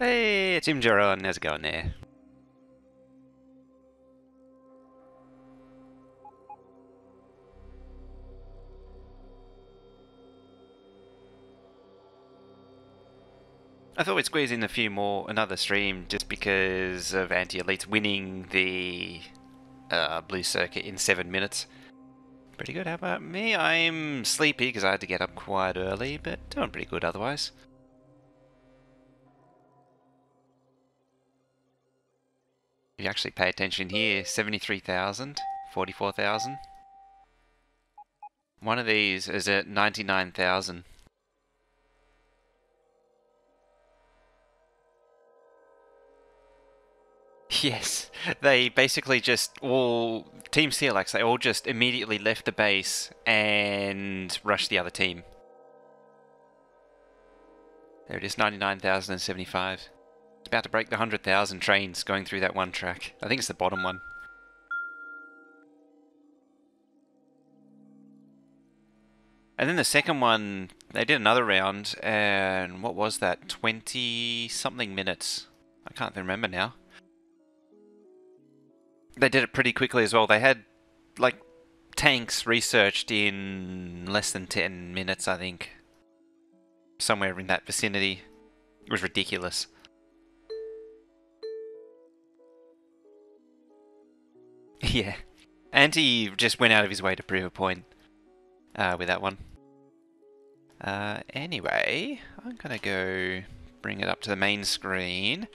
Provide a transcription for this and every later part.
Hey, it's Imjaron. How's it going there? I thought we'd squeeze in a few more, another stream, just because of Anti-Elites winning the blue circuit in 7 minutes. Pretty good. How about me? I'm sleepy because I had to get up quite early, but doing pretty good otherwise. If you actually pay attention here, 73,000, 44,000. One of these is at 99,000. Yes, they basically just all, Team CLX, they all just immediately left the base and rushed the other team. There it is, 99,075. It's about to break the 100,000 trains going through that one track. I think it's the bottom one. And then the second one, they did another round, and what was that? 20-something minutes. I can't remember now. They did it pretty quickly as well. They had, like, tanks researched in less than 10 minutes, I think. Somewhere in that vicinity. It was ridiculous. Yeah. Anti just went out of his way to prove a point with that one. Anyway, I'm gonna go bring it up to the main screen.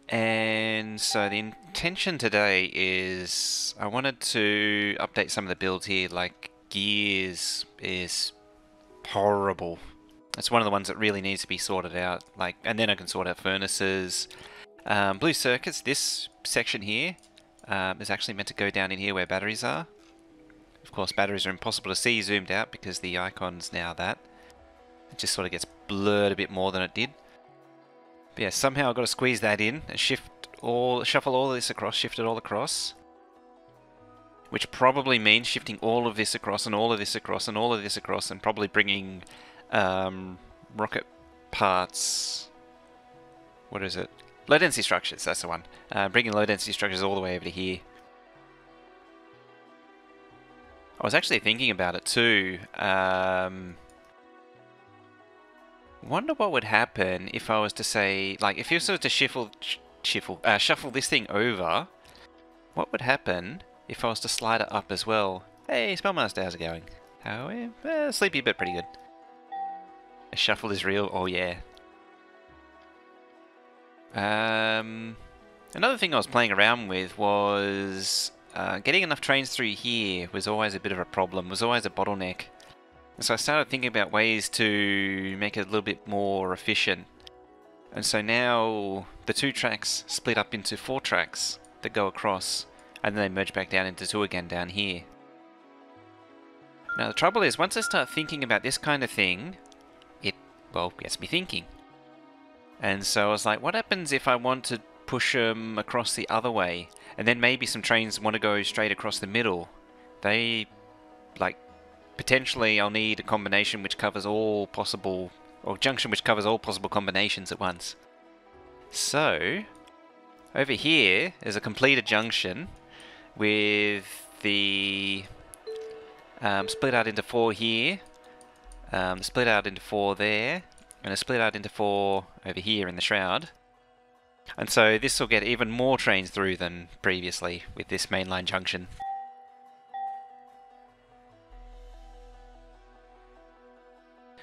And so the intention today is I wanted to update some of the builds here, like gears is horrible. It's one of the ones that really needs to be sorted out, like, and then I can sort out furnaces. Blue circuits, this section here is actually meant to go down in here where batteries are. Of course, batteries are impossible to see zoomed out because the icon's now that. It just sort of gets blurred a bit more than it did. But yeah, somehow I've got to squeeze that in and shuffle all of this across, shift it all across. Which probably means shifting all of this across and all of this across and all of this across and probably bringing rocket parts... What is it? Low density structures, that's the one. Bringing low density structures all the way over to here. I was actually thinking about it too. Wonder what would happen if I was to say, like, if you were to shuffle this thing over, what would happen if I was to slide it up as well? Hey, Spellmaster, how's it going? How are you? Sleepy, but pretty good. A shuffle is real? Oh, yeah. Another thing I was playing around with was getting enough trains through here was always a bit of a problem, was always a bottleneck. And so I started thinking about ways to make it a little bit more efficient. And so now the 2 tracks split up into 4 tracks that go across, and then they merge back down into 2 again down here. Now the trouble is, once I start thinking about this kind of thing, it, well, gets me thinking. And so I was like, what happens if I want to push them across the other way? And then maybe some trains want to go straight across the middle. They, like, potentially I'll need a combination which covers all possible, or junction which covers all possible combinations at once. So, over here is a completed junction with the split out into 4 here, split out into 4 there, and a split out into 4 over here in the shroud. And so this will get even more trains through than previously with this mainline junction.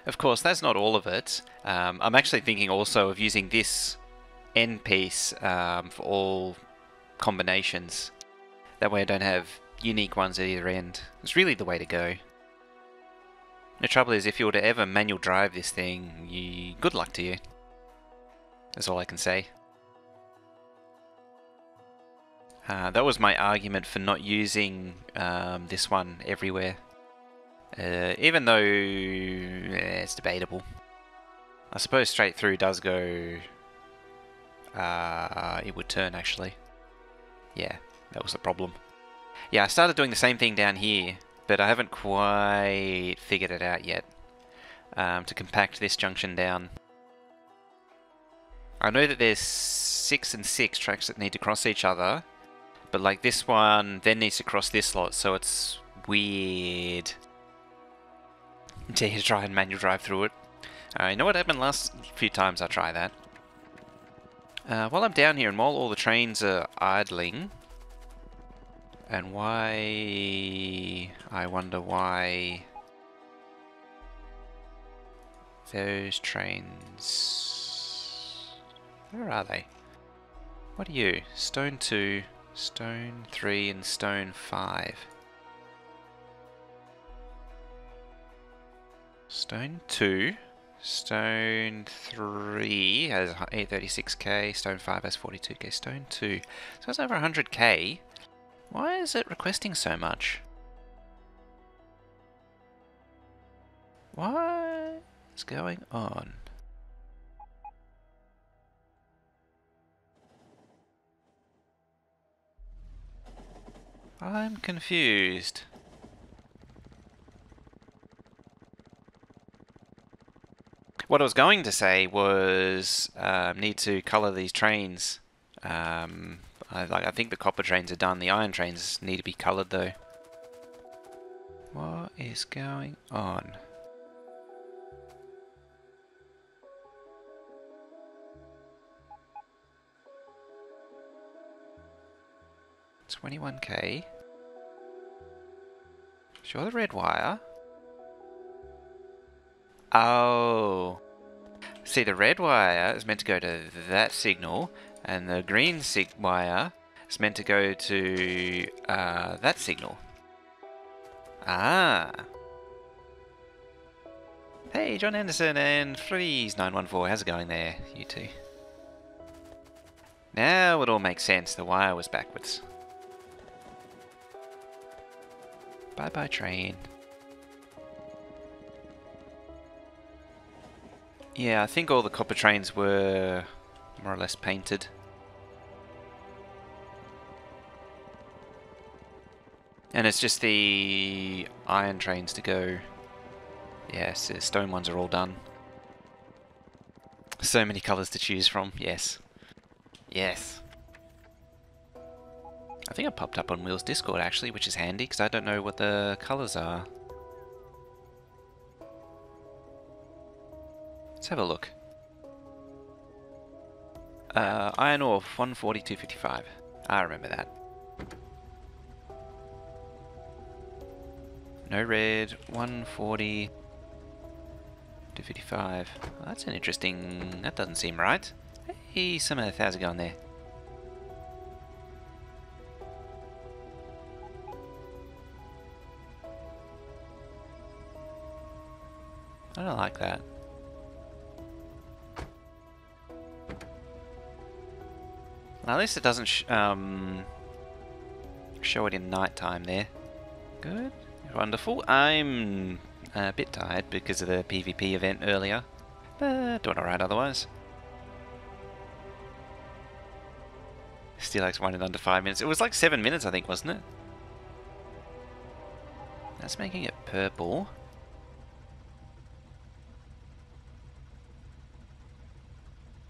Of course, that's not all of it. I'm actually thinking also of using this end piece for all combinations. That way I don't have unique ones at either end. It's really the way to go. The trouble is, if you were to ever manual drive this thing, good luck to you. That's all I can say. That was my argument for not using this one everywhere. Even though it's debatable. I suppose straight through does go... it would turn actually. Yeah, that was the problem. Yeah, I started doing the same thing down here, but I haven't quite figured it out yet. To compact this junction down. I know that there's 6 and 6 tracks that need to cross each other, but like this one then needs to cross this lot, so it's weird to try and manual drive through it. You know what happened last few times I try that? While I'm down here and while all the trains are idling, and why... I wonder why... those trains... where are they? What are you? Stone 2, Stone 3 and Stone 5. Stone 2, Stone 3 has 836k, Stone 5 has 42k, Stone 2. So it's over 100k. Why is it requesting so much? What is going on? I'm confused. What I was going to say was need to colour these trains. I think the copper trains are done. The iron trains need to be coloured though. What is going on? $21k. Sure, the red wire. Oh. See, the red wire is meant to go to that signal, and the green wire is meant to go to that signal. Ah. Hey, John Anderson and Freeze914. How's it going there, you two? Now it all makes sense. The wire was backwards. Bye-bye, train. Yeah, I think all the copper trains were more or less painted. And it's just the iron trains to go. Yes, the stone ones are all done. So many colours to choose from, yes. Yes. I think I popped up on Wheels Discord actually, which is handy because I don't know what the colours are. Let's have a look. Iron ore 140-255. I remember that. No red 140-255. Well, that's an interesting. That doesn't seem right. Hey, some of the thousand going there. I don't like that. Well, at least it doesn't show it in night time there. Good. Wonderful. I'm a bit tired because of the PvP event earlier. But doing alright otherwise. Still likes one in under 5 minutes. It was like 7 minutes I think, wasn't it? That's making it purple.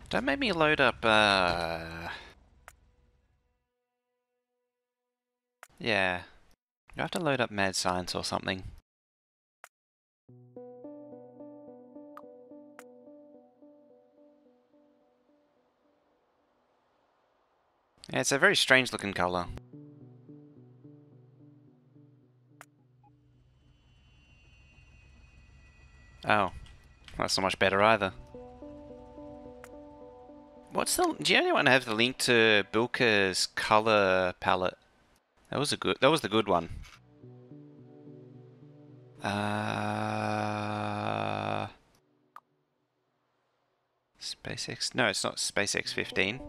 Don't make me load up, yeah. You have to load up Mad Science or something. Yeah, it's a very strange looking colour. Oh. That's not much better either. What's the... Do you anyone have the link to Bilka's colour palette? That was the good one. SpaceX... No, it's not SpaceX 15.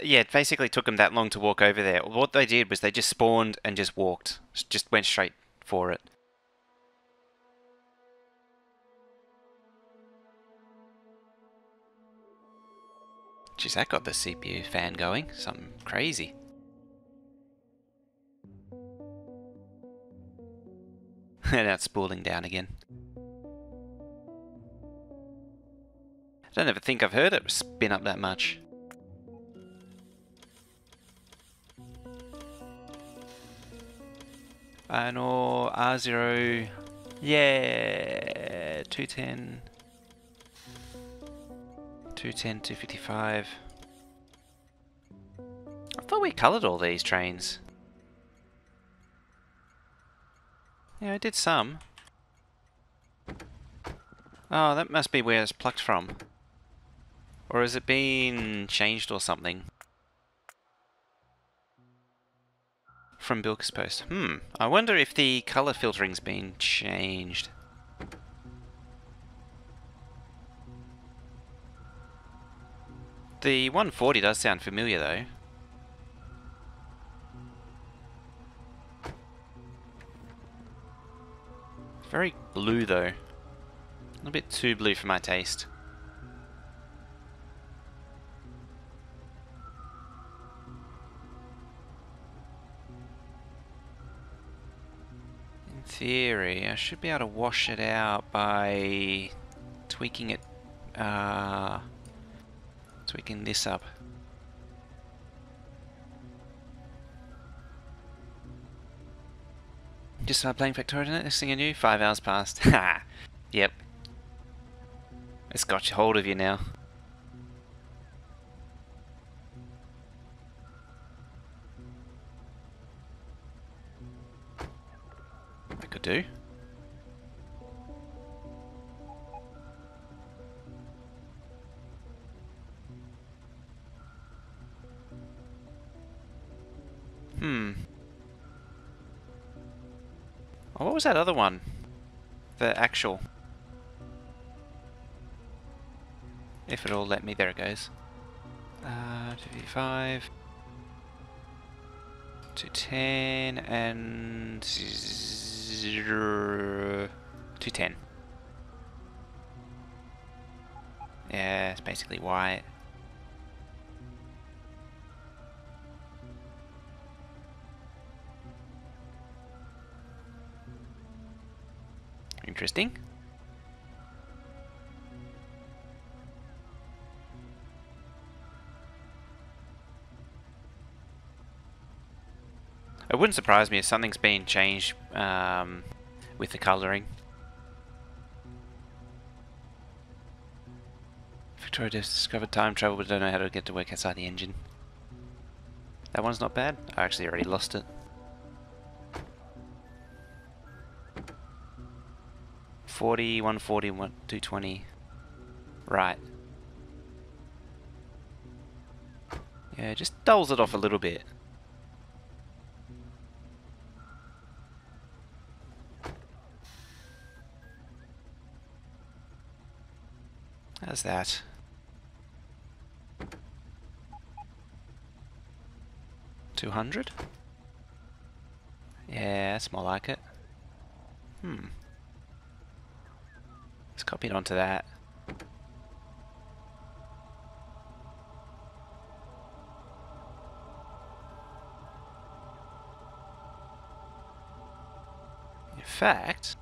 Yeah, it basically took them that long to walk over there. What they did was they just spawned and just walked. Just went straight for it. Jeez, that got the CPU fan going. Something crazy. And now it's spooling down again. I don't ever think I've heard it spin up that much. Iron ore, R0. Yeah, 210. 210, 255. I thought we coloured all these trains. Yeah, I did some. Oh, that must be where it's plucked from. Or has it been changed or something? From Bilk's post. I wonder if the colour filtering's been changed. The 140 does sound familiar though. Very blue though. A little bit too blue for my taste. In theory, I should be able to wash it out by tweaking it, tweaking this up. Just started playing Factorio tonight, next thing I knew, 5 hours passed. Ha! Yep. It's got hold of you now. I could do. Oh, what was that other one? The actual. If it'll let me, there it goes. 255, 210, and 210. Yeah, it's basically white. Interesting. It wouldn't surprise me if something's been changed with the colouring. Factorio discovered time travel but don't know how to get to work outside the engine. That one's not bad. I actually already lost it. 40, 140, 220. Right. Yeah, just dulls it off a little bit. How's that? 200? Yeah, that's more like it. Let's copy it onto that. In fact,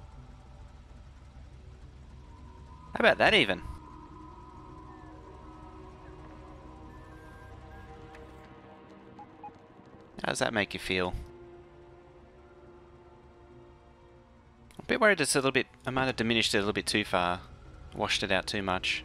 how about that even? How does that make you feel? I'm a bit worried it's a little bit, I might have diminished it a little bit too far. Washed it out too much.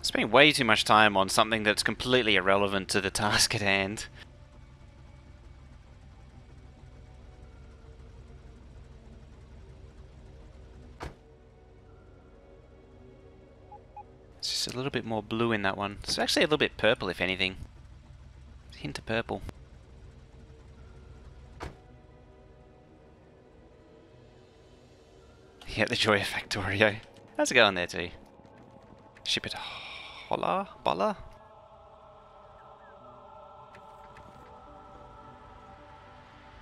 Spending way too much time on something that's completely irrelevant to the task at hand. It's just a little bit more blue in that one. It's actually a little bit purple, if anything. A hint of purple. Yeah, the joy of Factorio. How's it going there too? Ship it holla? Bolla?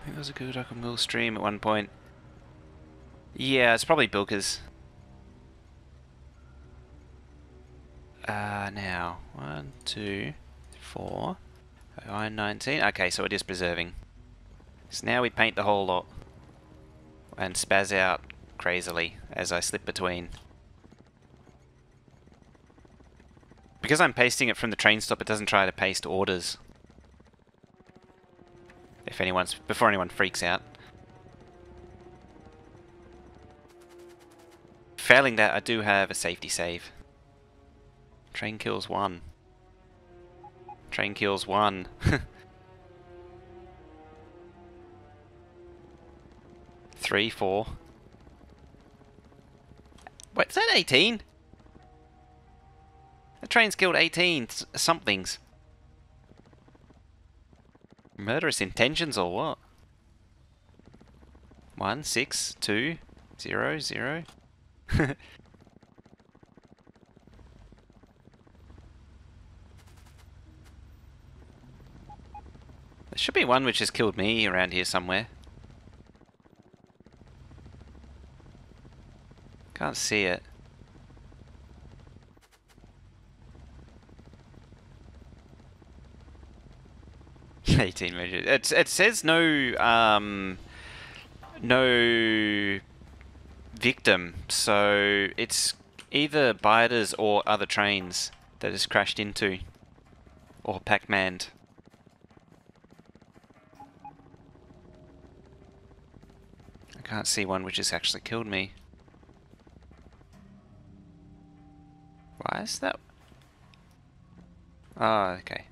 I think there was a good Mill stream at one point. Yeah, it's probably Bilkers. Now, 1, 2, 4, iron 19. Okay, so it is preserving. So now we paint the whole lot and spaz out crazily as I slip between. Because I'm pasting it from the train stop, it doesn't try to paste orders. Before anyone freaks out. Failing that, I do have a safety save. Train kills 1. Train kills 1. 3, 4. Wait, is that 18? The train's killed 18 somethings. Murderous intentions or what? 1, 6, 2, 0, 0. There should be one which has killed me around here somewhere. Can't see it. It says no no victim, so it's either biters or other trains that has crashed into or Pac-Man'd. I can't see one which has actually killed me. Why is that? Oh, okay.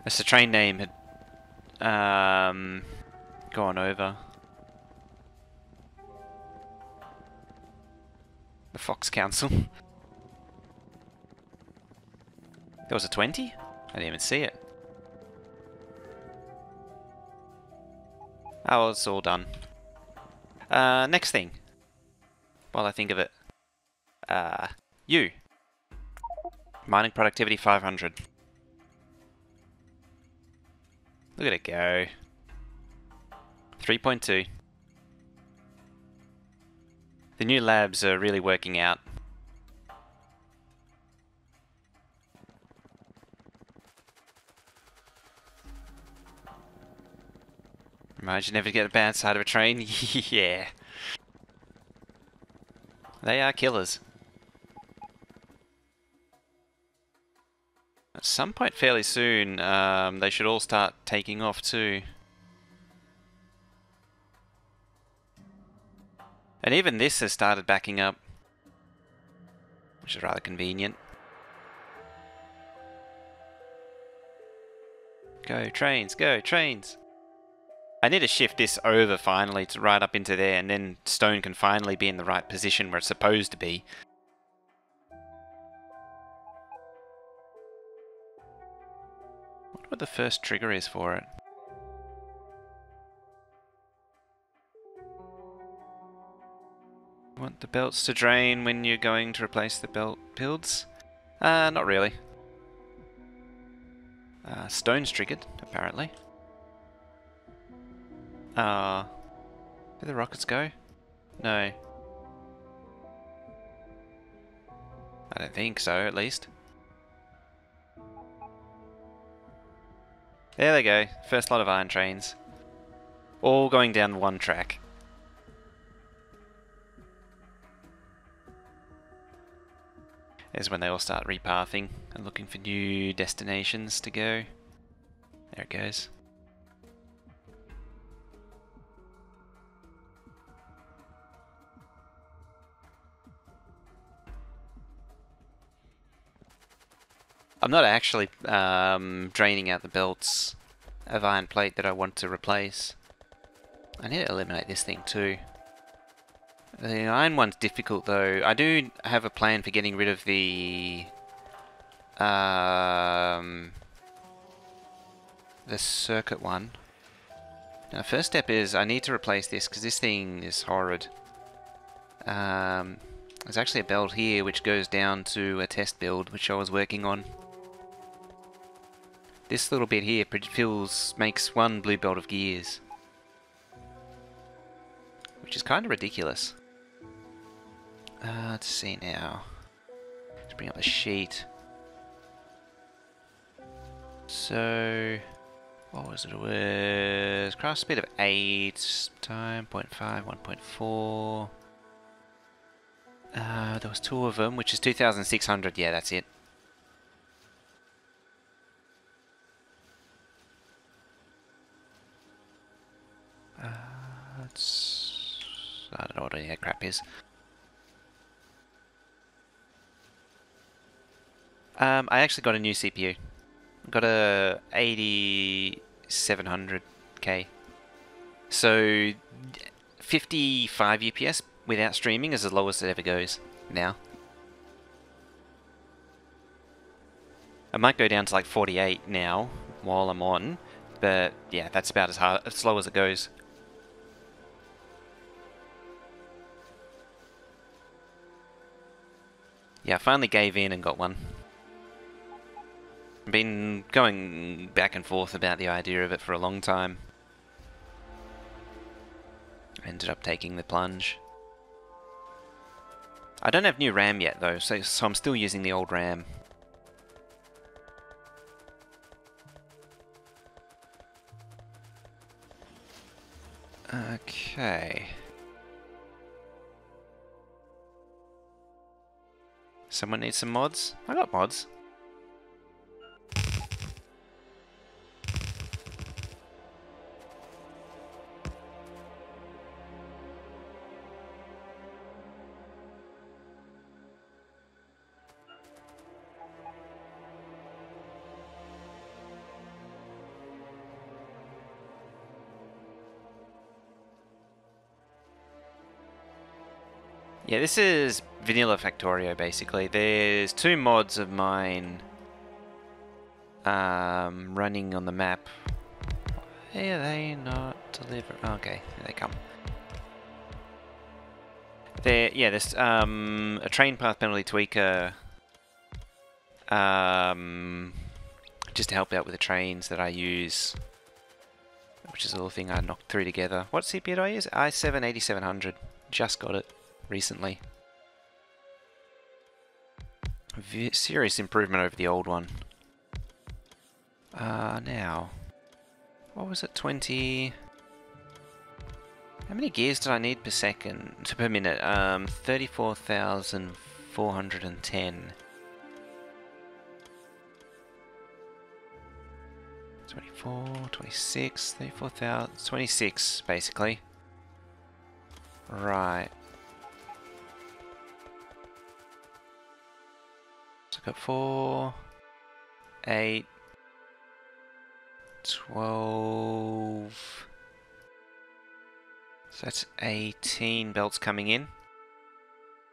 As the train name had gone over. The Fox Council. There was a 20? I didn't even see it. Oh, well, it's all done. Next thing. While I think of it. You. Mining productivity 500. Look at it go. 3.2. The new labs are really working out. Reminds you never to get a bad side of a train? Yeah. They are killers. At some point fairly soon, they should all start taking off too. And even this has started backing up, which is rather convenient. Go trains, go trains! I need to shift this over finally to right up into there, and then stone can finally be in the right position where it's supposed to be. I wonder what the first trigger is for it. Want the belts to drain when you're going to replace the belt builds? Not really. Stone's triggered, apparently. Where the rockets go? No. I don't think so, at least. There they go. First lot of iron trains. All going down one track. Is when they all start repathing and looking for new destinations to go. There it goes. I'm not actually draining out the belts of iron plate that I want to replace. I need to eliminate this thing too. The iron one's difficult though. I do have a plan for getting rid of the circuit one. Now, first step is I need to replace this because this thing is horrid. There's actually a belt here which goes down to a test build which I was working on. This little bit here makes one blue belt of gears, which is kind of ridiculous. Let's see now. Let's bring up the sheet. So, what was it? It was craft speed of 8, time 0.5, 1.4. There was 2 of them, which is 2,600. Yeah, that's it. I don't know what any of that crap is. I actually got a new CPU. Got a 8700K. So 55 UPS without streaming is the lowest it ever goes now. I might go down to like 48 now while I'm on, but yeah, that's about as slow as it goes. Yeah, I finally gave in and got one. I've been going back and forth about the idea of it for a long time. Ended up taking the plunge. I don't have new RAM yet though, so I'm still using the old RAM. Okay. Someone needs some mods? I got mods. Yeah, this is vanilla Factorio basically. There's 2 mods of mine running on the map. Why are they not deliver? Okay, here they come. There's a train path penalty tweaker just to help out with the trains that I use, which is a little thing I knocked through together. What CPU do I use? i7-8700. Just got it recently. Serious improvement over the old one. Now, what was it? 20. How many gears did I need per second? Per minute? 34,410. 24, 26, 34,000, 26 basically. Right. So I've got 4, 8, 12. So that's 18 belts coming in.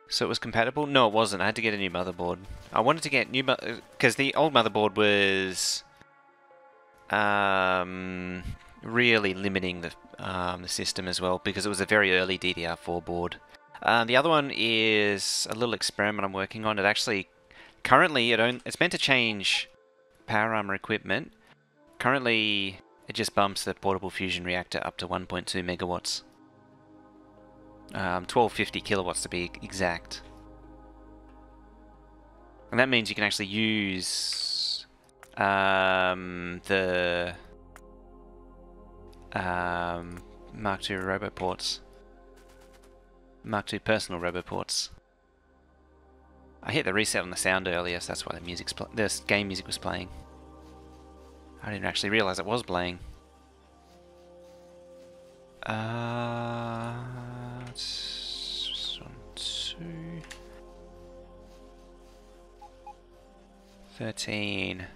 So it was compatible? No, it wasn't. I had to get a new motherboard. I wanted to get new because the old motherboard was really limiting the system as well, because it was a very early DDR4 board. The other one is a little experiment I'm working on. It actually currently it's meant to change power armor equipment. Currently, it just bumps the portable fusion reactor up to 1.2 megawatts. 1250 kilowatts to be exact. And that means you can actually use the Mark II roboports. Mark II personal roboports. I hit the reset on the sound earlier, so that's why the game music was playing. I didn't actually realise it was playing. It's on 2. 13.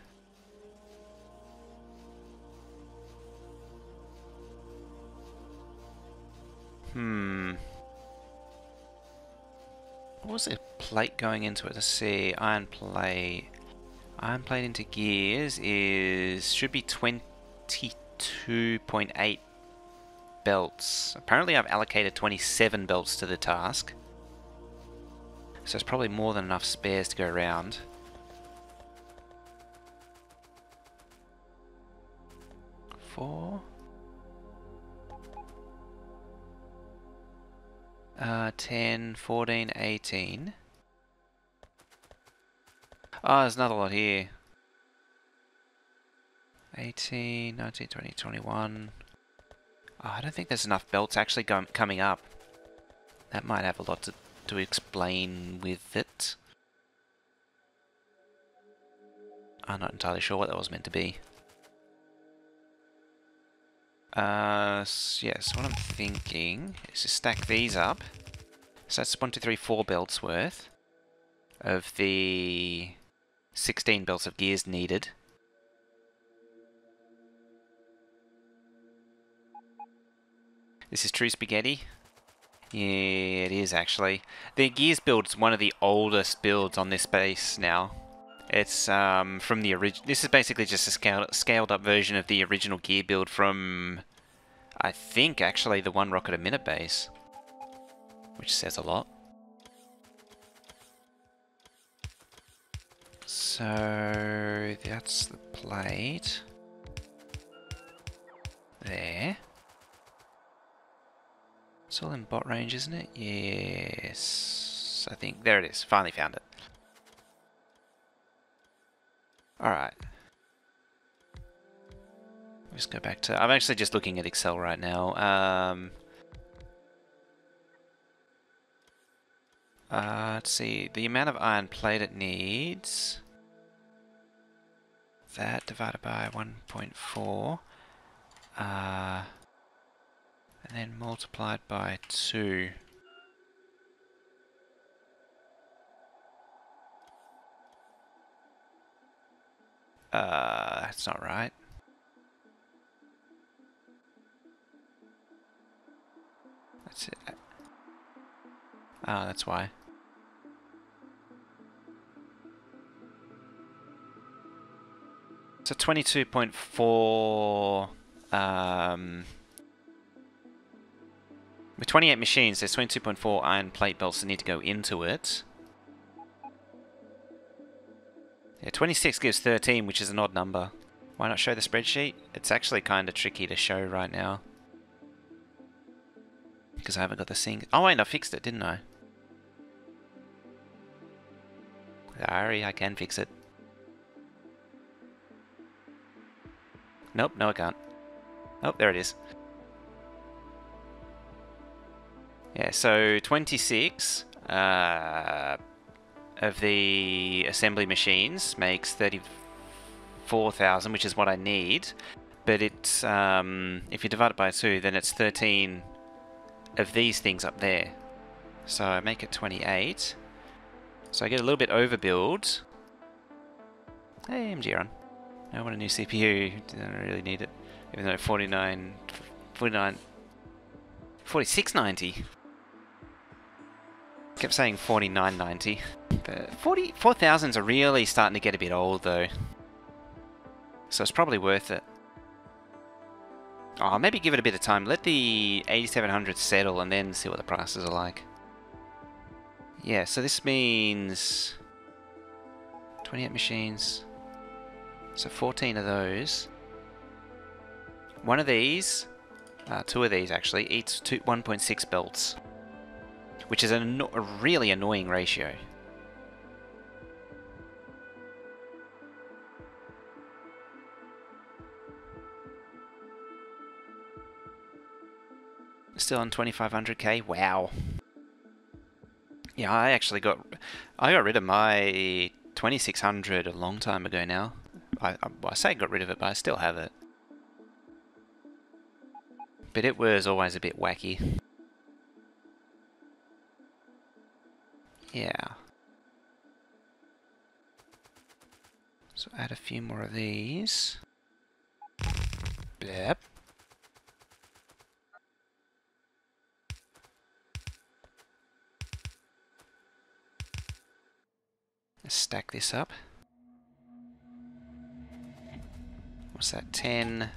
What was the plate going into it? Let's see. Iron plate. Iron plate into gears should be 22.8 belts. Apparently I've allocated 27 belts to the task. So it's probably more than enough spares to go around. Four. 10, 14, 18. Oh, there's another lot here. 18, 19, 20, 21. Oh, I don't think there's enough belts actually coming up. That might have a lot to explain with it. I'm not entirely sure what that was meant to be. Yes, what I'm thinking is to stack these up. So that's 1, 2, 3, 4 belts worth of the 16 belts of gears needed. This is true spaghetti. Yeah, it is actually. The gears build's one of the oldest builds on this base now. It's from the original. This is basically just a scaled up version of the original gear build from, I think, actually the 1 rocket a minute base, which says a lot. So that's the plate there. It's all in bot range, isn't it? Yes, I think there it is. Finally found it. Alright. Let's go back to... I'm actually just looking at Excel right now. Let's see. The amount of iron plate it needs... That divided by 1.4. And then multiplied by 2. That's not right. That's it. Ah, that's why. So 22.4... with 28 machines, there's 22.4 iron plate belts that need to go into it. Yeah, 26 gives 13, which is an odd number. Why not show the spreadsheet? It's actually kind of tricky to show right now, because I haven't got the sync. Oh wait, I fixed it, didn't I? Sorry, I can fix it. Nope, no I can't. Oh, there it is. Yeah, so 26 of the assembly machines makes 34,000, which is what I need. But it's if you divide it by 2, then it's 13 of these things up there. So I make it 28. So I get a little bit overbuild. Hey, MG run. I want a new CPU. Don't really need it. Even though 4690. Kept saying 4990. But 44,000s are really starting to get a bit old though. So it's probably worth it. Oh, maybe give it a bit of time. Let the 8700 settle and then see what the prices are like. Yeah, so this means 28 machines. So 14 of those. One of these, 2 of these actually, eats 1.6 belts. Which is a really annoying ratio. Still on 2500k? Wow. Yeah, I got rid of my 2600 a long time ago now. I say I got rid of it, but I still have it. But it was always a bit wacky. Yeah. So add a few more of these. Blep. Let's stack this up. What's that? 10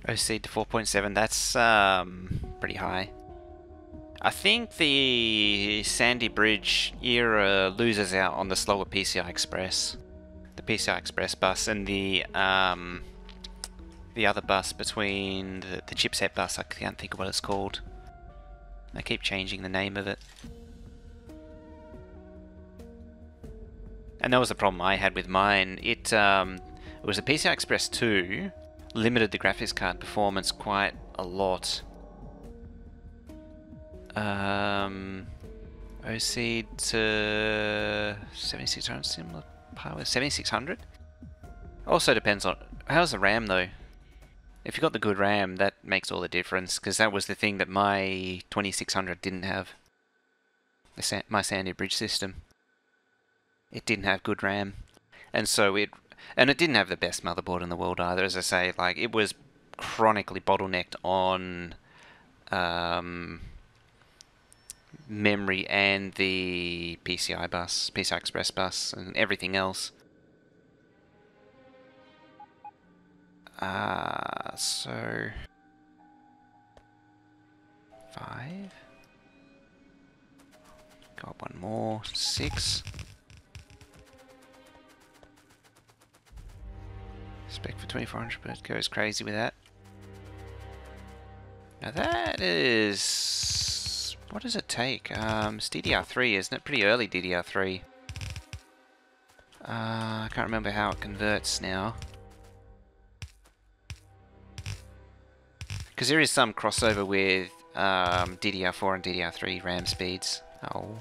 OC to 4.7. That's pretty high. I think the Sandy Bridge era loses out on the slower PCI Express. The PCI Express bus and the other bus between the chipset bus, I can't think of what it's called. They keep changing the name of it. And that was the problem I had with mine. It was a PCI Express 2, limited the graphics card performance quite a lot. OC to 7600, similar power, 7600? Also depends on, how's the RAM though? If you got the good RAM, that makes all the difference, because that was the thing that my 2600 didn't have. My Sandy Bridge system. It didn't have good RAM. And so it didn't have the best motherboard in the world either, as I say. Like, it was chronically bottlenecked on memory and the PCI bus, PCI Express bus, and everything else. So 5. Got one more. 6. Spec for 2400, but it goes crazy with that. Now that is... what does it take? It's DDR3, isn't it? Pretty early DDR3. I can't remember how it converts now. Because there is some crossover with DDR4 and DDR3 RAM speeds. Oh.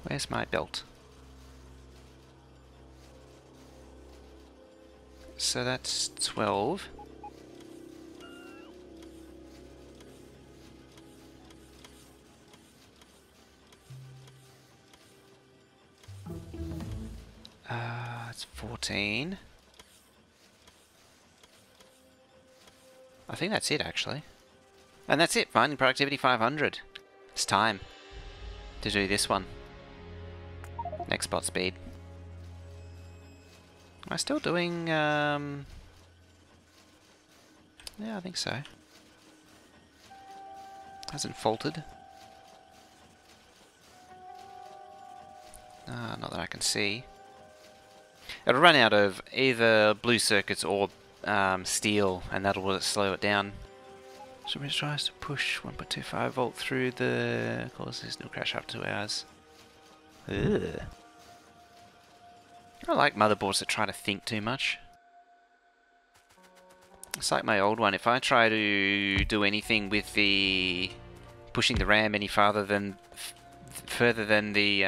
Where's my belt? So that's 12. It's 14. I think that's it actually. And that's it, finding productivity 500. It's time to do this one. Next spot speed. Am I still doing, yeah, I think so. Hasn't faltered. Not that I can see. It'll run out of either blue circuits or steel, and that'll slow it down. So it tries to push 1.25 volt through the... causes no crash after 2 hours. Ugh. I like motherboards that try to think too much. It's like my old one. If I try to do anything with the pushing the RAM any farther than further than the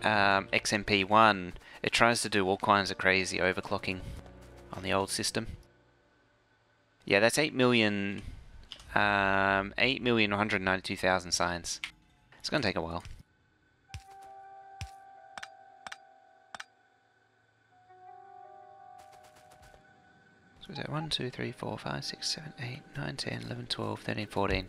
XMP1, it tries to do all kinds of crazy overclocking on the old system. Yeah, that's 8,192,000 signs. It's going to take a while. So is that 1, 2, 3, 4, 5, 6, 7, 8, 9, 10, 11, 12, 13, 14.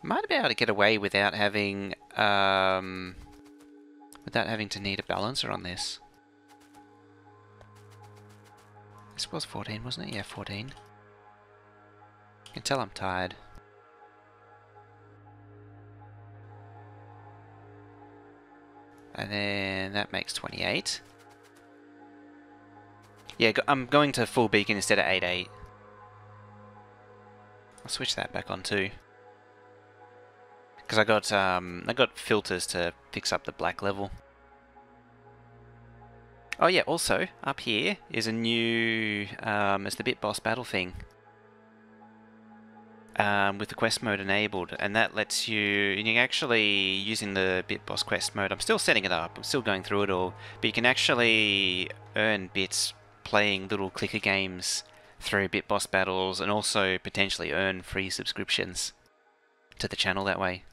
Might be able to get away without having to need a balancer on this. This was 14, wasn't it? Yeah, 14. You can tell I'm tired. And then that makes 28. Yeah, I'm going to full beacon instead of 8.8. I'll switch that back on too. Because I got filters to fix up the black level. Oh yeah, also up here is a new it's the Bit Boss battle thing. with the quest mode enabled, and that lets you can actually, using the Bit Boss quest mode, I'm still setting it up, I'm still going through it all, but you can actually earn bits playing little clicker games through Bit Boss battles, and also potentially earn free subscriptions to the channel that way.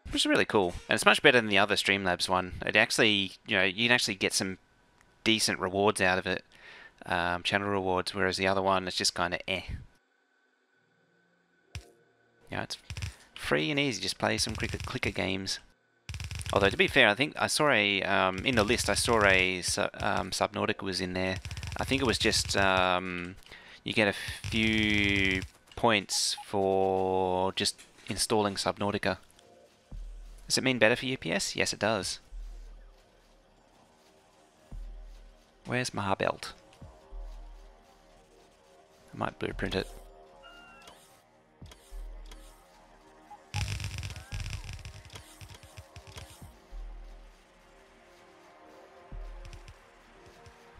Which is really cool, and it's much better than the other Streamlabs one. It actually, you can actually get some decent rewards out of it, channel rewards, whereas the other one is just kind of eh. It's free and easy, just play some clicker games. Although, to be fair, I think I saw in the list, I saw Subnautica was in there. I think it was just, you get a few points for just installing Subnautica. Does it mean better for UPS? Yes, it does. Where's my belt? I might blueprint it.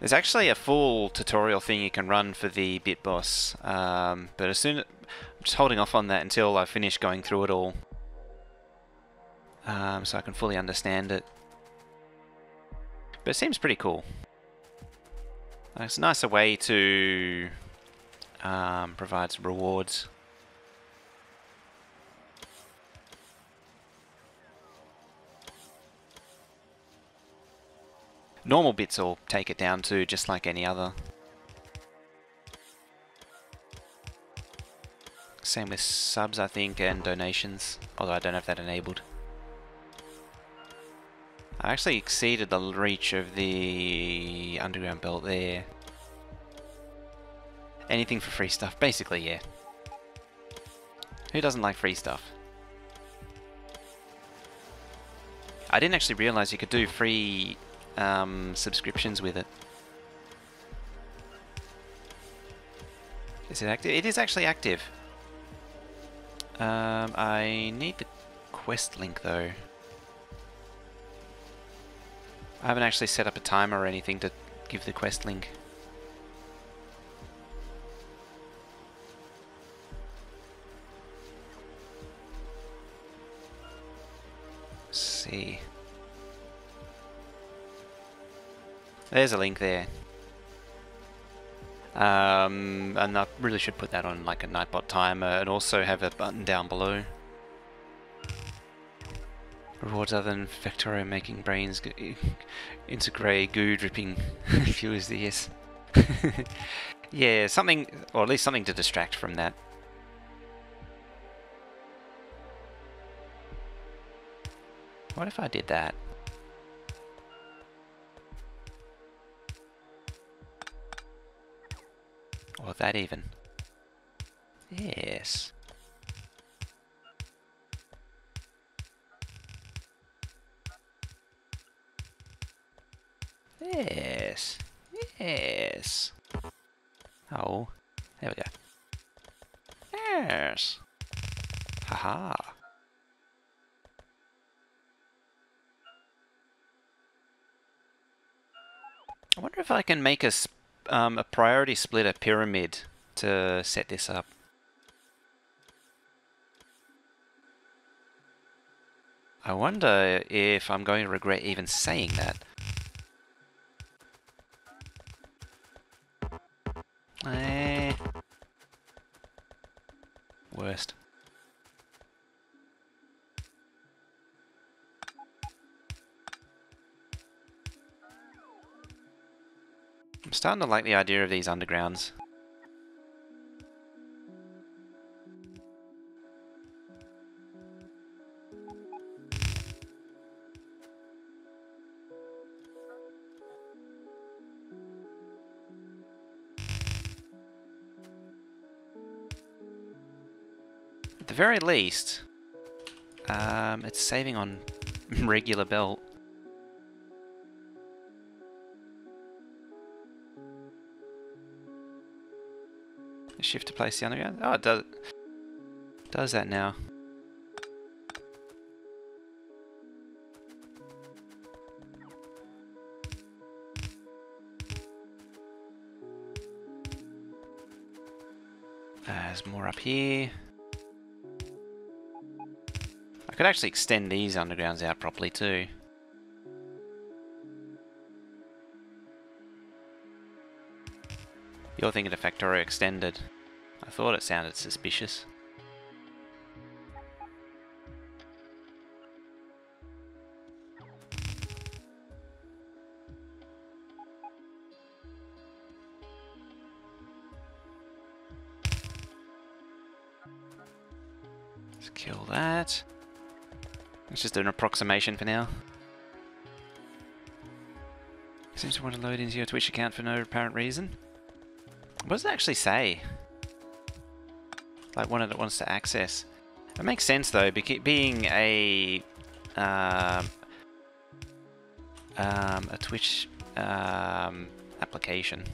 There's actually a full tutorial thing you can run for the Bit Boss, but I'm just holding off on that until I finish going through it all, so I can fully understand it. But it seems pretty cool. It's a nicer way to provide some rewards. Normal bits will take it down too, just like any other. Same with subs, I think, and donations, although I don't have that enabled. I actually exceeded the reach of the underground belt there. Anything for free stuff, basically, yeah. Who doesn't like free stuff? I didn't actually realise you could do free subscriptions with it. Is it active? It is actually active. I need the quest link though. I haven't actually set up a timer or anything to give the quest link. Let's see. There's a link there. And I really should put that on like a Nightbot timer and also have a button down below. Rewards other than Factorio making brains into grey goo dripping viewers, yes. Yeah, something, or at least something to distract from that. What if I did that? Or that even. Yes. Yes. Yes. Oh, there we go. Yes. Haha. I wonder if I can make a priority splitter pyramid to set this up. I wonder if I'm going to regret even saying that. Worst. I'm starting to like the idea of these undergrounds. At the very least, it's saving on regular belt. Shift to place the underground. Oh, it does that now. There's more up here. I could actually extend these undergrounds out properly too. You're thinking of Factorio extended. I thought it sounded suspicious. Let's kill that. It's just an approximation for now. Seems to want to load into your Twitch account for no apparent reason. What does it actually say? Like one that it wants to access. It makes sense though, being a Twitch application.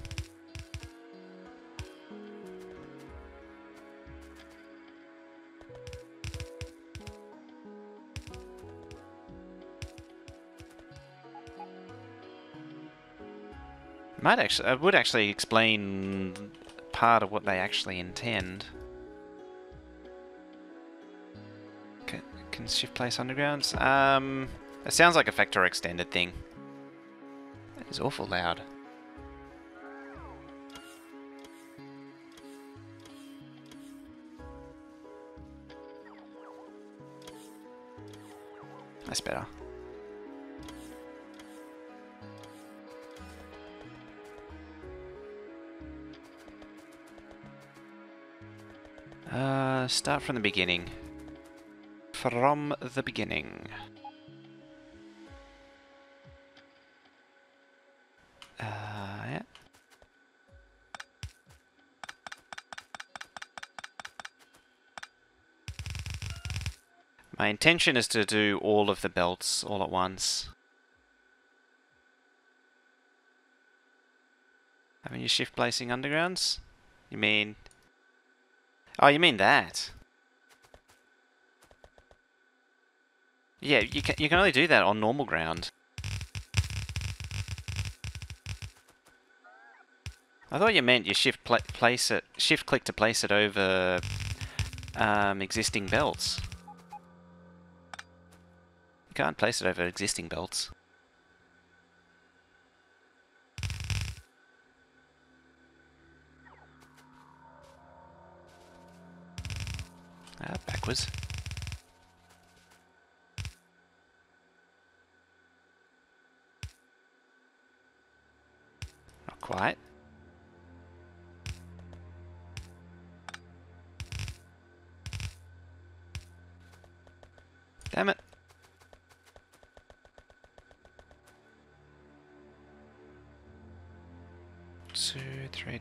It would actually explain part of what they actually intend. Can shift place undergrounds? It sounds like a Factor extended thing. That is awful loud. That's better. Start from the beginning. From the beginning. Yeah. My intention is to do all of the belts all at once. Haven't you shift placing undergrounds? You mean... Oh, you mean that? Yeah, you can only do that on normal ground. I thought you meant you shift click to place it over existing belts. You can't place it over existing belts. Backwards. Not quite. Damn it. Two, three,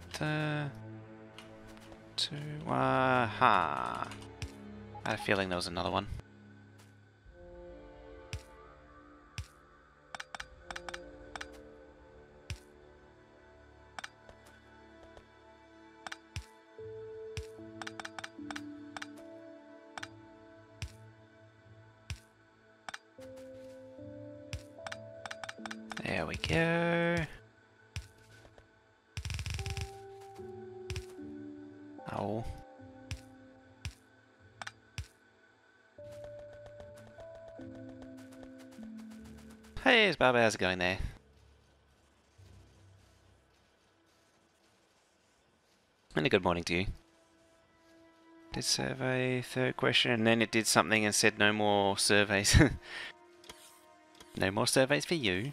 two, aha. I had a feeling there was another one. There we go. Oh. Hey, it's Baba, how's it going there? And a good morning to you. Did survey, third question, and then it did something and said no more surveys. No more surveys for you.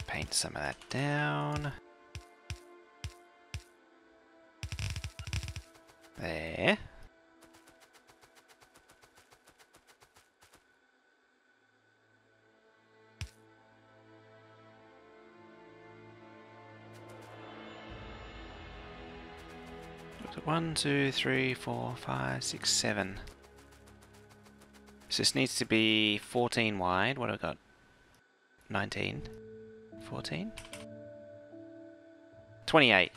Paint some of that down. There. One, two, three, 4, 5, 6, 7. So this needs to be 14 wide. What have I got? 19. 14. 28.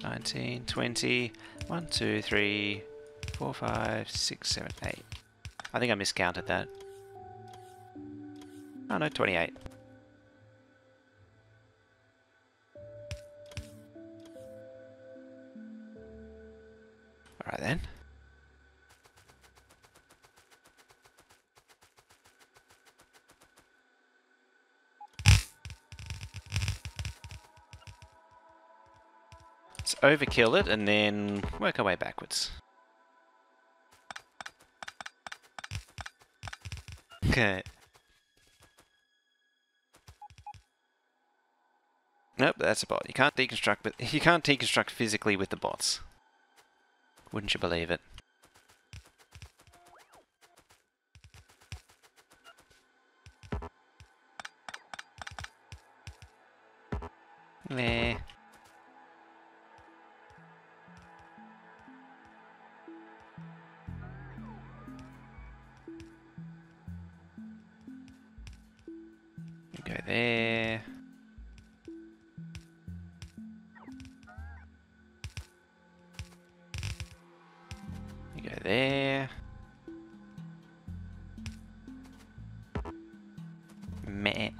19, 20, 1, 2, 3, 4, 5, 6, 7, 8. I think I miscounted that. Oh no, 28. Alright then. Let's overkill it and then work our way backwards. Okay. Nope, that's a bot. You can't deconstruct, but you can't deconstruct physically with the bots. Wouldn't you believe it? Meh. You go there. You go there. Meh.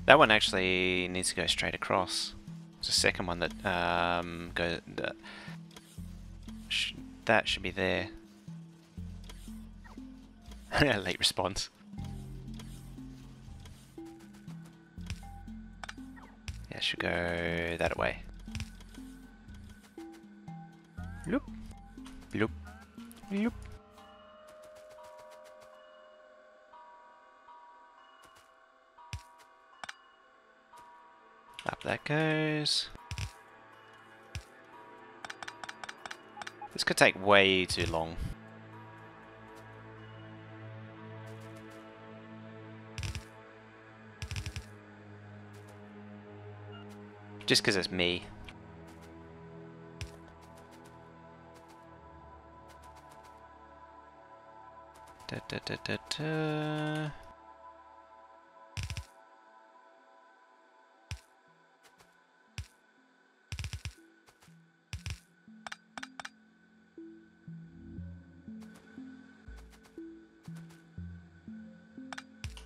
That one actually needs to go straight across. It's the second one that that should be there. Late response. Yeah, should go that way. Loop, loop, loop. Up that goes. This could take way too long. Just because it's me. Da, da, da, da, da.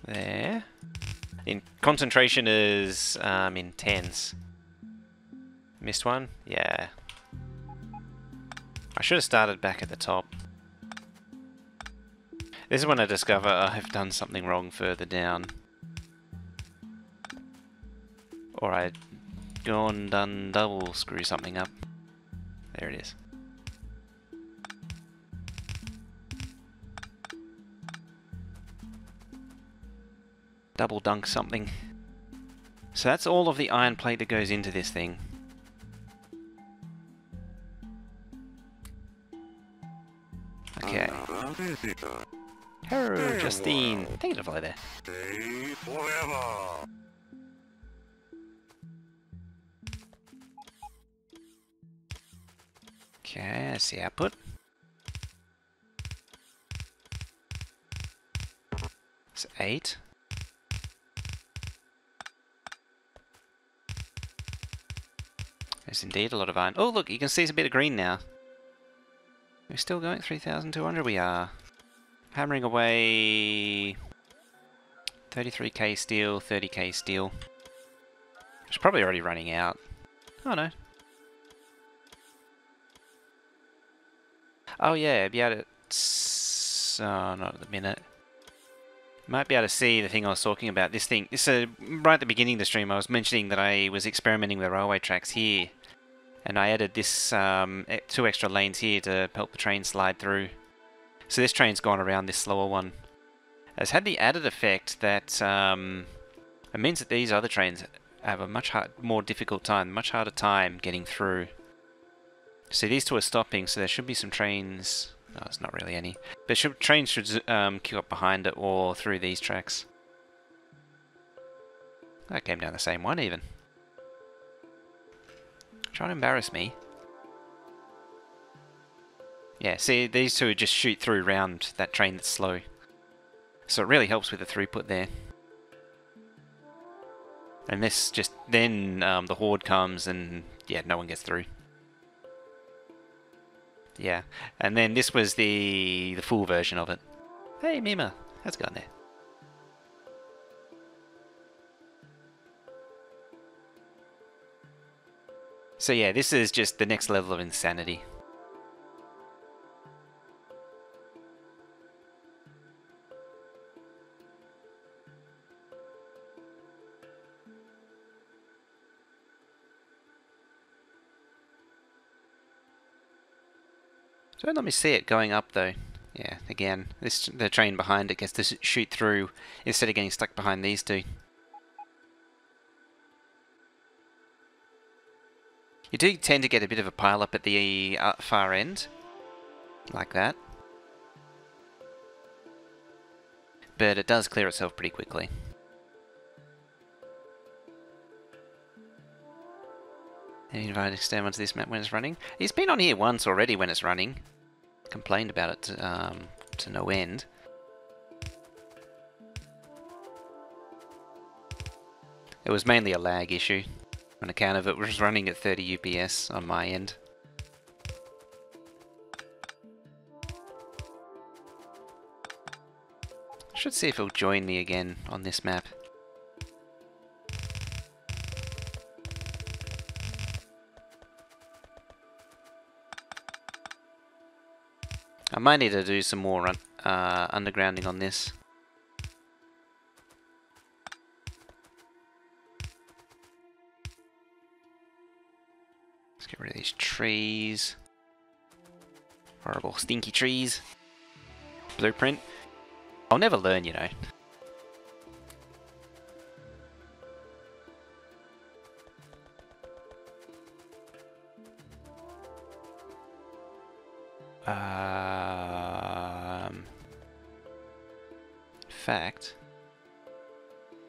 There. Concentration is intense. Missed one? Yeah. I should have started back at the top. This is when I discover I've done something wrong further down. Or I'd gone done double screw something up. There it is. Double dunk something. So that's all of the iron plate that goes into this thing. Okay. Hello, Justine. Thank you to follow there. Okay, that's the output. It's 8. There's indeed a lot of iron. Oh, look, you can see it's a bit of green now. We're still going 3,200. We are hammering away. 33k steel, 30k steel. It's probably already running out. Oh no. Oh yeah, I'd be able to. Oh, not at the minute. Might be able to see the thing I was talking about. This thing. Right at the beginning of the stream, I was mentioning that I was experimenting with the railway tracks here. And I added this 2 extra lanes here to help the train slide through. So this train's gone around this slower one. It's had the added effect that it means that these other trains have a much more difficult time, much harder time getting through. See, these two are stopping, so there should be some trains. No, there's not really any. But trains should queue up behind it or through these tracks. That came down the same one even. Trying to embarrass me. Yeah, see, these two just shoot through round that train that's slow. So it really helps with the throughput there. And this just, then the horde comes and yeah, no one gets through. Yeah, and then this was the full version of it. Hey Mima, how's it going there? So yeah, this is just the next level of insanity. Don't let me see it going up though. Yeah, again, the train behind it gets to shoot through instead of getting stuck behind these two. You do tend to get a bit of a pile up at the far end, like that. But it does clear itself pretty quickly. Have you invited Stan onto this map when it's running? He's been on here once already when it's running. Complained about it to no end. It was mainly a lag issue on account of it was running at 30 UPS on my end. Should see if he'll join me again on this map. I might need to do some more undergrounding on this. Let's get rid of these trees. Horrible, stinky trees. Blueprint. I'll never learn, you know. In fact,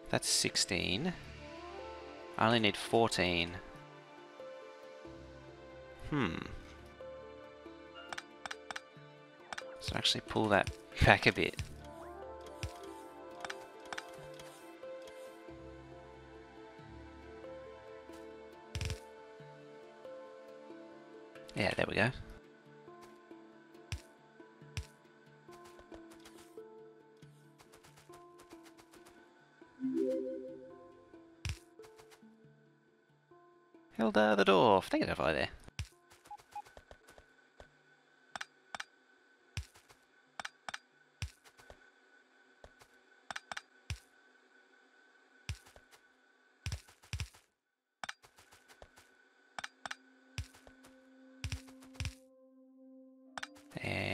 that's 16. I only need 14. So actually pull that back a bit. Yeah, there we go. Hilda the dwarf. Thank you for there.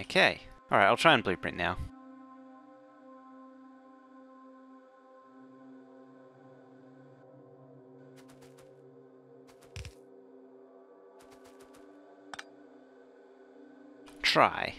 Okay. Alright, I'll try and blueprint now. Try.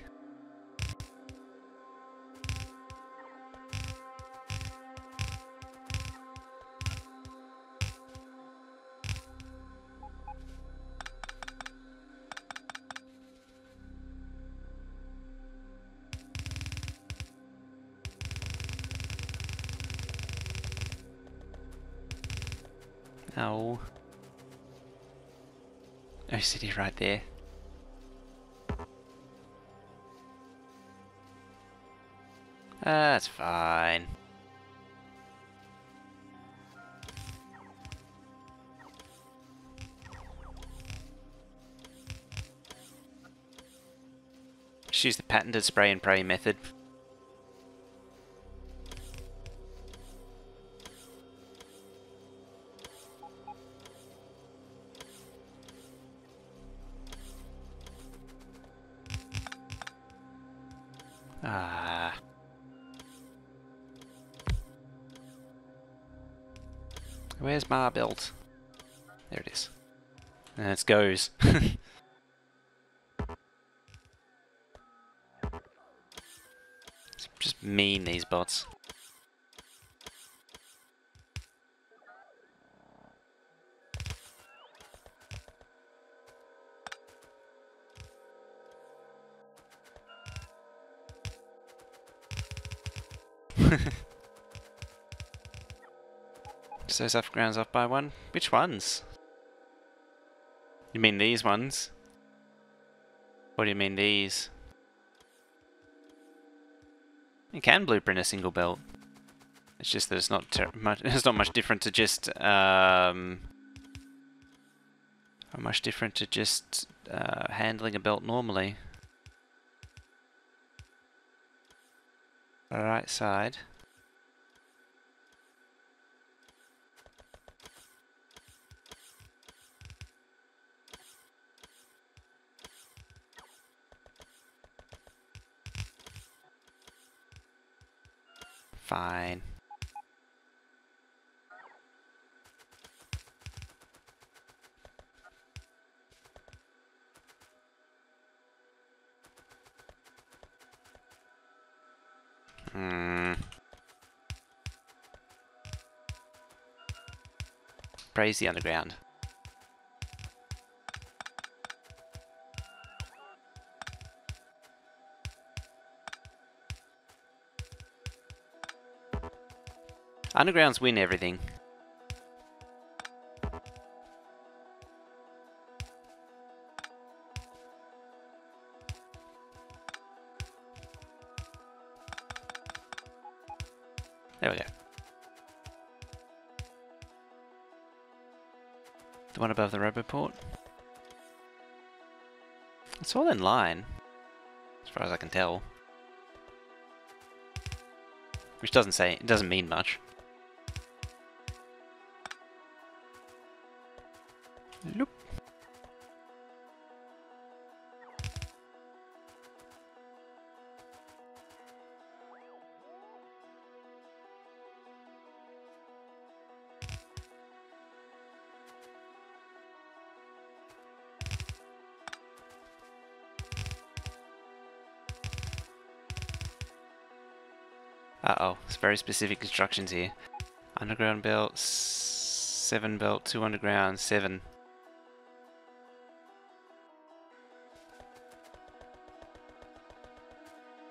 Oh. OCD right there. That's fine. Just use the patented spray and pray method. Ah. Where's my belt? There it is. And it goes. It's just mean, these bots. So those grounds off by one. Which ones? You mean these ones? What do you mean these? You can blueprint a single belt. It's just that it's not much. It's not much different to just handling a belt normally. Right side. Fine. Praise the underground. Undergrounds win everything. There we go. The one above the Roboport. It's all in line, as far as I can tell. Which doesn't mean much. Loop. Uh-oh, it's very specific instructions here. Underground belt, 7 belt, 2 underground, 7.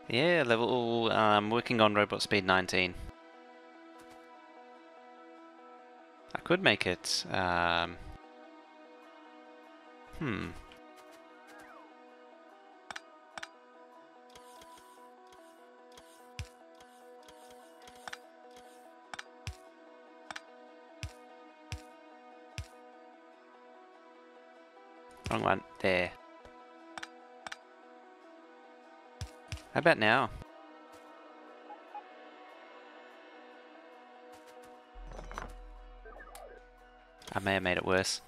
Yeah, level, working on robot speed 19. I could make it, Wrong one. There. How about now? I may have made it worse.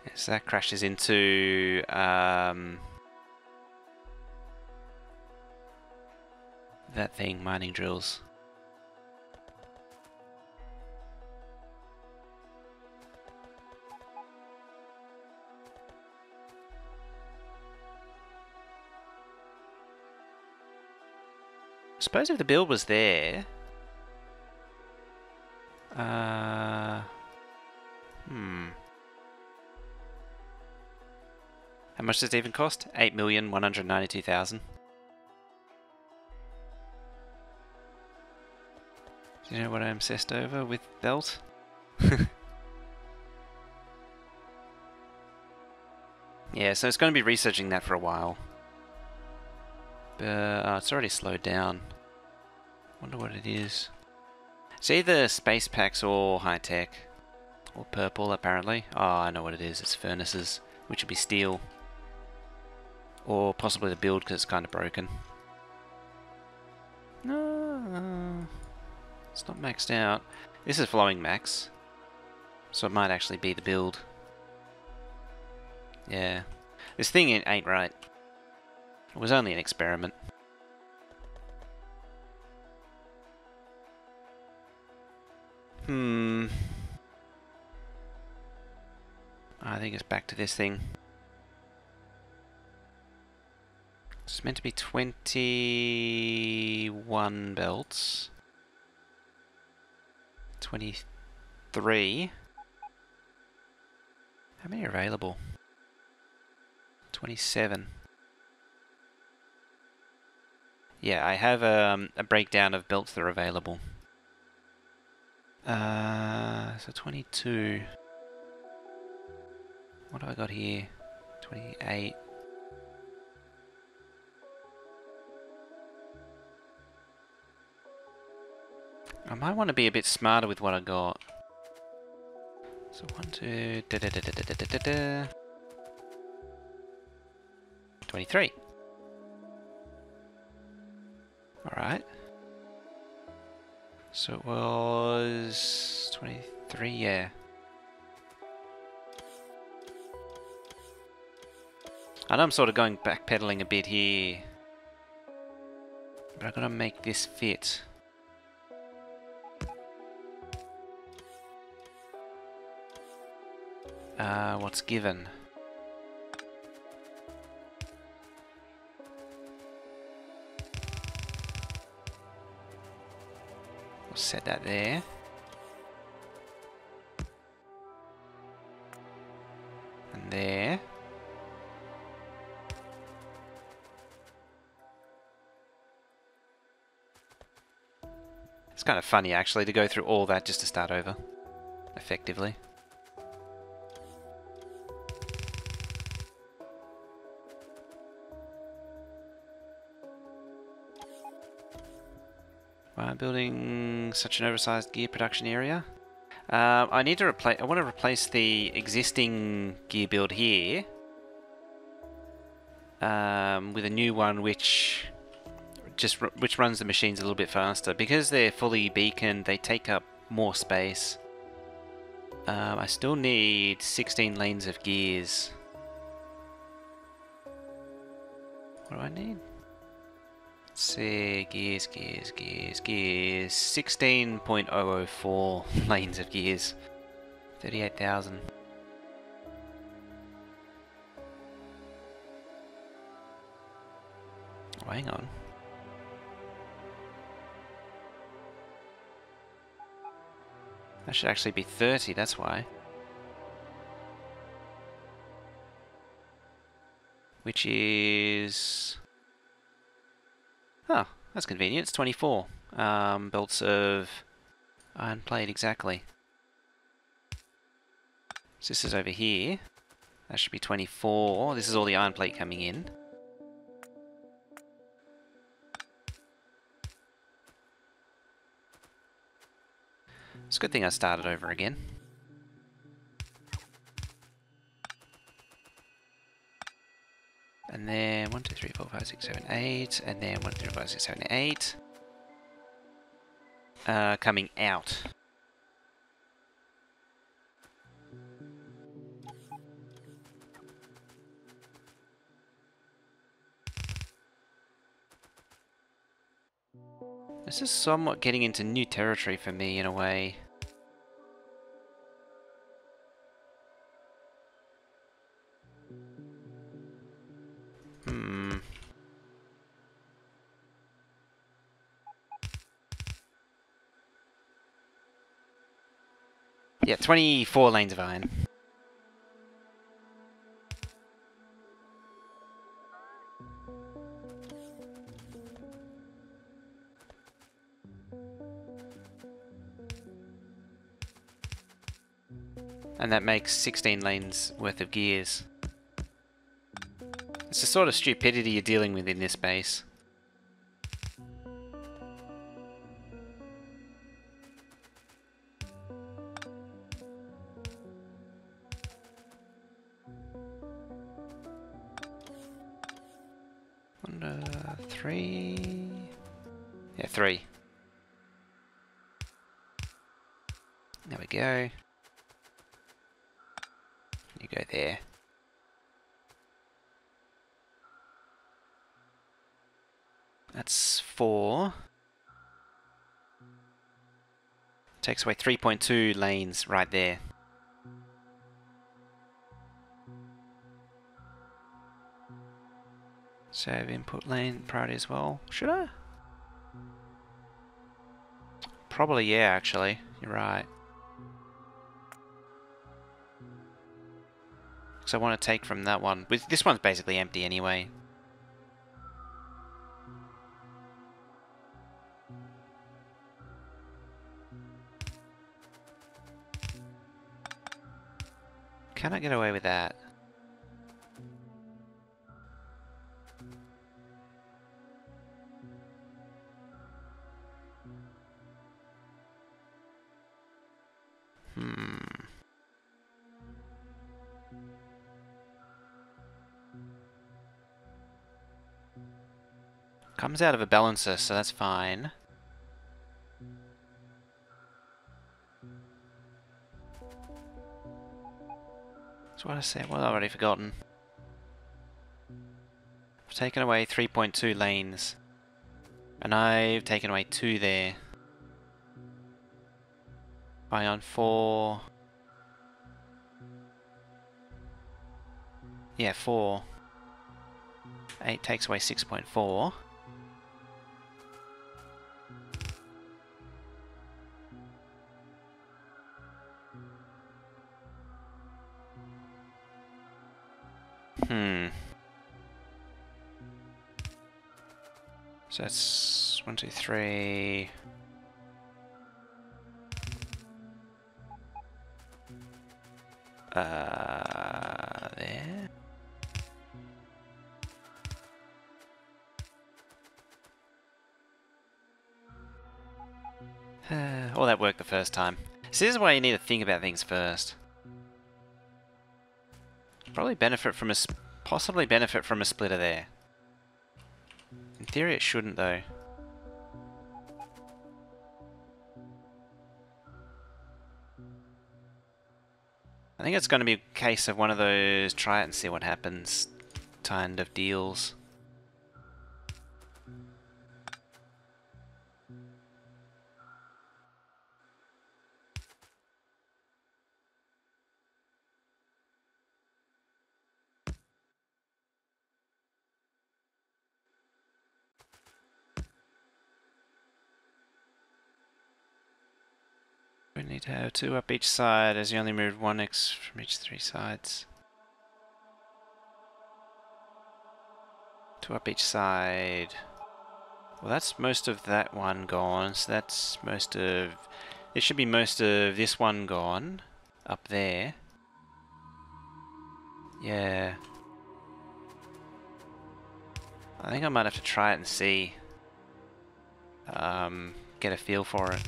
Yes, that crashes into that thing, mining drills. I suppose if the build was there, how much does it even cost? 8,192,000. Do you know what I'm obsessed over with belt? Yeah, so it's going to be researching that for a while. But it's already slowed down. Wonder what it is. It's either space packs or high tech. Or purple, apparently. Oh, I know what it is. It's furnaces, which would be steel. Or possibly the build because it's kind of broken. No, it's not maxed out. This is following max. So it might actually be the build. Yeah. This thing ain't right. It was only an experiment. I think it's back to this thing. It's meant to be 21 belts. 23. How many are available? 27. Yeah, I have a breakdown of belts that are available. So 22. What have I got here? 28. I might want to be a bit smarter with what I got. So 1, 2, 23. Alright. So it was 23, yeah. I know I'm sort of going backpedaling a bit here. But I've got to make this fit. What's given? We'll set that there. And there. It's kind of funny actually to go through all that just to start over, effectively. Why am I building such an oversized gear production area? I need to replace. I want to replace the existing gear build here with a new one, which runs the machines a little bit faster. Because they're fully beaconed, they take up more space. I still need 16 lanes of gears. What do I need? Let's see, gears. 16.004 lanes of gears. 38,000. Oh, hang on. That should actually be 30, that's why. Which is... Oh, that's convenient. It's 24 belts of iron plate, exactly. So this is over here. That should be 24. This is all the iron plate coming in. It's a good thing I started over again. And then 1, 2, 3, 4, 5, 6, 7, 8. And then 1, 2, 3, 4, 5, 6, 7, 8. Coming out. This is somewhat getting into new territory for me in a way. Yeah, 24 lanes of iron. And that makes 16 lanes worth of gears. It's the sort of stupidity you're dealing with in this base. Three... Yeah, 3. There we go. You go there. That's 4. Takes away 3.2 lanes right there. Save input lane priority as well. Should I? Probably, yeah, actually. You're right. Because I want to take from that one. This one's basically empty anyway. Can I get away with that? Comes out of a balancer, so that's fine. So what I said, well, I've already forgotten. I've taken away 3.2 lanes. And I've taken away 2 there. Ion 4. Yeah, 4. 8 takes away 6.4. So that's 1, 2, 3. There. All that worked the first time. So this is why you need to think about things first. Probably benefit from possibly benefit from a splitter there. In theory it shouldn't though. I think it's going to be a case of one of those try it and see what happens kind of deals. We need to have 2 up each side as you only move 1 X from each 3 sides. 2 up each side. Well, that's most of that one gone, so that's most of... It should be most of this one gone. Up there. Yeah. I think I might have to try it and see. Get a feel for it.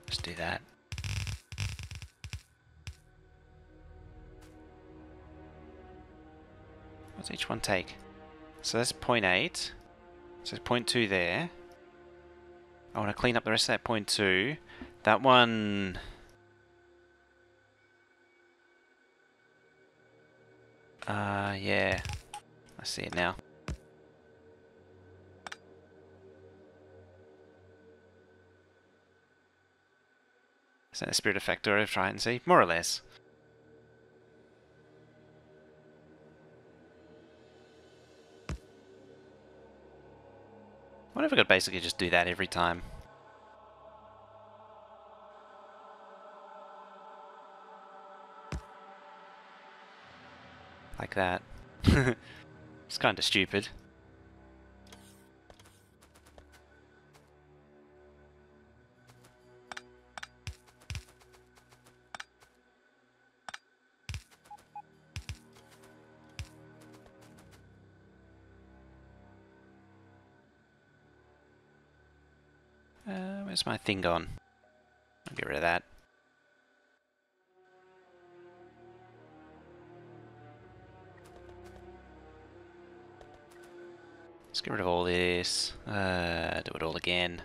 Let's do that. What's each one take? So that's 0.8. So 0.2 there. I want to clean up the rest of that 0.2. That one... yeah. I see it now. Is that the spirit of Factorio? Try it and see. More or less. What if I could basically just do that every time? Like that. It's kind of stupid. Where's my thing gone? I'll get rid of that. Let's get rid of all this. Do it all again.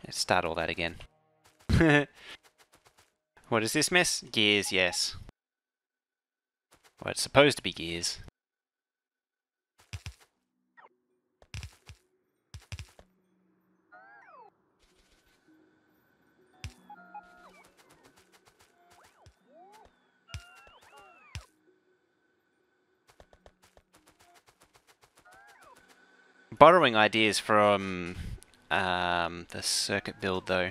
Let's start all that again. What is this mess? Gears, yes. Well, it's supposed to be gears. borrowing ideas from the circuit build though.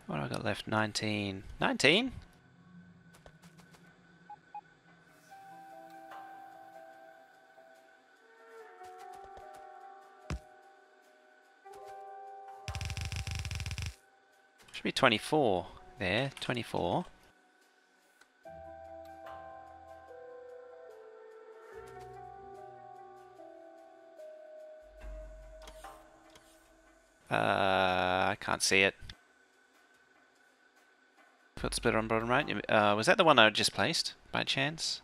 What have I got left? 19. 19? Should be 24 there. 24. I can't see it. Foot splitter on bottom right. Was that the one I just placed by chance?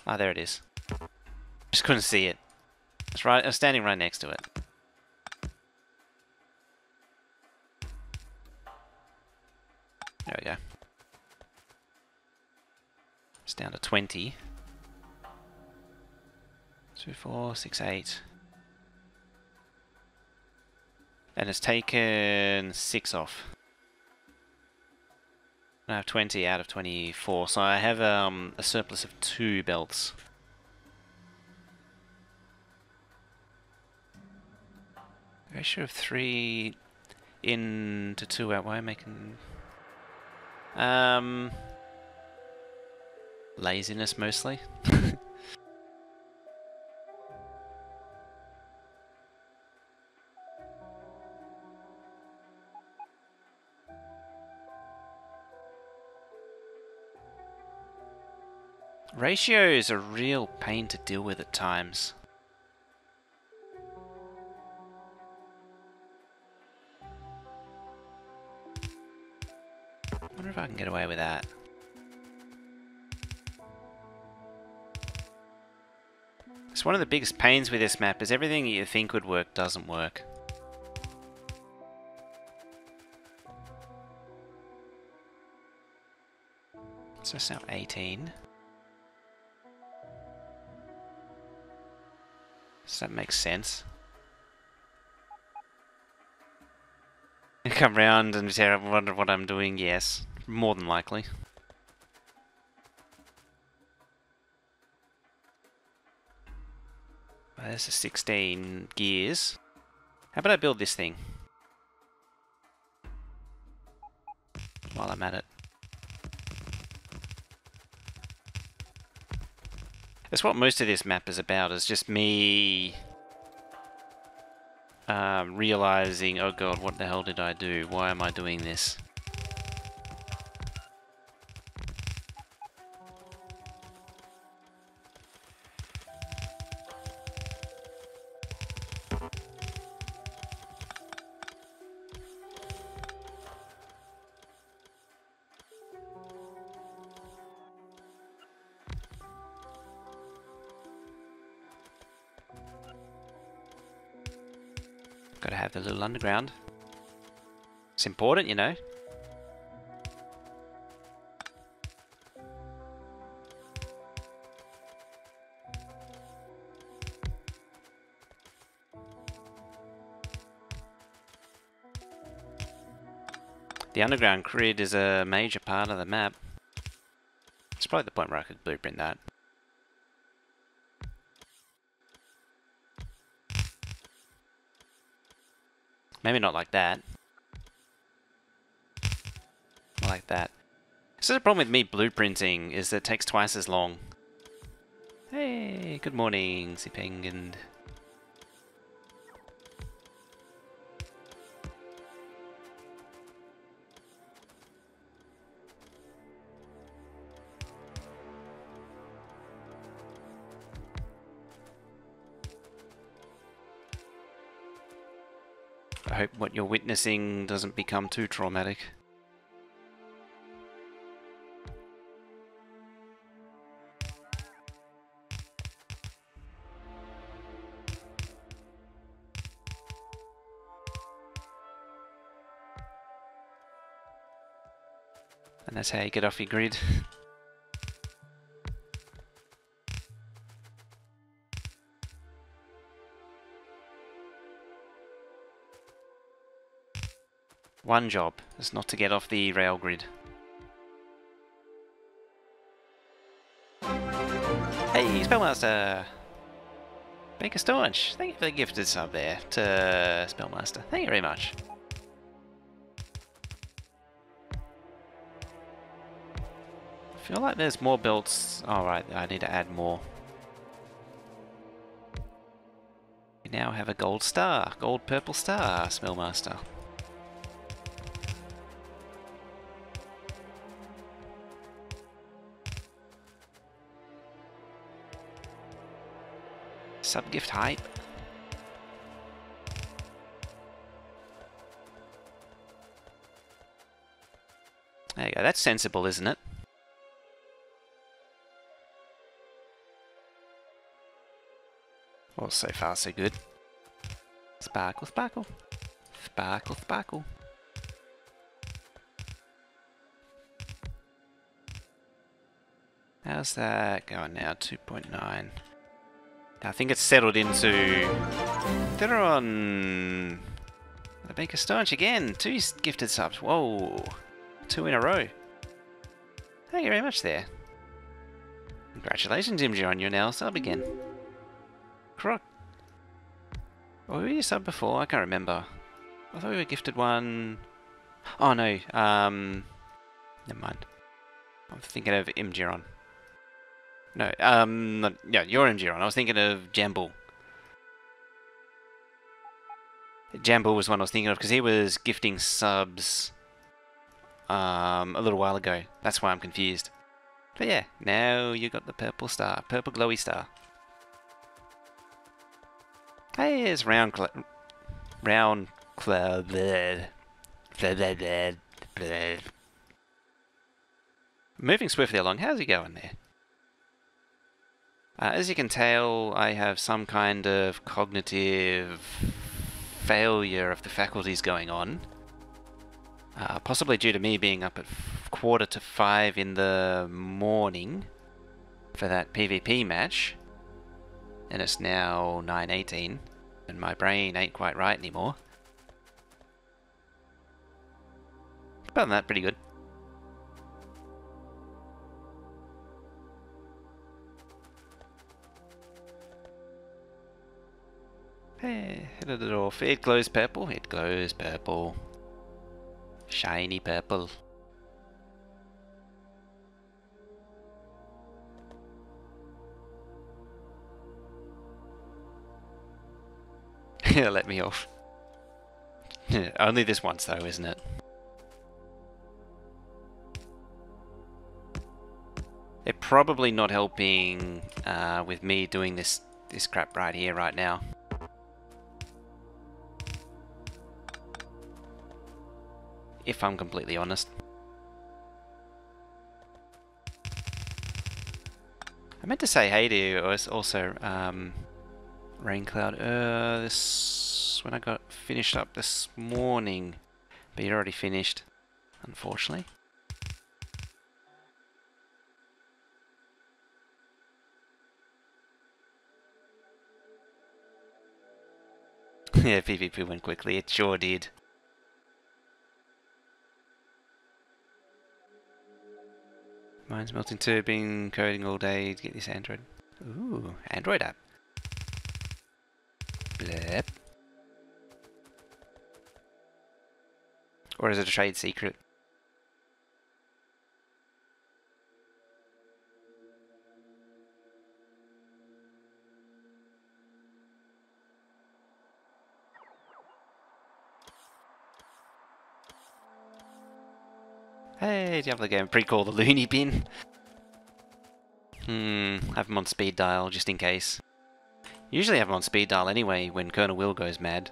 Ah, there it is. Just couldn't see it. It's right. I was standing right next to it. There we go. It's down to 20. 2, 4, 6, 8. And it's taken 6 off. I have 20 out of 24, so I have a surplus of 2 belts. Ratio of 3 into 2 out. Why am I making... laziness mostly. Ratio is a real pain to deal with at times. I wonder if I can get away with that. It's one of the biggest pains with this map is everything you think would work doesn't work. So it's now 18. Does that make sense? I come round and say, I wonder what I'm doing. Yes, more than likely. There's a 16 gears. How about I build this thing while I'm at it? That's what most of this map is about, is just me realizing, oh god, what the hell did I do? Why am I doing this? Gotta have the little underground. It's important, you know. The underground grid is a major part of the map. It's probably the point where I could blueprint that. Maybe not like that. Not like that. So the problem with me blueprinting is that it takes twice as long. Hey, good morning, Zipeng and... I hope what you're witnessing doesn't become too traumatic. And that's how you get off your grid. One job is not to get off the rail grid. Hey, Spellmaster! Baker Staunch, thank you for the gifted sub there to Spellmaster. Thank you very much. I feel like there's more belts. Oh, right, I need to add more. We now have a gold star, gold purple star, Spellmaster. Sub-gift hype. There you go, that's sensible, isn't it? Well, so far so good. Sparkle, sparkle. Sparkle, sparkle. How's that going now? 2.9. I think it's settled into... They're on... The Baker Staunch again. 2 gifted subs. Whoa. 2 in a row. Thank you very much there. Congratulations, Imji, you're now sub again. Croc. Oh, were you sub before? I can't remember. I thought we were gifted one... Oh no, never mind. I'm thinking of Imjiron. No, yeah, you're Imjiron. I was thinking of Jambul. Jambul was one I was thinking of because he was gifting subs a little while ago. That's why I'm confused. But yeah, now you got the purple star, purple glowy star. Hey, it's round cloud. Moving swiftly along. How's he going there? As you can tell, I have some kind of cognitive failure of the faculties going on. Possibly due to me being up at 4:45 in the morning for that PvP match. And it's now 9:18, and my brain ain't quite right anymore. Other than that, pretty good. Hey, head of the door. It glows purple. It glows purple. Shiny purple. Let me off. Only this once though, isn't it? They're probably not helping with me doing this crap right here, right now. If I'm completely honest. I meant to say hey to you also, Raincloud, this when I got finished up this morning, but you're already finished, unfortunately. Yeah, PvP went quickly, it sure did. Mine's melting too, been coding all day to get this Android. Ooh, Android app. Blep. Or is it a trade secret? Hey, Diablo game, pre-call the loony bin. Have him on speed dial just in case. Usually have him on speed dial anyway when Colonel Will goes mad.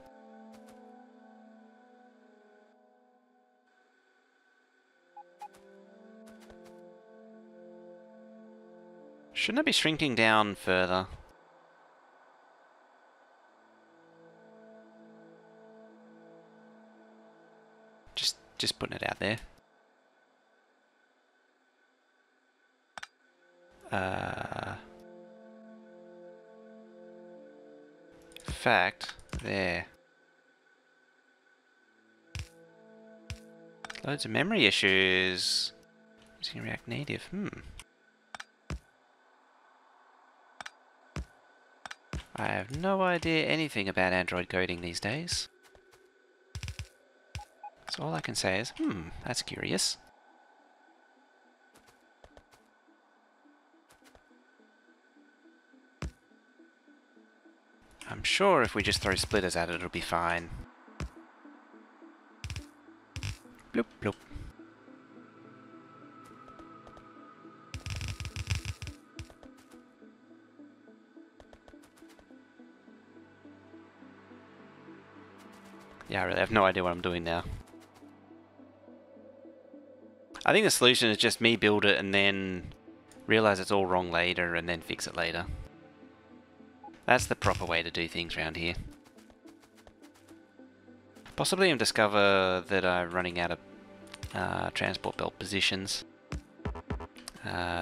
Shouldn't I be shrinking down further? Just putting it out there. Fact, there. Loads of memory issues. Using React Native, I have no idea anything about Android coding these days. So all I can say is, that's curious. I'm sure if we just throw splitters at it, it'll be fine. Bloop, bloop. Yeah, I really have no idea what I'm doing now. I think the solution is just me build it and then realize it's all wrong later and then fix it later. That's the proper way to do things around here. Possibly even discover that I'm running out of transport belt positions.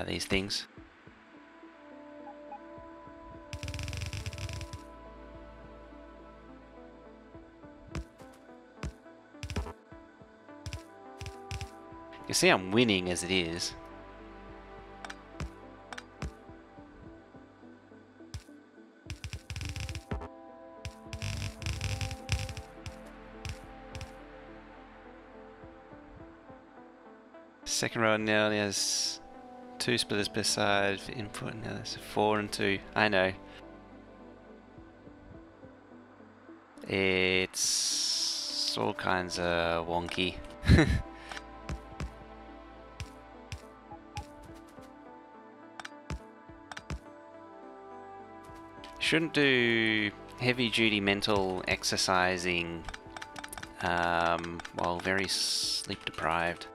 These things. You see I'm winning as it is. Second row now there's 2 splitters per side for input, now there's 4 and 2. I know. It's all kinds of wonky. Shouldn't do heavy duty mental exercising while very sleep deprived.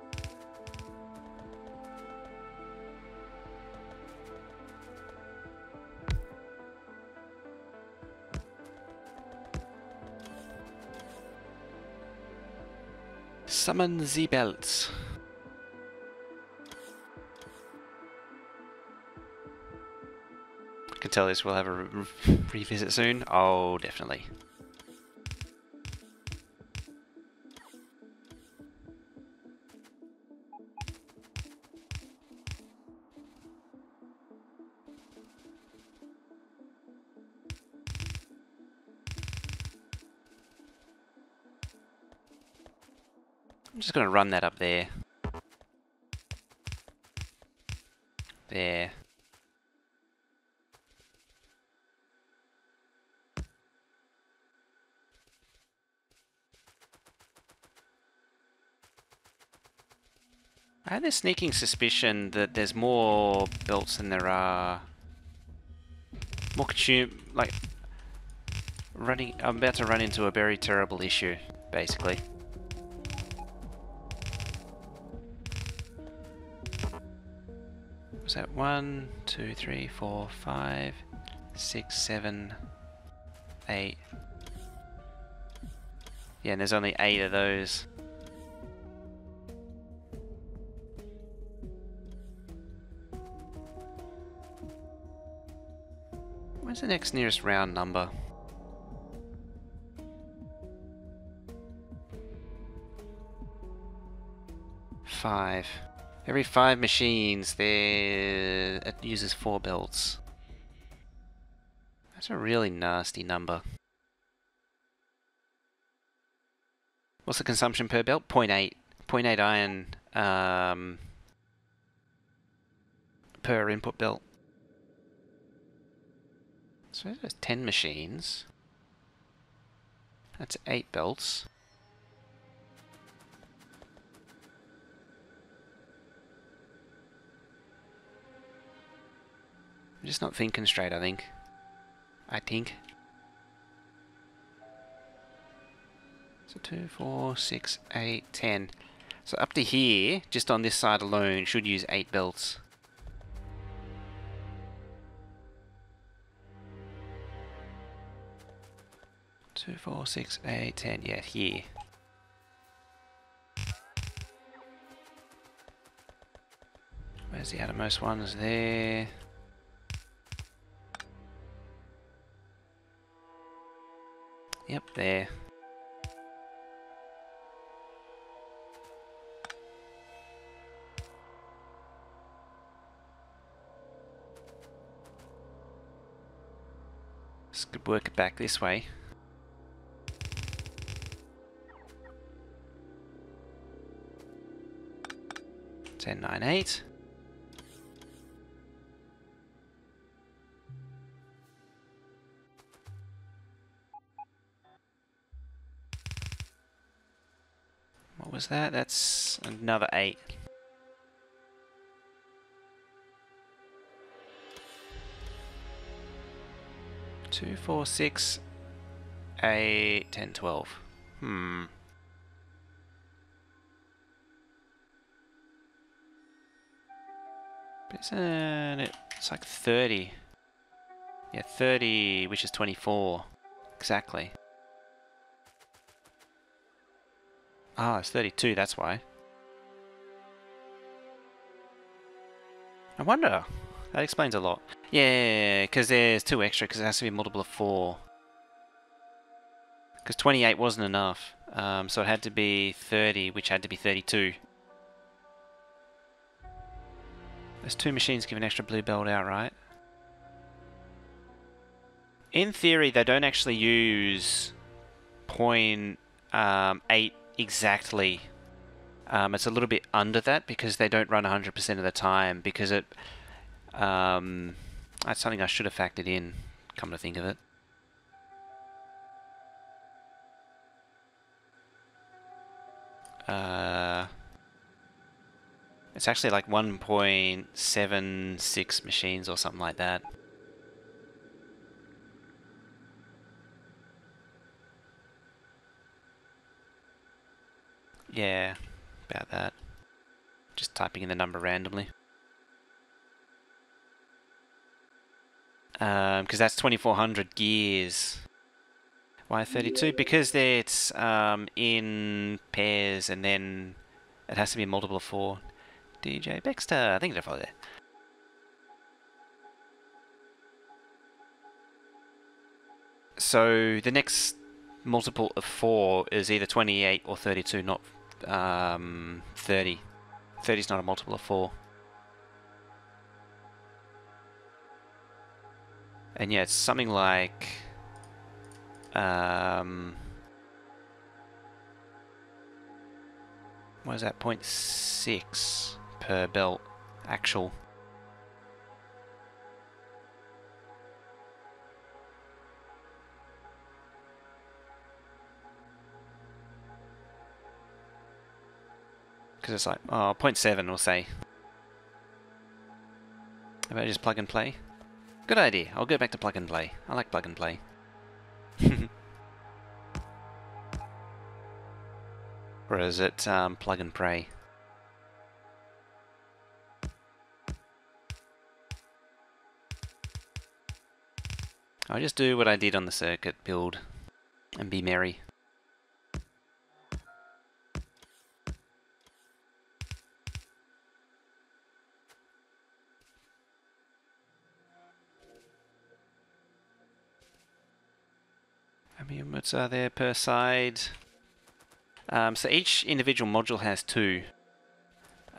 Summon the belts. I can tell this will have a revisit soon. Oh, definitely. I'm just going to run that up there. There. I have this sneaking suspicion that there's more belts than there are. More like running. I'm about to run into a very terrible issue, basically. Was that 1, 2, 3, 4, 5, 6, 7, 8? Yeah, and there's only 8 of those. Where's the next nearest round number? Five. Every 5 machines, it uses 4 belts. That's a really nasty number. What's the consumption per belt? 0.8. 0.8 iron per input belt. So there's 10 machines. That's 8 belts. I'm just not thinking straight, I think. So 2, 4, 6, 8, 10. So up to here, just on this side alone, should use 8 belts. Two, 4, 6, 8, 10. Yeah, here. Where's the outermost ones? There. Yep, there. This could work it back this way. Ten, nine, 8. What was that? That's another 8. Two, 4, 6, 8, 10, 12. Isn't it? It's like 30. Yeah, 30, which is 24. Exactly. Ah, it's 32, that's why. I wonder. That explains a lot. Yeah, because there's 2 extra, because it has to be a multiple of 4. Because 28 wasn't enough. So it had to be 30, which had to be 32. There's 2 machines give an extra blue belt out, right? In theory, they don't actually use 0.8 exactly. It's a little bit under that because they don't run 100% of the time because it... that's something I should have factored in, come to think of it. It's actually like 1.76 machines or something like that. Yeah, about that. Just typing in the number randomly. Because that's 2400 gears. Why 32? Because it's in pairs and then it has to be a multiple of 4. DJ Baxter, I think they're there. So the next multiple of 4 is either 28 or 32, not 30. 30 is not a multiple of 4. And yeah, it's something like... what is that? 0.6 per belt actual. Because it's like, oh, 0.7 we'll say. How about just plug and play? Good idea. I'll go back to plug and play. I like plug and play. Or is it plug and pray? I'll just do what I did on the circuit build and be merry. How many units are there per side? So each individual module has 2.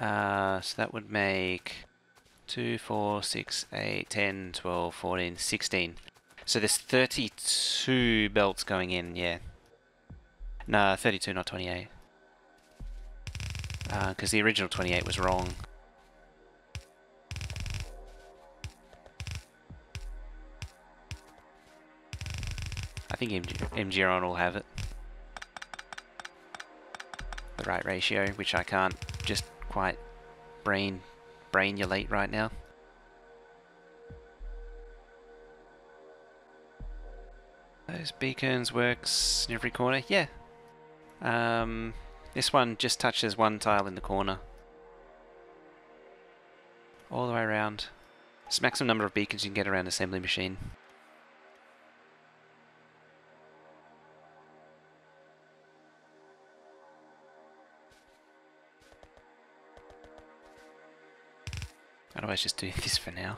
So that would make 2, 4, 6, 8, 10, 12, 14, 16. So there's 32 belts going in, yeah. No, 32, not 28. Because the original 28 was wrong. I think MGRon will have it. The right ratio, which I can't just quite brainulate right now. Those beacons works in every corner, yeah. This one just touches one tile in the corner. All the way around. It's the maximum number of beacons you can get around an assembly machine. Otherwise just do this for now.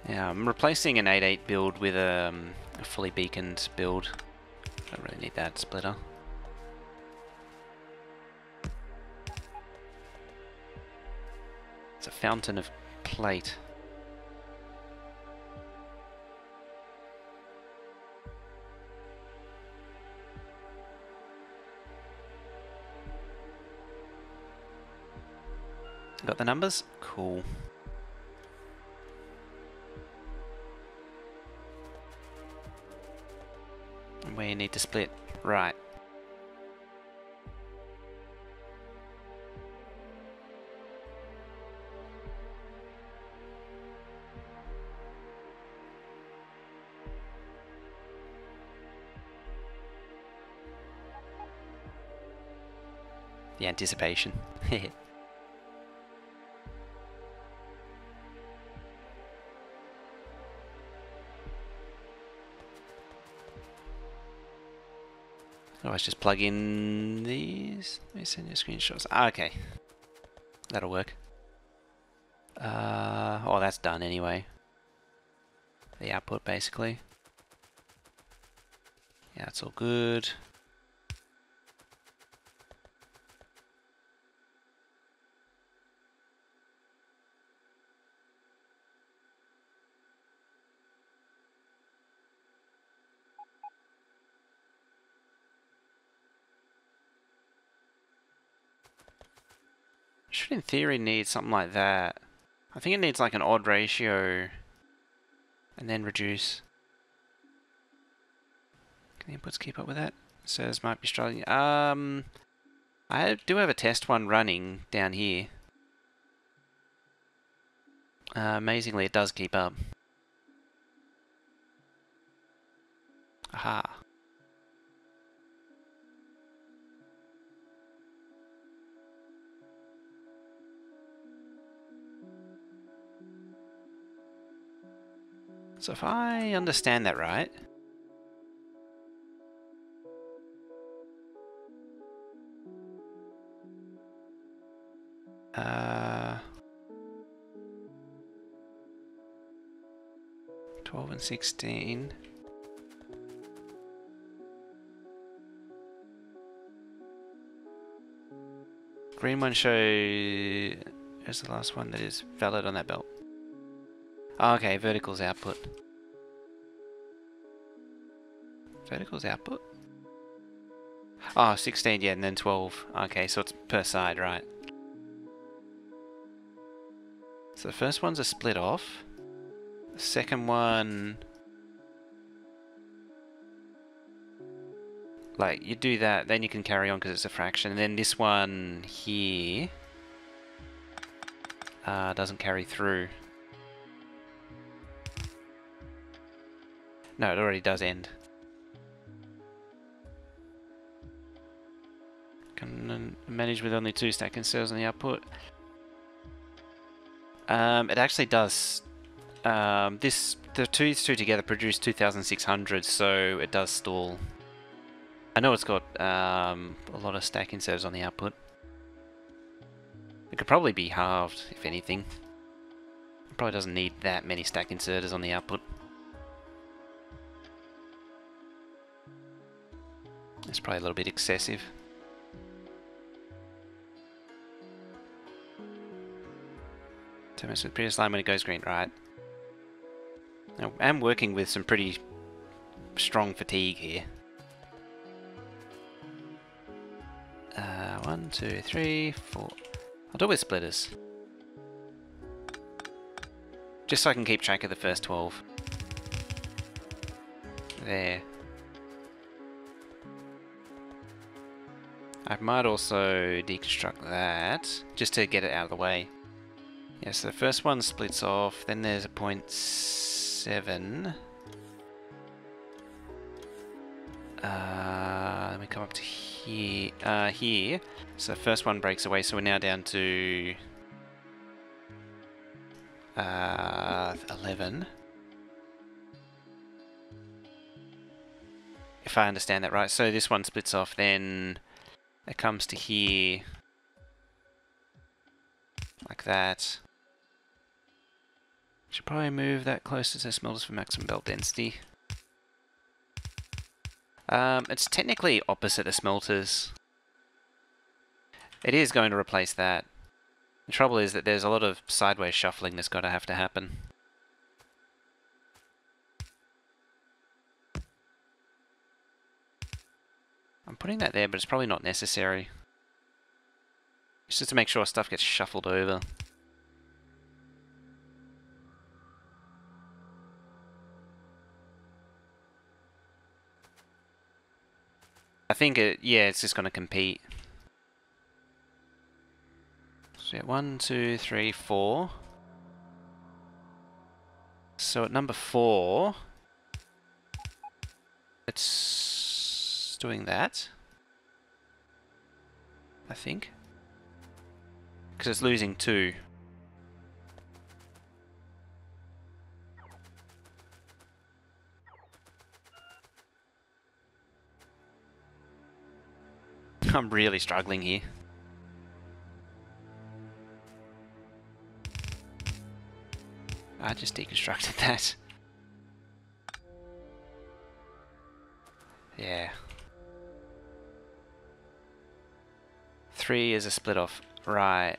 Yeah, I'm replacing an 8.8 build with a fully beaconed build. Don't really need that splitter. It's a fountain of plate. Got the numbers? Cool. And where you need to split. Right. The anticipation. Otherwise just plug in these. Let me send you screenshots. Ah, okay. That'll work. Oh, that's done anyway. The output basically. Yeah, it's all good. Should in theory need something like that. I think it needs like an odd ratio and then reduce. Can the inputs keep up with that? It says might be struggling. I do have a test one running down here. Amazingly, it does keep up. Aha. So if I understand that right, 12 and 16. Green one show is the last one that is valid on that belt. Oh, okay, vertical's output. Vertical's output? Oh, 16, yeah, and then 12. Okay, so it's per side, right. So the first one's a split off. The second one... Like, you do that, then you can carry on because it's a fraction. And then this one here... doesn't carry through. No, it already does end. Can manage with only 2 stack inserts on the output. It actually does. The two together produce 2,600, so it does stall. I know it's got a lot of stack inserts on the output. It could probably be halved, if anything. It probably doesn't need that many stack inserters on the output. It's probably a little bit excessive. So much with the previous line when it goes green, right? Now, I'm working with some pretty strong fatigue here. 1, 2, 3, 4. I'll do it with splitters. Just so I can keep track of the first 12. There. I might also deconstruct that, just to get it out of the way. Yeah, so the first one splits off, then there's a 0.7. Let me come up to here. So the first one breaks away, so we're now down to 11. If I understand that right. So this one splits off, then it comes to here, like that. Should probably move that closer to smelters for maximum belt density. It's technically opposite the smelters. It is going to replace that. The trouble is that there's a lot of sideways shuffling that's got to have to happen. I'm putting that there, but it's probably not necessary. It's just to make sure stuff gets shuffled over. I think it's just going to compete. So yeah, 1, 2, 3, 4. So at number 4, it's doing that, I think, because it's losing 2. I'm really struggling here. I just deconstructed that. Yeah. 3 is a split off. Right.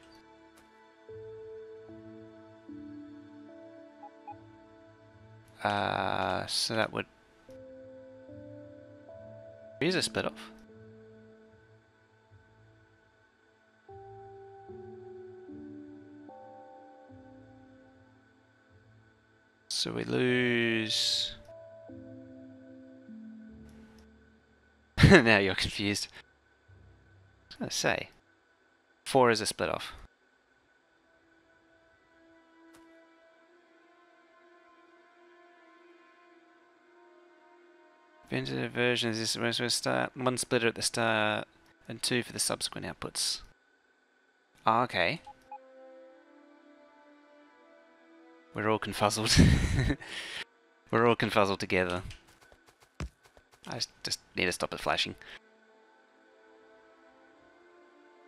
So that would... 3 is a split off. So we lose... Now you're confused. I was going to say. 4 is a split off. Vintage version is this where we start 1 splitter at the start and 2 for the subsequent outputs. Oh, okay. We're all confuzzled. We're all confuzzled together. I just need to stop it flashing.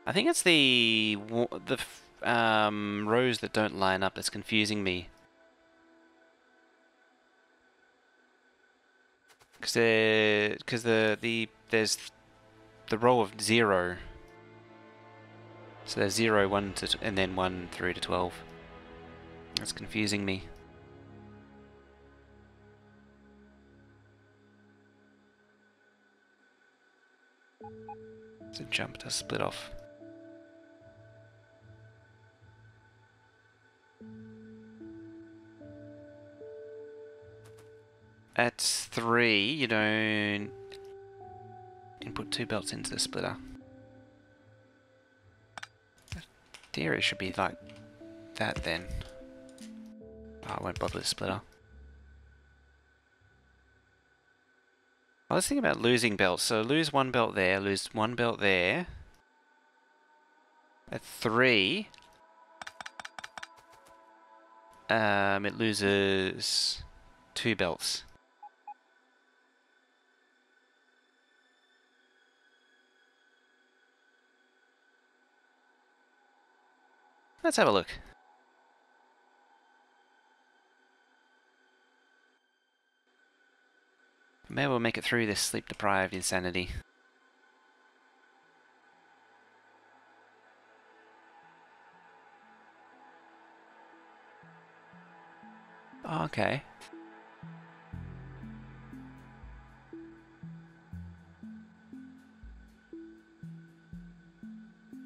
I think it's the rows that don't line up that's confusing me. Because there's the row of 0. So there's 0, 1 to and then 1 through to 12. That's confusing me. So jump to split off. At 3, you don't input 2 belts into the splitter. In theory, it should be like that then. Oh, I won't bother with the splitter. Well, let's think about losing belts. So lose 1 belt there, lose 1 belt there. At 3, it loses 2 belts. Let's have a look. Maybe we'll make it through this sleep-deprived insanity. Oh, okay.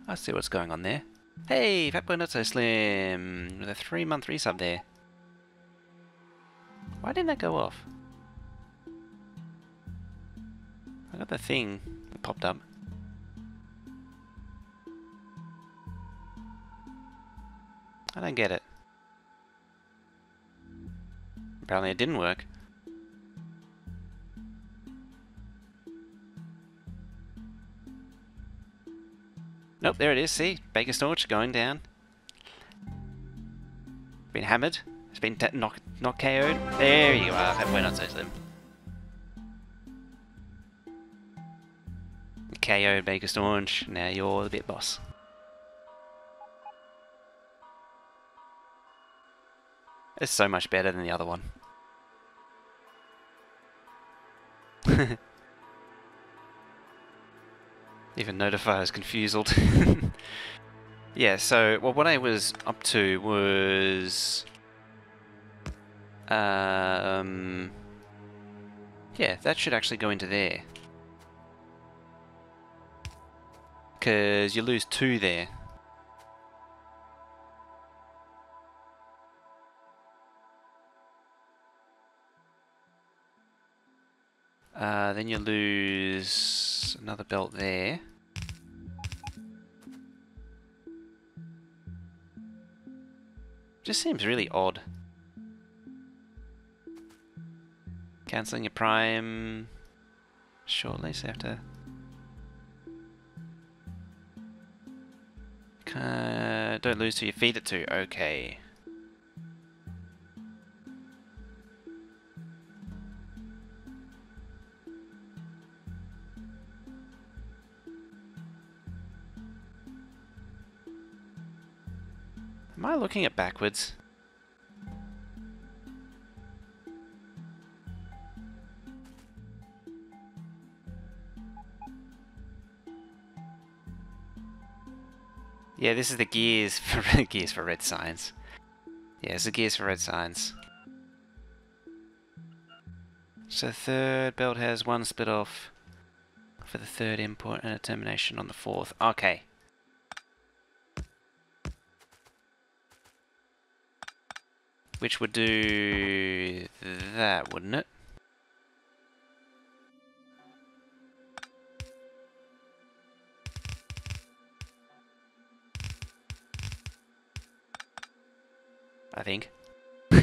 I see what's going on there. Hey, Fat Boy Not So Slim, with a 3-month resub there. Why didn't that go off? I got the thing that popped up. I don't get it. Apparently it didn't work. Nope, there it is, see? Baker Snorch going down. Been hammered. It's been not KO'd. There you are, Fat Boy Not So Slim. KO'd Baker Snorch, now you're the bit boss. It's so much better than the other one. Even Notifier's confused. Yeah, so well, what I was up to was yeah, that should actually go into there. Because you lose 2 there. Then you lose another belt there. Just seems really odd. Cancelling your prime shortly, so you have to... Don't lose till you feed it to. Okay. Am I looking at backwards? Yeah, this is the gears for gears for red signs. Yeah, it's the gears for red signs. So third belt has 1 split off for the 3rd import and a termination on the 4th. Okay. Which would do that, wouldn't it? I think. You're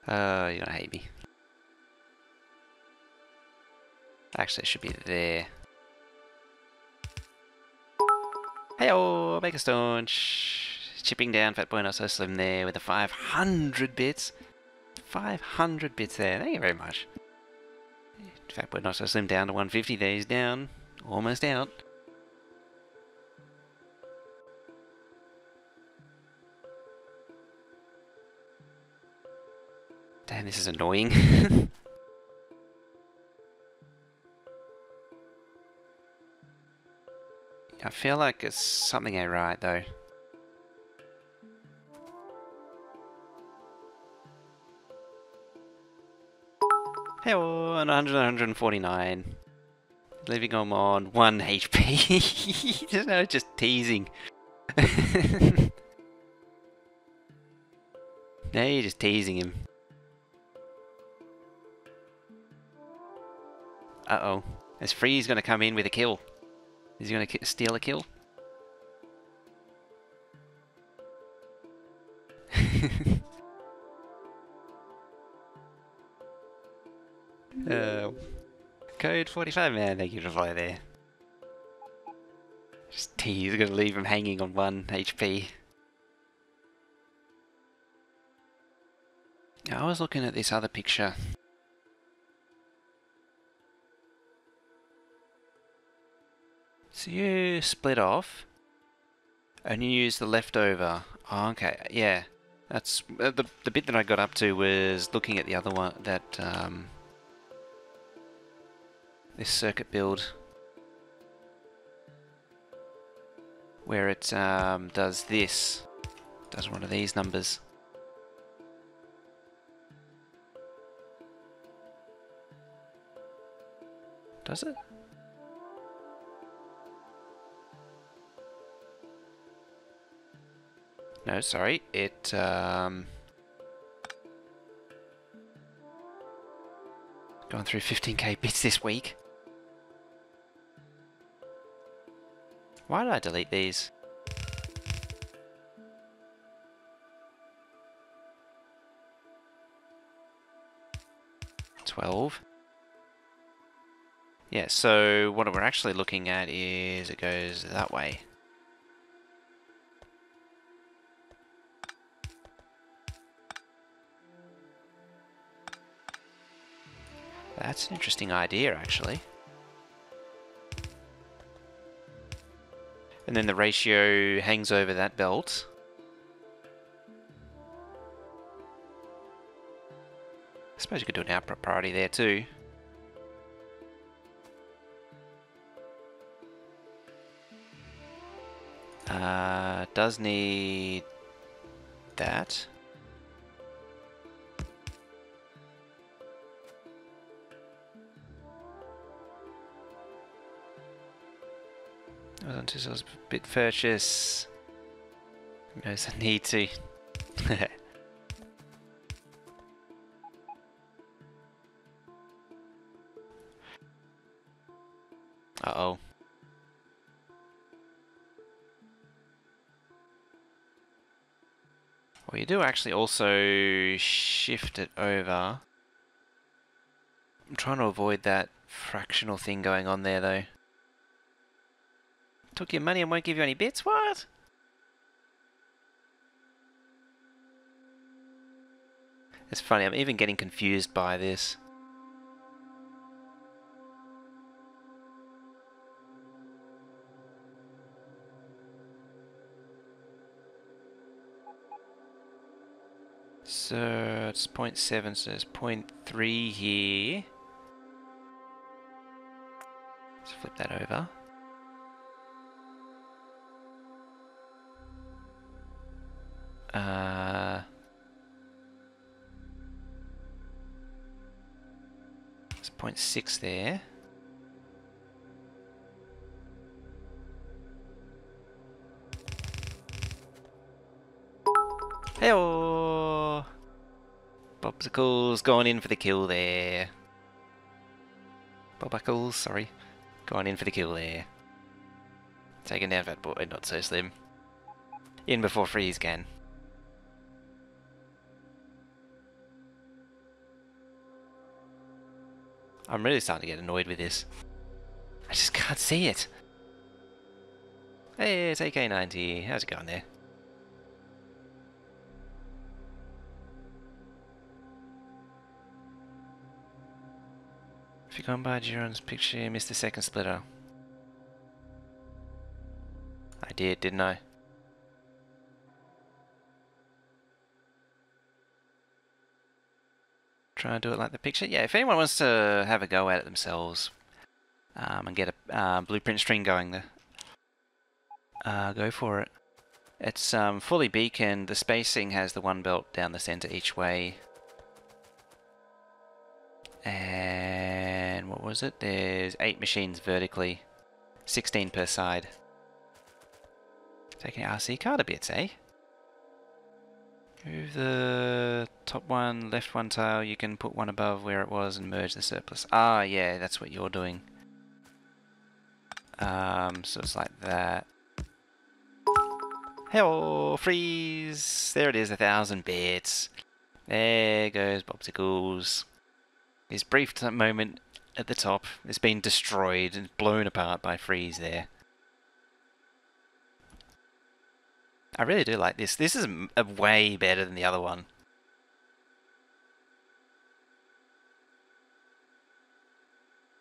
gonna hate me. Actually, it should be there. Heyo, Baker Stone. Chipping down Fat Boy Not So Slim there with the 500 bits. 500 bits there. Thank you very much. Fat Boy Not So Slim down to 150 there. He's down. Almost out. Damn, this is annoying. I feel like it's something ain't right though. Hey, on 100, 149. Leaving him on 1 HP. No, just teasing. Now you're just teasing him. Uh-oh. Is Freeze going to come in with a kill? Is he going to steal a kill? Code 45, man. Thank you for fly there. Just tease. Going to leave him hanging on 1 HP. I was looking at this other picture. So you split off, and you use the leftover. Oh, okay, yeah. That's the bit that I got up to was looking at the other one, that this circuit build, where it does this, does one of these numbers. Does it? No, sorry, it gone through 15k bits this week. Why did I delete these? $12. Yeah, so what we're actually looking at is it goes that way. That's an interesting idea, actually. And then the ratio hangs over that belt. I suppose you could do an output priority there too. Does need that. Until a bit purchase. Knows I need to. Uh-oh. Well, you do actually also shift it over. I'm trying to avoid that fractional thing going on there, though. Took your money and won't give you any bits? What? It's funny, I'm even getting confused by this. So it's 0.7, so there's 0.3 here. Let's flip that over. There's 0.6 there. Hey-oh! Bobsicles going in for the kill there. Bobuckles, sorry. Going in for the kill there. Taking down Fat Boy, not so slim. In before Freeze can. I'm really starting to get annoyed with this. I just can't see it. Hey, it's AK-90. How's it going there? If you come by Giron's picture, you missed the second splitter. I did, didn't I? Try and do it like the picture. Yeah, if anyone wants to have a go at it themselves and get a blueprint string going, go for it. It's fully beaconed. The spacing has the one belt down the center each way. And what was it? There's 8 machines vertically, 16 per side. Taking RC card a bit, eh? Move the top one, left one tile, you can put one above where it was and merge the surplus. Ah, yeah, that's what you're doing. So it's like that. Hello, freeze! There it is, 1,000 bits. There goes Bobsicles. His brief moment at the top has been destroyed and blown apart by Freeze there. I really do like this. This is way better than the other one.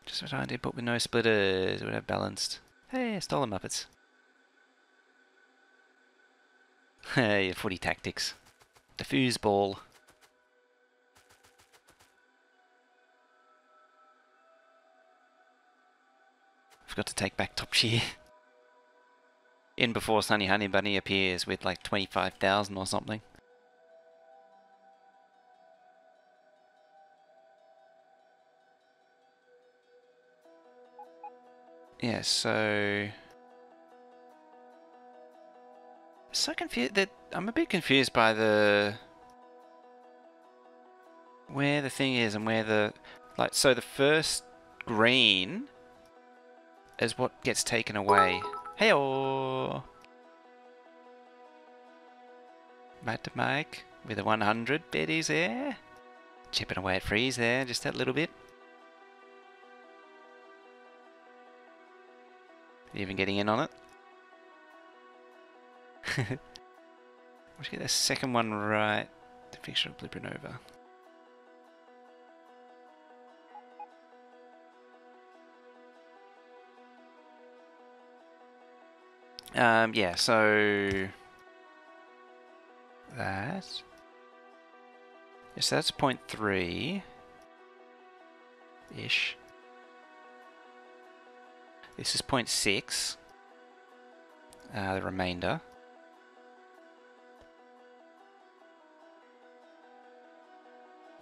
Just what I did, but with no splitters, it would have balanced. Hey, stolen Muppets. Hey, footy tactics. Diffuse ball. Forgot to take back top cheer. In before Sunny Honey Bunny appears with like 25,000 or something. Yeah, so confused that I'm a bit confused by where the thing is and where the so the first green is what gets taken away. Hey-oh! Mad to Mike with a 100 biddies there. Chipping away at Freeze there, just that little bit. Even getting in on it. We should get the second one right. The fixture of Blueprint over. Yeah, so that. Yeah, so that's 0.3-ish. This is 0.6. The remainder.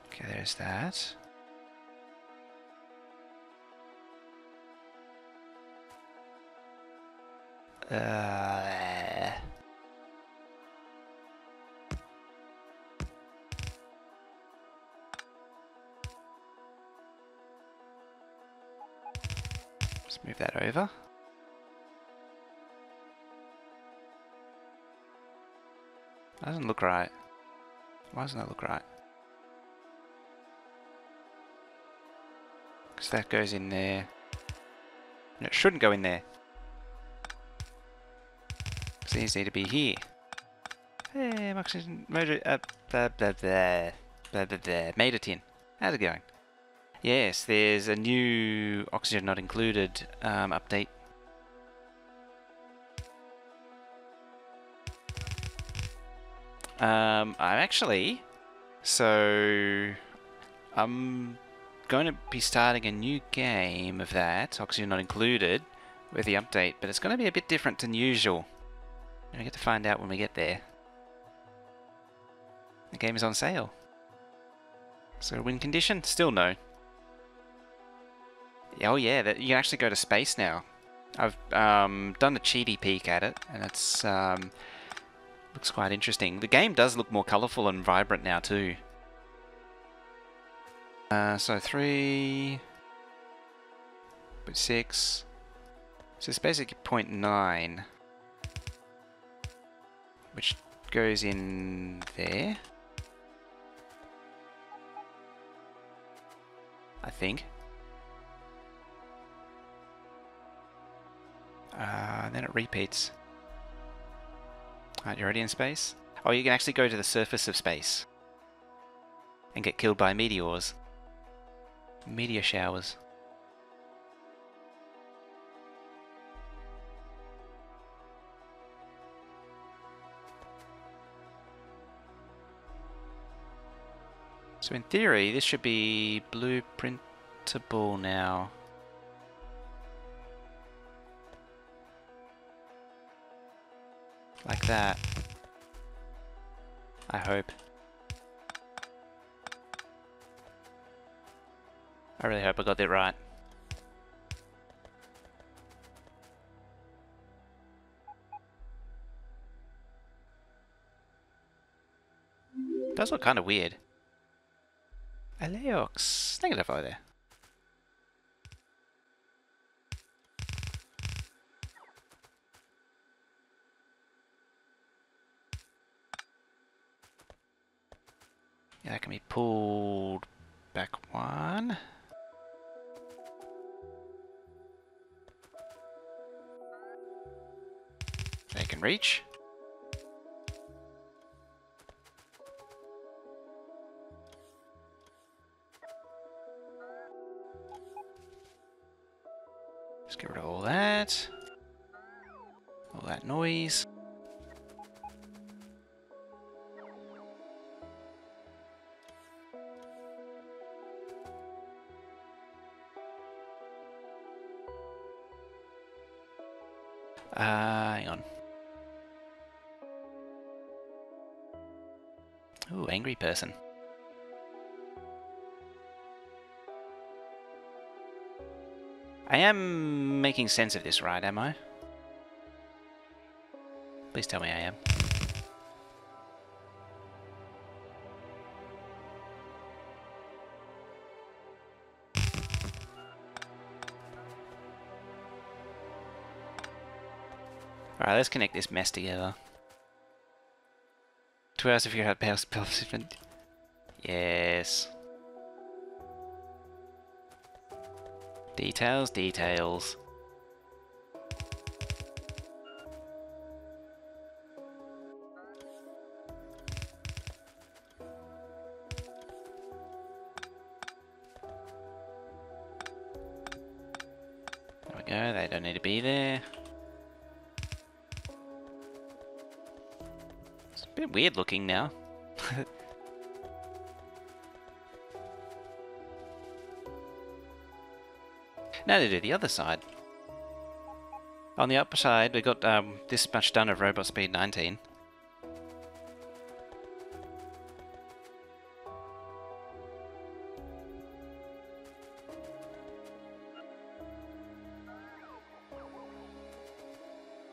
Okay, there's that. Let's move that over. That doesn't look right. Why doesn't that look right? Because that goes in there. No, it shouldn't go in there. Because these need to be here. Hey, oxygen motor. Blah, blah, blah, blah, blah, blah. Made it in. How's it going? Yes, there's a new oxygen not included update. I'm actually. So. I'm going to be starting a new game of that, oxygen not included, with the update, but it's going to be a bit different than usual. We get to find out when we get there. The game is on sale. So win condition? Still no. Oh yeah, you can actually go to space now. I've done a cheaty peek at it, and it's looks quite interesting. The game does look more colourful and vibrant now too. So 3.6. So it's basically 0.9, which goes in there, I think. And then it repeats. Alright, you're already in space? Oh, you can actually go to the surface of space and get killed by meteors. Meteor showers. So in theory, this should be blueprintable now. Like that. I hope. I really hope I got that right. Does look kind of weird. Aleox. Negative over there. Yeah, that can be pulled back one. They can reach. Let's get rid of all that. All that noise. Hang on. Ooh, angry person. I am making sense of this, right, am I? Please tell me I am. Alright, let's connect this mess together. 2 hours if you had power participant. Yes. Details, details. There we go, they don't need to be there. Bit weird looking now. Now to do the other side. On the upper side, we got this much done of robot speed 19.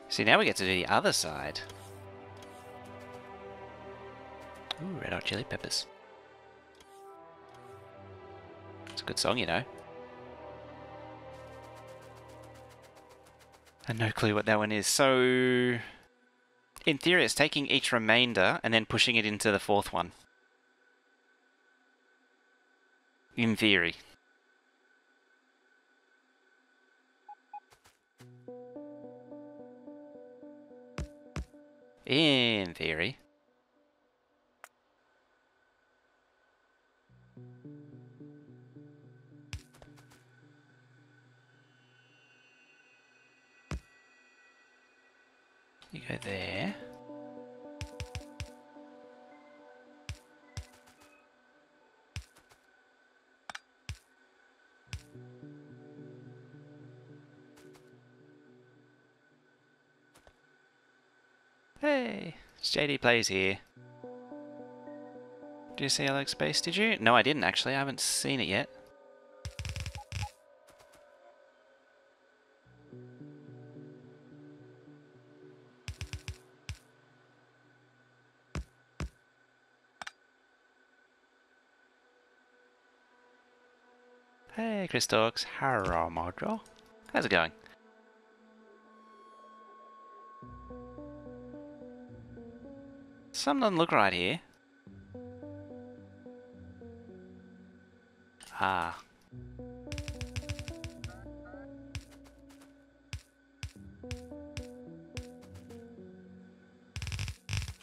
See, now we get to do the other side. Ooh, Red Hot Chili Peppers. It's a good song, you know. I have no clue what that one is. So, in theory, it's taking each remainder and then pushing it into the fourth one. In theory. In theory. You go there. Hey, JD Plays here. Did you see Alex Space, did you? No, I didn't actually. I haven't seen it yet. Hey, Chris Talks. Hello, Mojo. How's it going? Something doesn't look right here. Ah.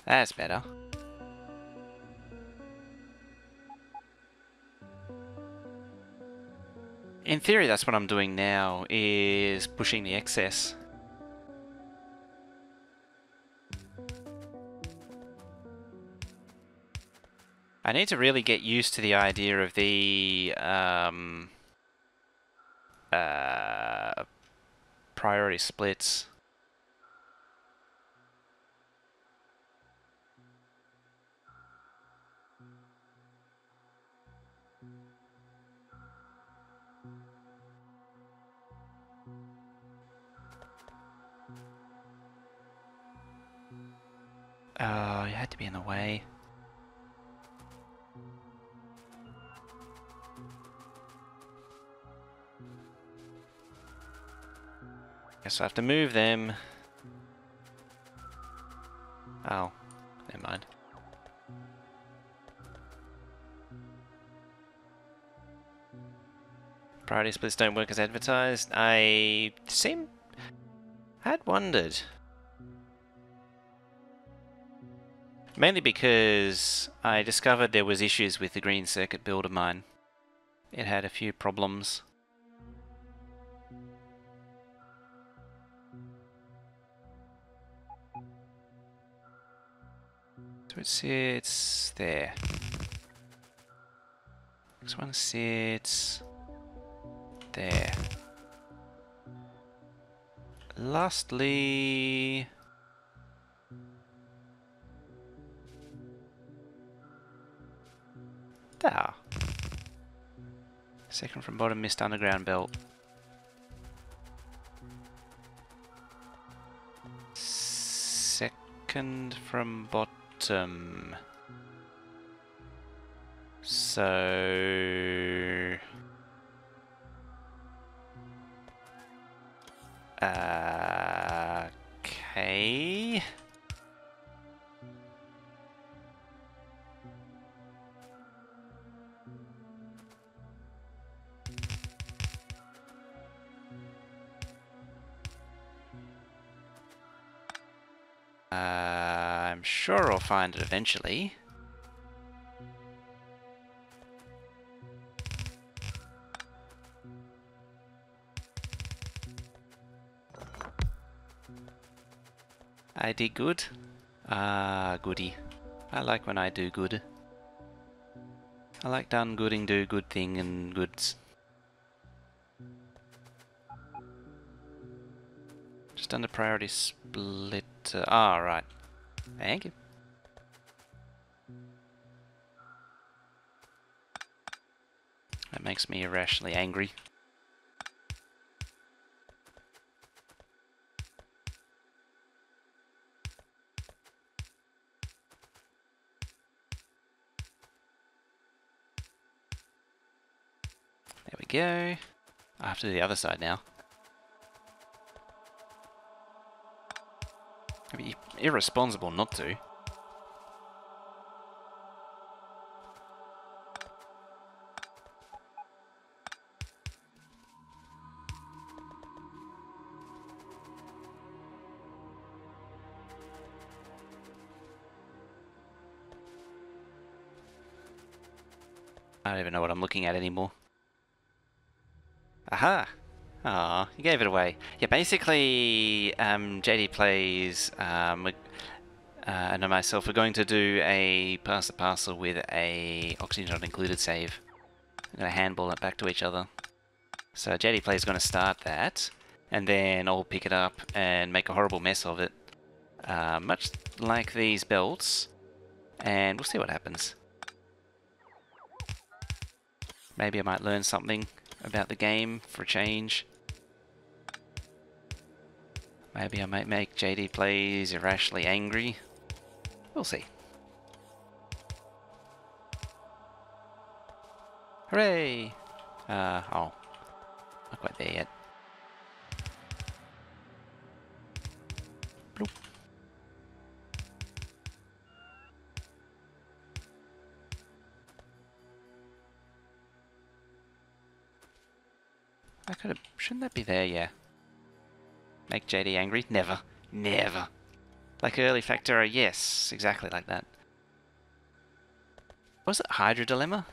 That's better. In theory, that's what I'm doing now, is pushing the excess. I need to really get used to the idea of the priority splits. Oh, you had to be in the way. Guess I have to move them. Oh, never mind. Priority splits don't work as advertised. I had wondered. Mainly because I discovered there was issues with the green circuit build of mine. It had a few problems. So it sits there. This one sits there. Lastly, there. Second from bottom, missed underground belt. Second from bottom. So... okay... I'm sure I'll find it eventually. I did good. Ah, goody. I like when I do good. I like done good and do good thing and goods. Just under priority split. Right. Thank you. That makes me irrationally angry. There we go. I have to do the other side now. It'd be irresponsible not to. I don't even know what I'm looking at anymore. Aha! Ah, you gave it away. Yeah, basically, JD plays, and myself are going to do a pass the parcel with a oxygen not included save. I'm going to handball it back to each other. So JD plays going to start that, and then I'll pick it up and make a horrible mess of it. Much like these belts, and we'll see what happens. Maybe I might learn something about the game for a change. Maybe I might make JD plays irrationally angry. We'll see. Hooray! Oh. Not quite there yet. Bloop. I could have... Shouldn't that be there? Yeah. Make JD angry? Never. Never. Like early Factorio? Yes. Exactly like that. Was it Hydra Dilemma?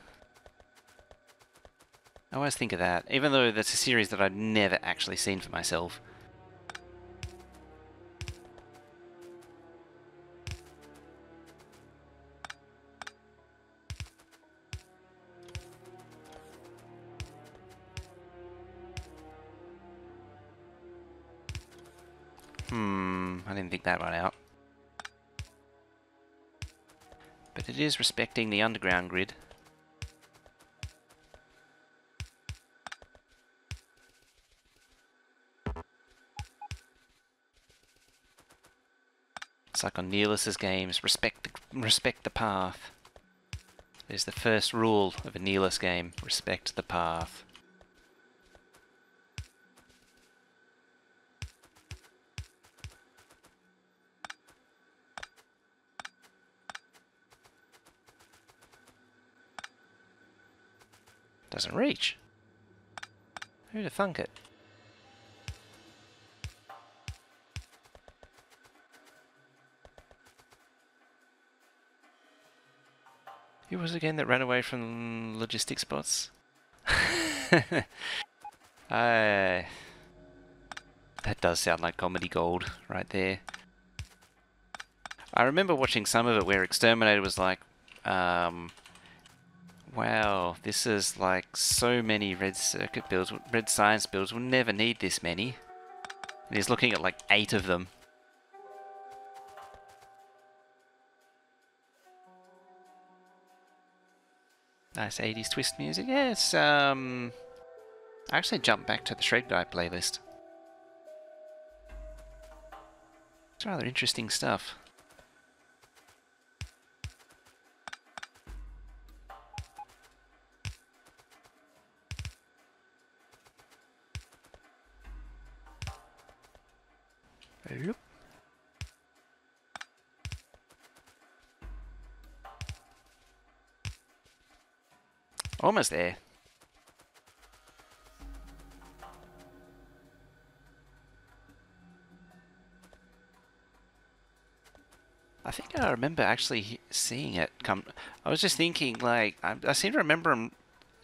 I always think of that, even though that's a series that I've never actually seen for myself. I didn't think that one out. But it is respecting the underground grid. It's like on Neelis's games, respect the path. There's the first rule of a Neelis game, respect the path. Doesn't reach. Who'd have thunk it? Who was it again that ran away from logistic spots? That does sound like comedy gold right there. I remember watching some of it where Exterminator was like, wow, this is like so many red circuit builds, red science builds, we'll never need this many. And he's looking at like 8 of them. Nice 80s twist music. Yeah, it's, I actually jumped back to the Shred Guy playlist. It's rather interesting stuff. Look. Almost there. I think I remember actually seeing it come. I was just thinking, like, I seem to remember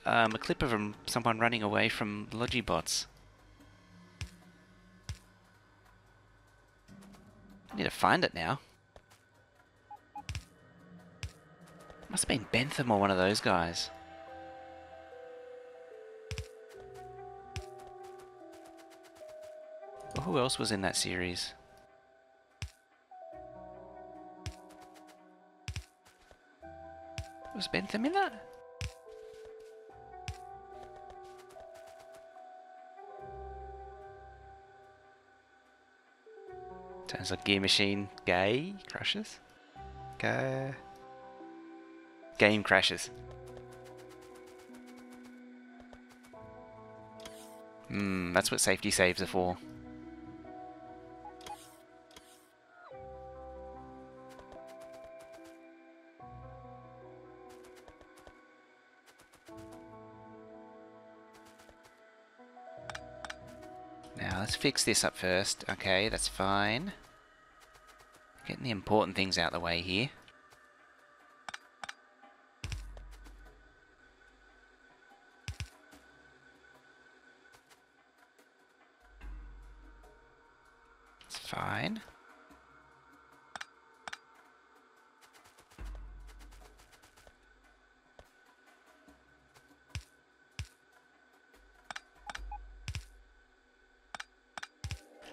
a clip of someone running away from Logibots. I need to find it now. Must have been Bentham or one of those guys. Well, who else was in that series? Was Bentham in that? Sounds like Gear Machine Gay Crashes? Game Crashes. That's what safety saves are for. Now let's fix this up first. Okay, that's fine. Getting the important things out of the way here. It's fine.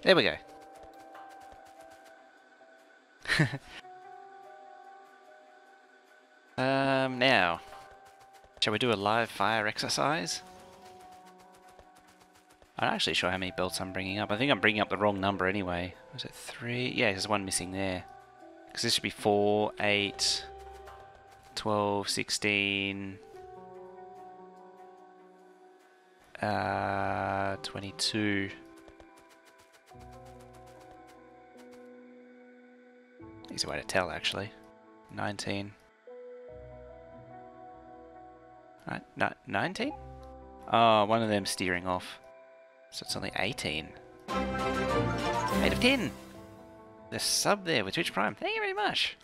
There we go. Now, shall we do a live fire exercise? I'm not actually sure how many belts I'm bringing up. I think I'm bringing up the wrong number anyway. Was it 3? Yeah, there's one missing there. Because this should be 4, 8, 12, 16, 22. Easy way to tell, actually. 19. Right, 19? Oh, one of them steering off. So it's only 18. 8 of 10! The sub there with Twitch Prime. Thank you very much.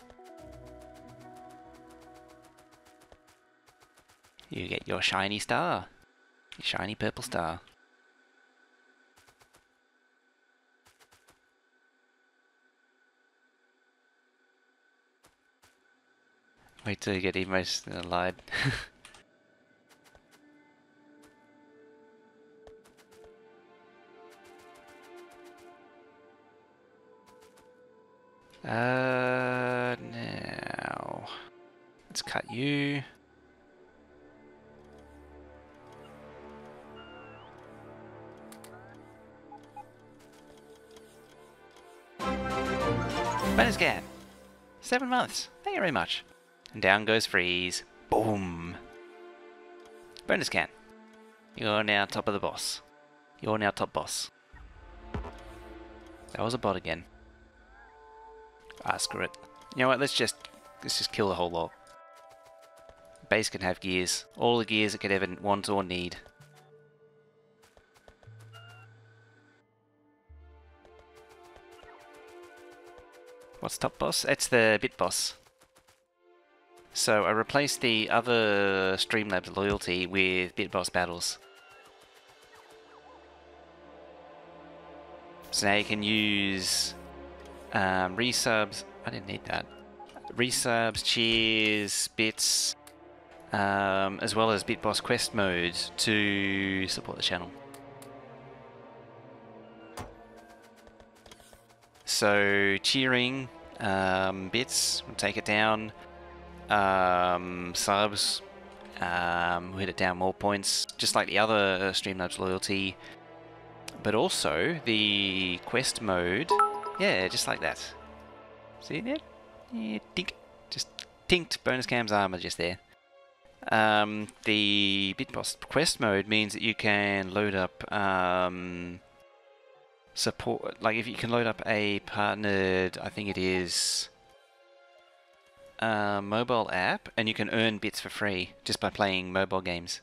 You get your shiny star. Your shiny purple star. Wait till you get emotionally allied. Now let's cut you. Bonus scan. 7 months. Thank you very much. And down goes Freeze. Boom. Bonus scan. You're now top of the boss. You're now top boss. That was a bot again. Ah, screw it. You know what? Let's just kill the whole lot. Base can have gears. All the gears it could ever want or need. What's top boss? It's the bit boss. So I replaced the other Streamlabs loyalty with bit boss battles. So now you can use resubs. I didn't need that. Resubs, cheers, bits, as well as bit boss quest mode to support the channel. So cheering, bits, we'll take it down. Subs, we'll hit it down more points, just like the other Streamlabs loyalty. But also the quest mode, yeah, just like that. See that? Yeah, tink, just tinked bonus cam's armor just there. The bit boss quest mode means that you can load up support, like if you can load up a partnered, I think it is, mobile app, and you can earn bits for free just by playing mobile games.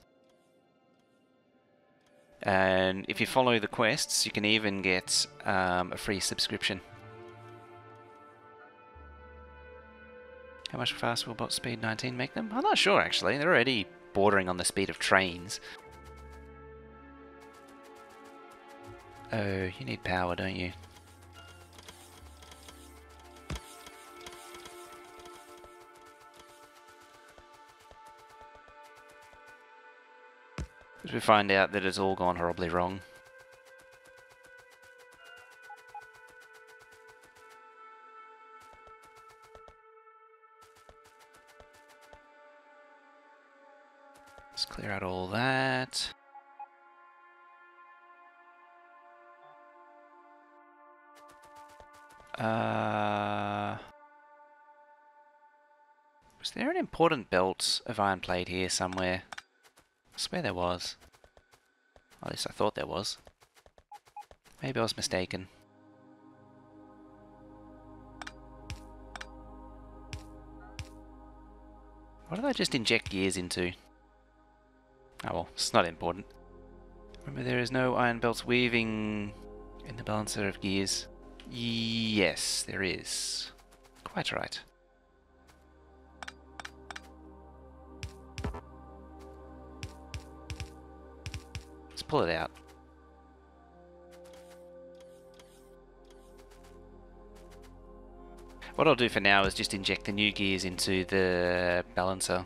And if you follow the quests, you can even get a free subscription. How much faster will bot speed 19 make them? I'm not sure actually, they're already bordering on the speed of trains. Oh, you need power, don't you? As we find out that it's all gone horribly wrong. Let's clear out all that. Was there an important belt of iron plate here somewhere? I swear there was. At least I thought there was. Maybe I was mistaken. What did I just inject gears into? Oh well, it's not important. Remember, there is no iron belts weaving in the balancer of gears. Yes, there is. Quite right. Let's pull it out. What I'll do for now is just inject the new gears into the balancer.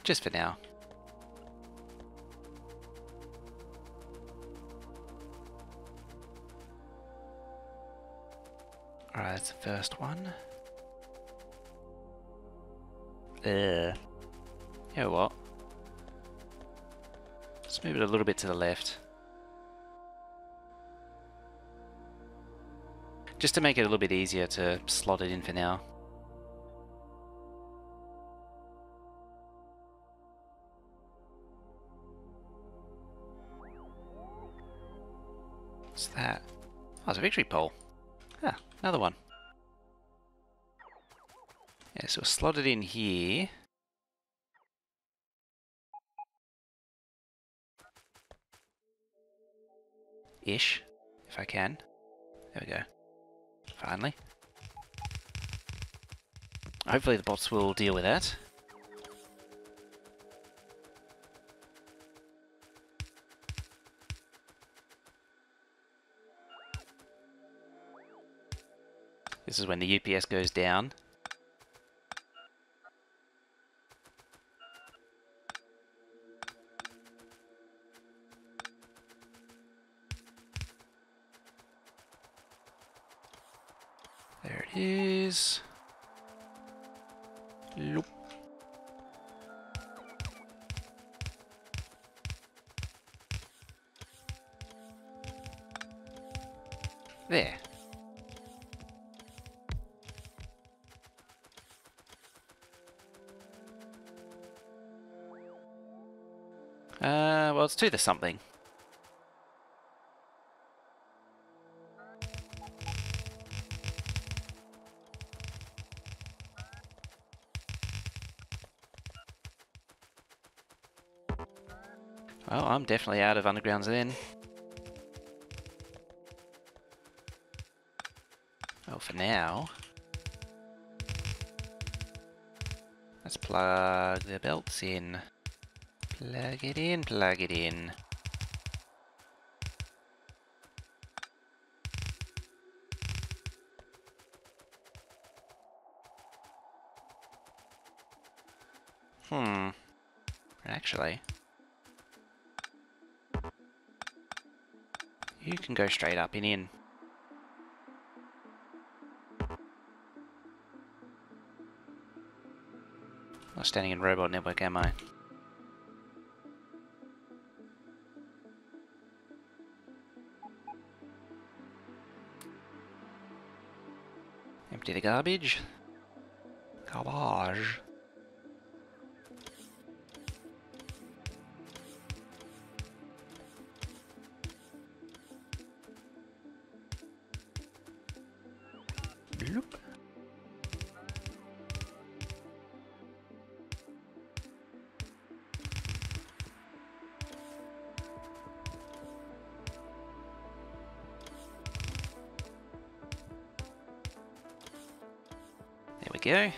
Just for now. Alright, that's the first one. You know what? Let's move it a little bit to the left. Just to make it a little bit easier to slot it in for now. What's that? Oh, it's a victory pole. Ah, another one. Yeah, so we'll slot it in here. Ish, if I can. There we go. Finally. Hopefully the bots will deal with that. This is when the UPS goes down. There it is. Loop. There. Well, let's do the something. Well, I'm definitely out of undergrounds then. Well, for now, let's plug the belts in. Plug it in, plug it in. Actually, you can go straight up and in. I'm not standing in robot network, am I? Empty the garbage. Garbage. Bloop. There we go.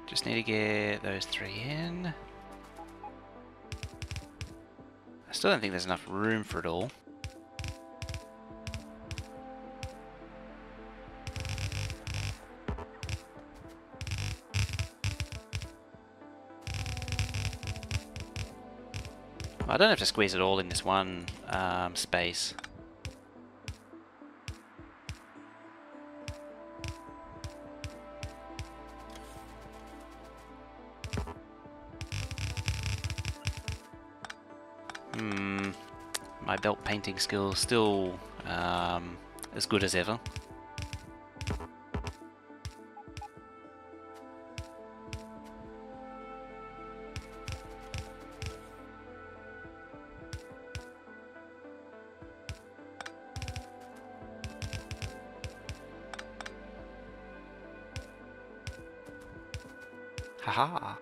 Just need to get those three in. I still don't think there's enough room for it all. I don't have to squeeze it all in this one space. My belt painting skill still as good as ever. Haha.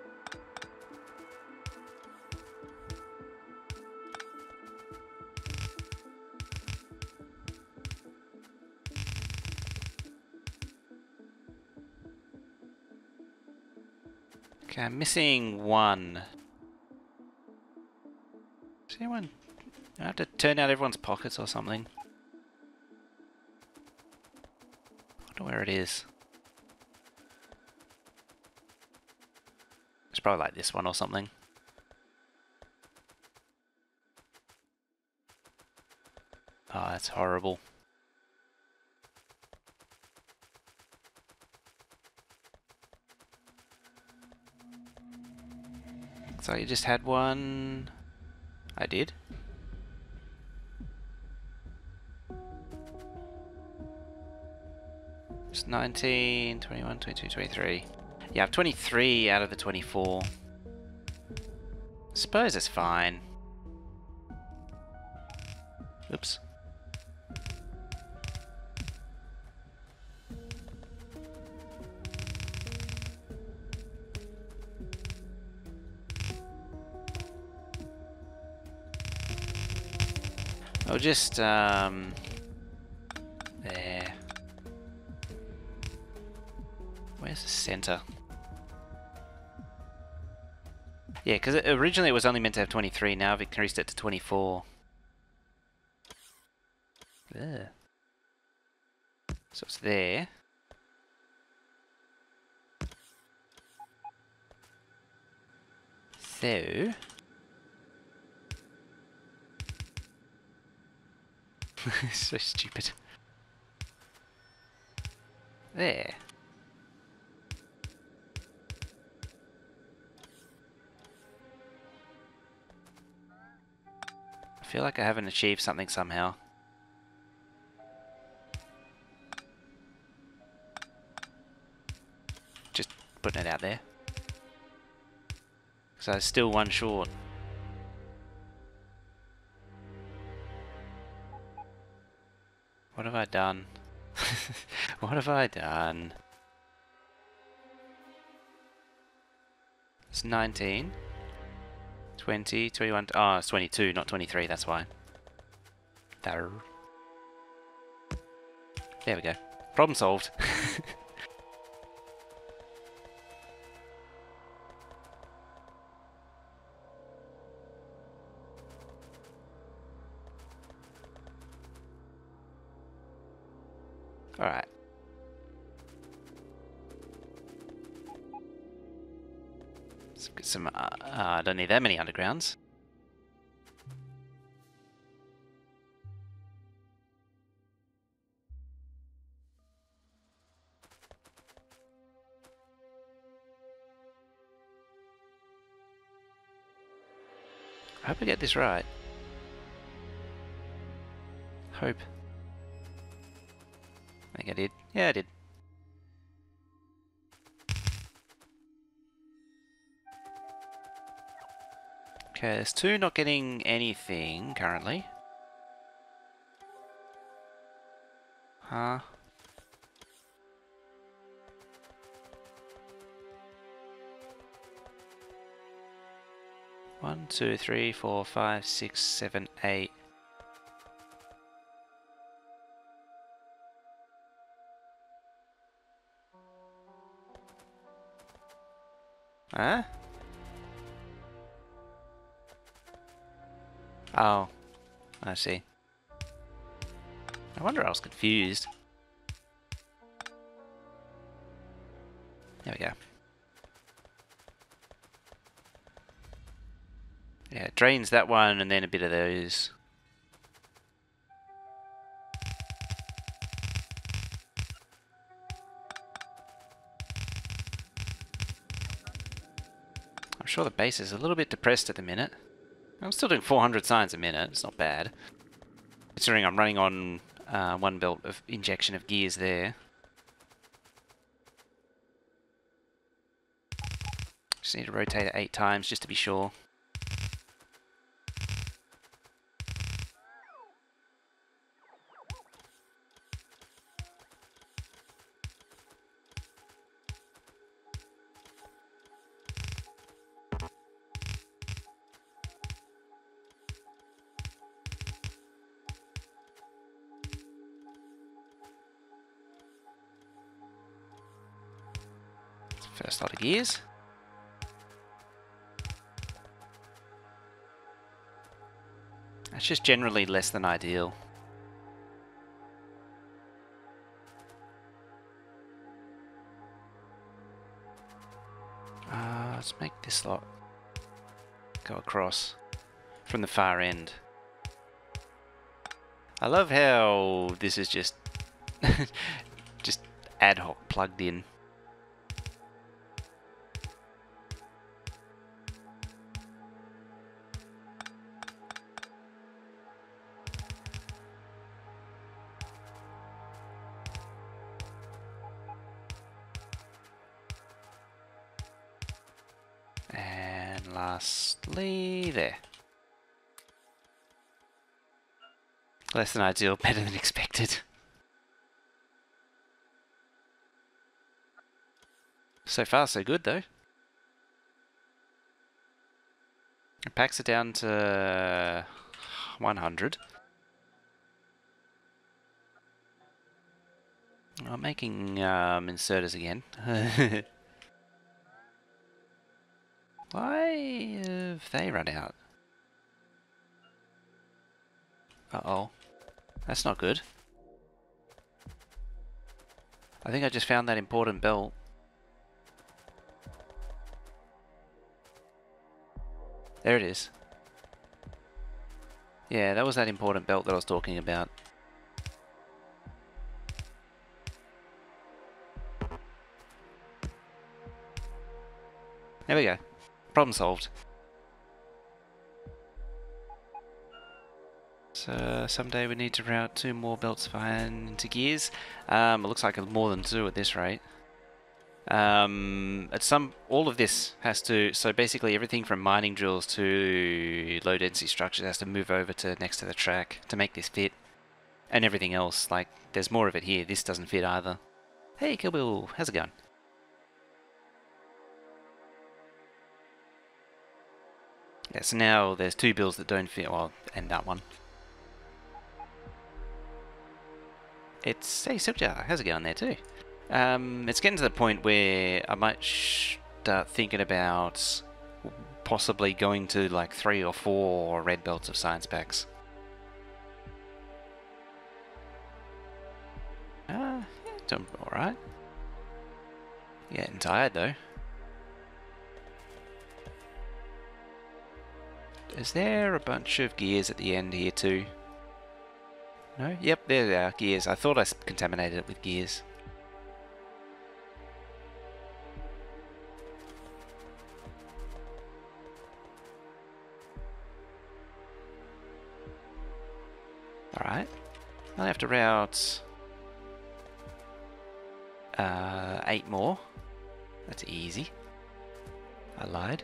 Okay, I'm missing one. Does anyone... I have to turn out everyone's pockets or something. I wonder where it is. It's probably like this one or something. Oh, that's horrible. So you just had one. I did. It's 19, 21, 22, 23. Yeah, I have 23 out of the 24. Suppose it's fine. Oops. I'll just, there. Where's the center? Yeah, because originally it was only meant to have 23, now I've increased it to 24. There. So it's there. So... so stupid. There. I feel like I haven't achieved something somehow. Just putting it out there. So I'm still one short. What have I done? What have I done? It's 19. 20, 21. Oh, it's 22, not 23, that's why. There we go. Problem solved. Alright. Let's get some... I don't need that many undergrounds. I hope I get this right. Hope. I think I did. Yeah, I did. Okay, there's two not getting anything currently. Huh? One, two, three, four, five, six, seven, eight. Huh? Oh, I see. I wonder I was confused. There we go. Yeah, it drains that one and then a bit of those. I'm sure the base is a little bit depressed at the minute. I'm still doing 400 signs a minute. It's not bad. Considering I'm running on one belt of injection of gears there. Just need to rotate it 8 times just to be sure. First lot of gears. That's just generally less than ideal. Let's make this lot go across from the far end. I love how this is just just ad hoc plugged in. And lastly, there. Less than ideal, better than expected. So far, so good though. It packs it down to 100. I'm making inserters again. Why have they run out? Uh-oh. That's not good. I think I just found that important belt. There it is. Yeah, that was that important belt that I was talking about. There we go. Problem solved. So someday we need to route 2 more belts into gears. It looks like more than 2 at this rate. All of this has to, so basically everything from mining drills to low density structures has to move over to next to the track to make this fit. And everything else, like there's more of it here. This doesn't fit either. Hey Kill Bill, how's it going? Yeah, so now there's 2 bills that don't fit, well, and that one. It's, hey Silkjar, how's it going there too? It's getting to the point where I might start thinking about possibly going to like 3 or 4 red belts of science packs. Yeah, doing alright. Getting tired though. Is there a bunch of gears at the end here too? No? Yep, there they are, gears. I thought I contaminated it with gears. Alright. I'll have to route 8 more. That's easy. I lied.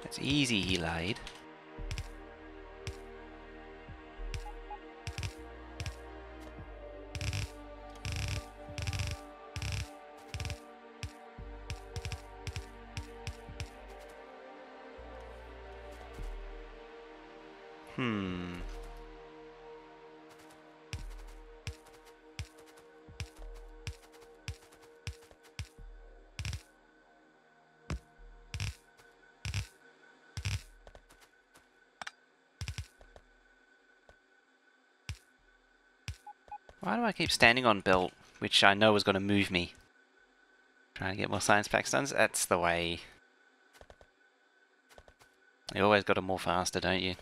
That's easy, he lied. Why do I keep standing on belt, which I know is going to move me? Trying to get more science packs done. That's the way. You always got to more faster, don't you?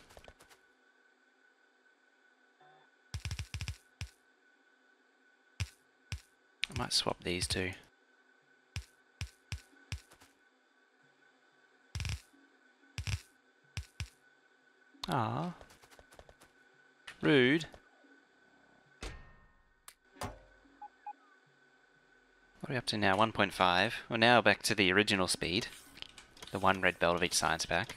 I might swap these two. Ah, rude. What are we up to now? 1.5. We're now back to the original speed. The one red belt of each science pack.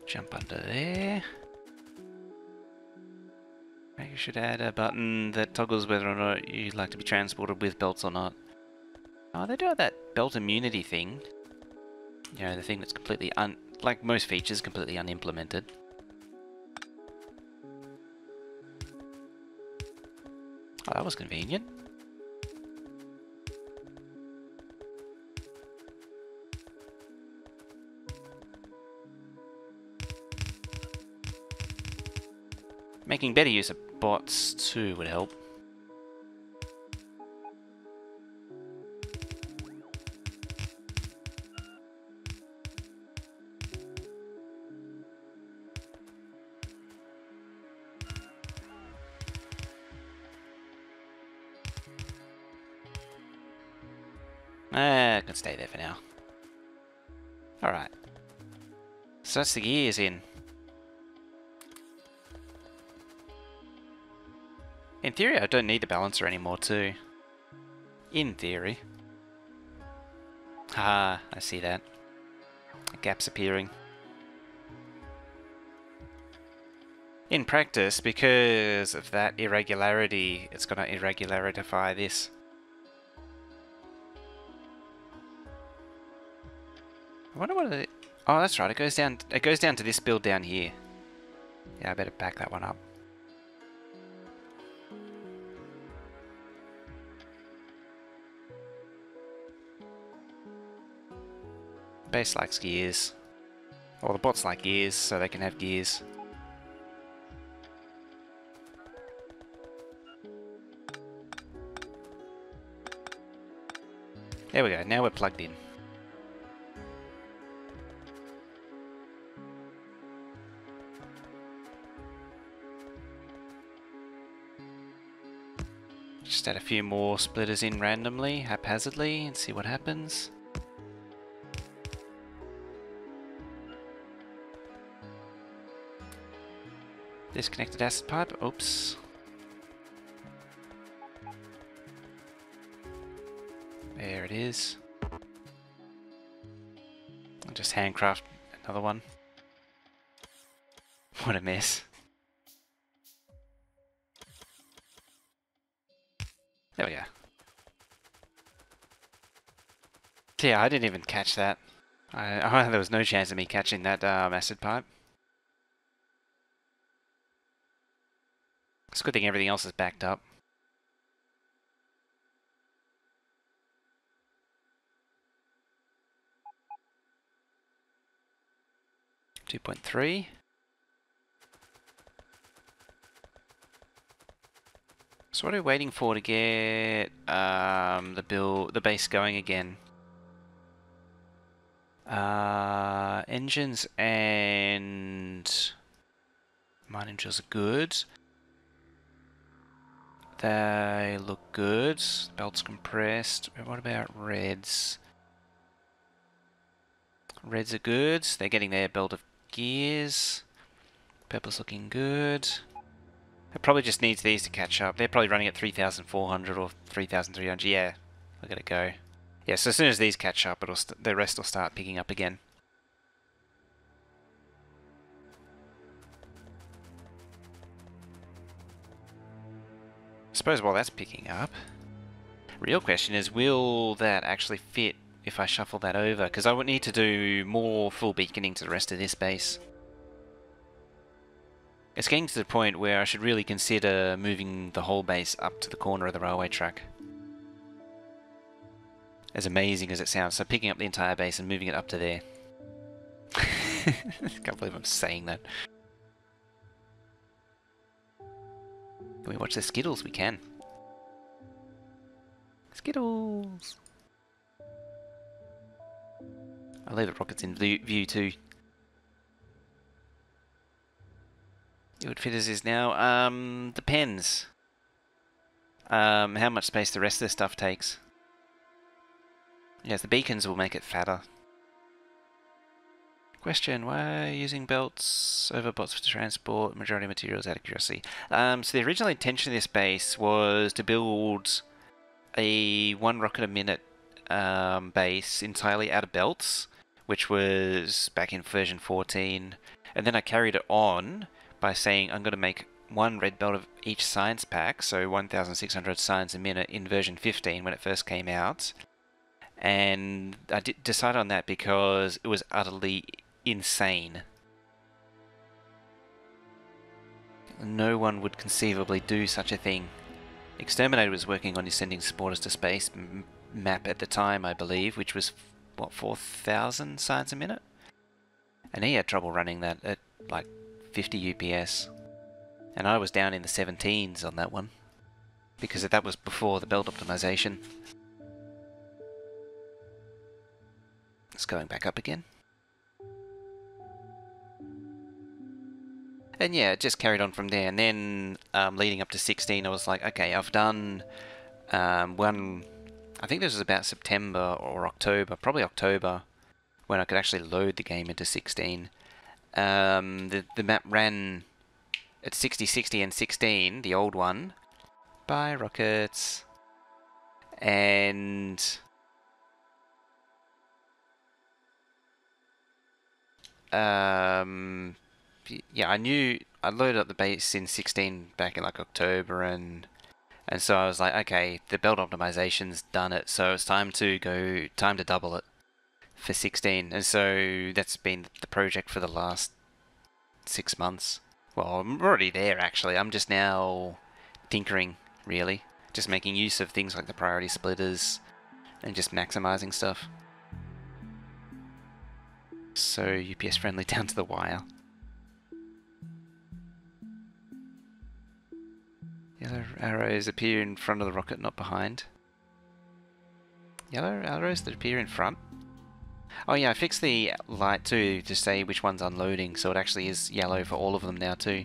Jump under there. Maybe you should add a button that toggles whether or not you'd like to be transported with belts or not. Oh, they do have that belt immunity thing. You know, the thing that's completely like most features, completely unimplemented. Oh, that was convenient. Making better use of bots too would help. I can stay there for now. Alright. So that's the gears in. In theory, I don't need the balancer anymore too. In theory. Ah, I see that. A gap's appearing. In practice, because of that irregularity, it's going to irregularitify this. I wonder what it... Oh, that's right. It goes down to this build down here. Yeah, I better back that one up. Base likes gears. Or the bots like gears, so they can have gears. There we go, now we're plugged in. Just add a few more splitters in randomly, haphazardly, and see what happens. Disconnected acid pipe, oops. There it is. I'll just handcraft another one. What a mess. There we go. Yeah, I didn't even catch that. There was no chance of me catching that acid pipe. It's a good thing everything else is backed up. .3. So what are we waiting for to get the base going again? Engines and mining drills are good. They look good. Belt's compressed. What about reds? Reds are good. They're getting their belt of gears. Purple's looking good. It probably just needs these to catch up. They're probably running at 3,400 or 3,300. Yeah, look at it go. Yeah, so as soon as these catch up, the rest will start picking up again. I suppose while that's picking up, real question is, will that actually fit if I shuffle that over? Because I would need to do more full beaconing to the rest of this base. It's getting to the point where I should really consider moving the whole base up to the corner of the railway track. As amazing as it sounds, so picking up the entire base and moving it up to there. I can't believe I'm saying that. Can we watch the Skittles? We can. Skittles! I'll leave the rockets in view too. It would fit as is now. Depends. How much space the rest of the stuff takes. Yes, the beacons will make it fatter. Question, why are you using belts over bots for transport majority of materials out of curiosity? So the original intention of this base was to build a 1 rocket a minute base entirely out of belts, which was back in version 14. And then I carried it on by saying I'm going to make 1 red belt of each science pack, so 1,600 science a minute in version 15 when it first came out. And I decided on that because it was utterly insane. No one would conceivably do such a thing. Exterminator was working on his sending supporters to space map at the time, I believe, which was, what, 4,000 science a minute? And he had trouble running that at like 50 UPS. And I was down in the 17s on that one, because that was before the belt optimization. It's going back up again. And yeah, it just carried on from there. And then leading up to 16, I was like, okay, I've done one, I think this was about September or October, probably October, when I could actually load the game into 16. The map ran at 60, 60 and 16, the old one. Bye, rockets. And yeah, I knew I loaded up the base in 16 back in like October, and so I was like, okay, the belt optimization's done it, so it's time to double it for 16. And so that's been the project for the last 6 months. Well, I'm already there actually. I'm just now tinkering, really, just making use of things like the priority splitters and just maximizing stuff. So UPS friendly down to the wire. Yellow arrows appear in front of the rocket, not behind. Yellow arrows that appear in front? Oh yeah, I fixed the light too to say which one's unloading, so it actually is yellow for all of them now too.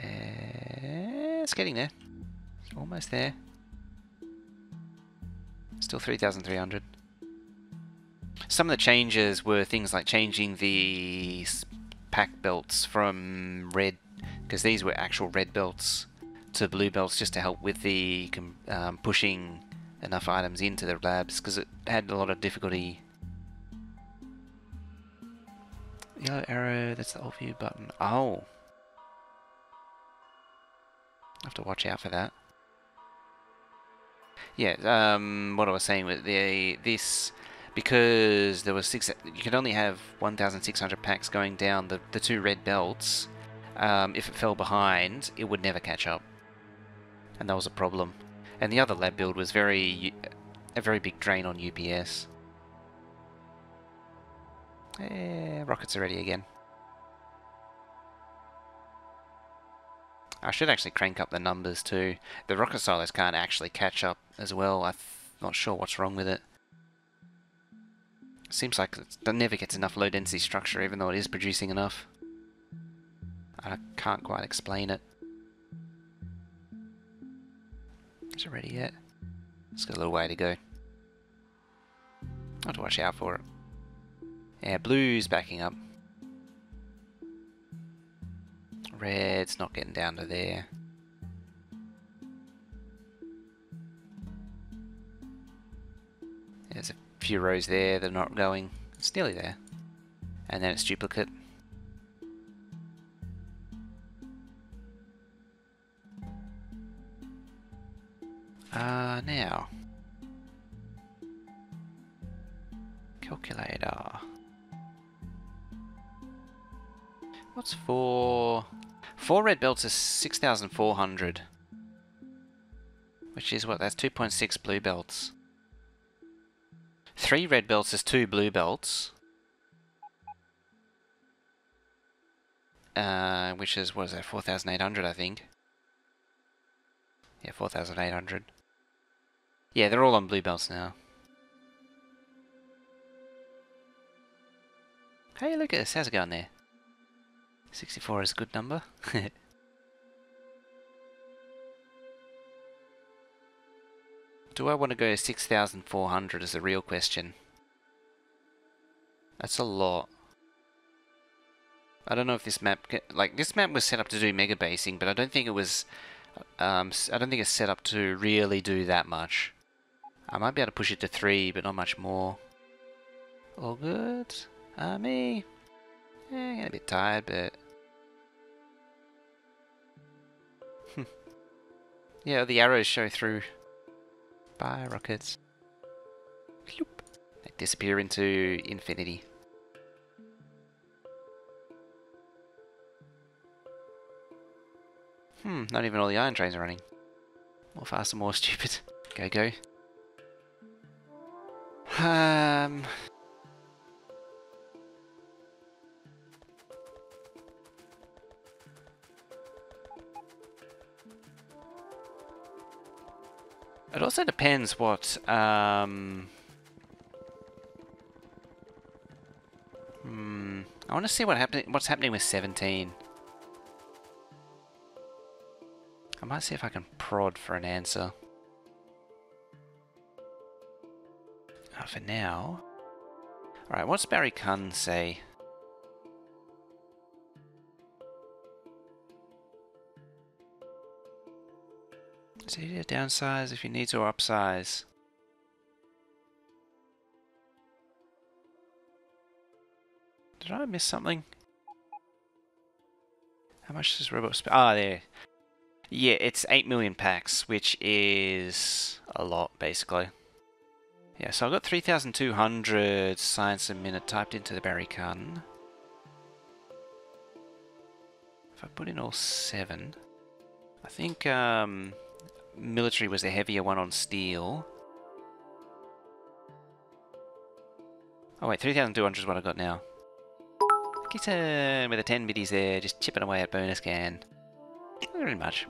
It's getting there. It's almost there. Still 3,300. Some of the changes were things like changing the pack belts from red, because these were actual red belts, to blue belts, just to help with the pushing enough items into the labs, because it had a lot of difficulty. Yellow arrow, that's the alt view button. Oh, I have to watch out for that. Yeah, what I was saying with this, because there was you could only have 1,600 packs going down the 2 red belts. If it fell behind, it would never catch up, and that was a problem. And the other lab build was a very big drain on UPS. Rockets are ready again. I should actually crank up the numbers too. The rocket silos can't actually catch up as well. I'm not sure what's wrong with it. Seems like it never gets enough low density structure, even though it is producing enough. I can't quite explain it. Is it ready yet? It's got a little way to go. I have to watch out for it. Yeah, blue's backing up. Red's not getting down to there. There's a few rows there that are not going. It's nearly there. And then it's duplicate. Now. Calculator. What's four? 4 red belts is 6,400. Which is what? That's 2.6 blue belts. 3 red belts is 2 blue belts. Which is, what is that, 4,800 I think. Yeah, 4,800. Yeah, they're all on blue belts now. Hey, look at this. How's it going there? 64 is a good number. Do I want to go to 6,400 is the real question. That's a lot. I don't know if this map... Like, this map was set up to do mega basing, but I don't think it was... I don't think it's set up to really do that much. I might be able to push it to 3, but not much more. All good. Me. Getting a bit tired, but... Yeah, the arrows show through. Bye, rockets. They disappear into infinity. Not even all the iron trains are running. More fast and more stupid. Go, go. It also depends what, I want to see what's happening with 17. I might see if I can prod for an answer. For now. Alright, what's Barry Kun say? Is it either downsize if you need to or upsize? Did I miss something? How much does robot spend? Ah, there. Yeah, it's 8 million packs, which is a lot, basically. Yeah, so I've got 3,200 science a minute typed into the Barry Kun. If I put in all 7, I think military was the heavier one on steel. Oh wait, 3,200 is what I got now. Get with the 10 biddies there, just chipping away at bonus can. Not very much.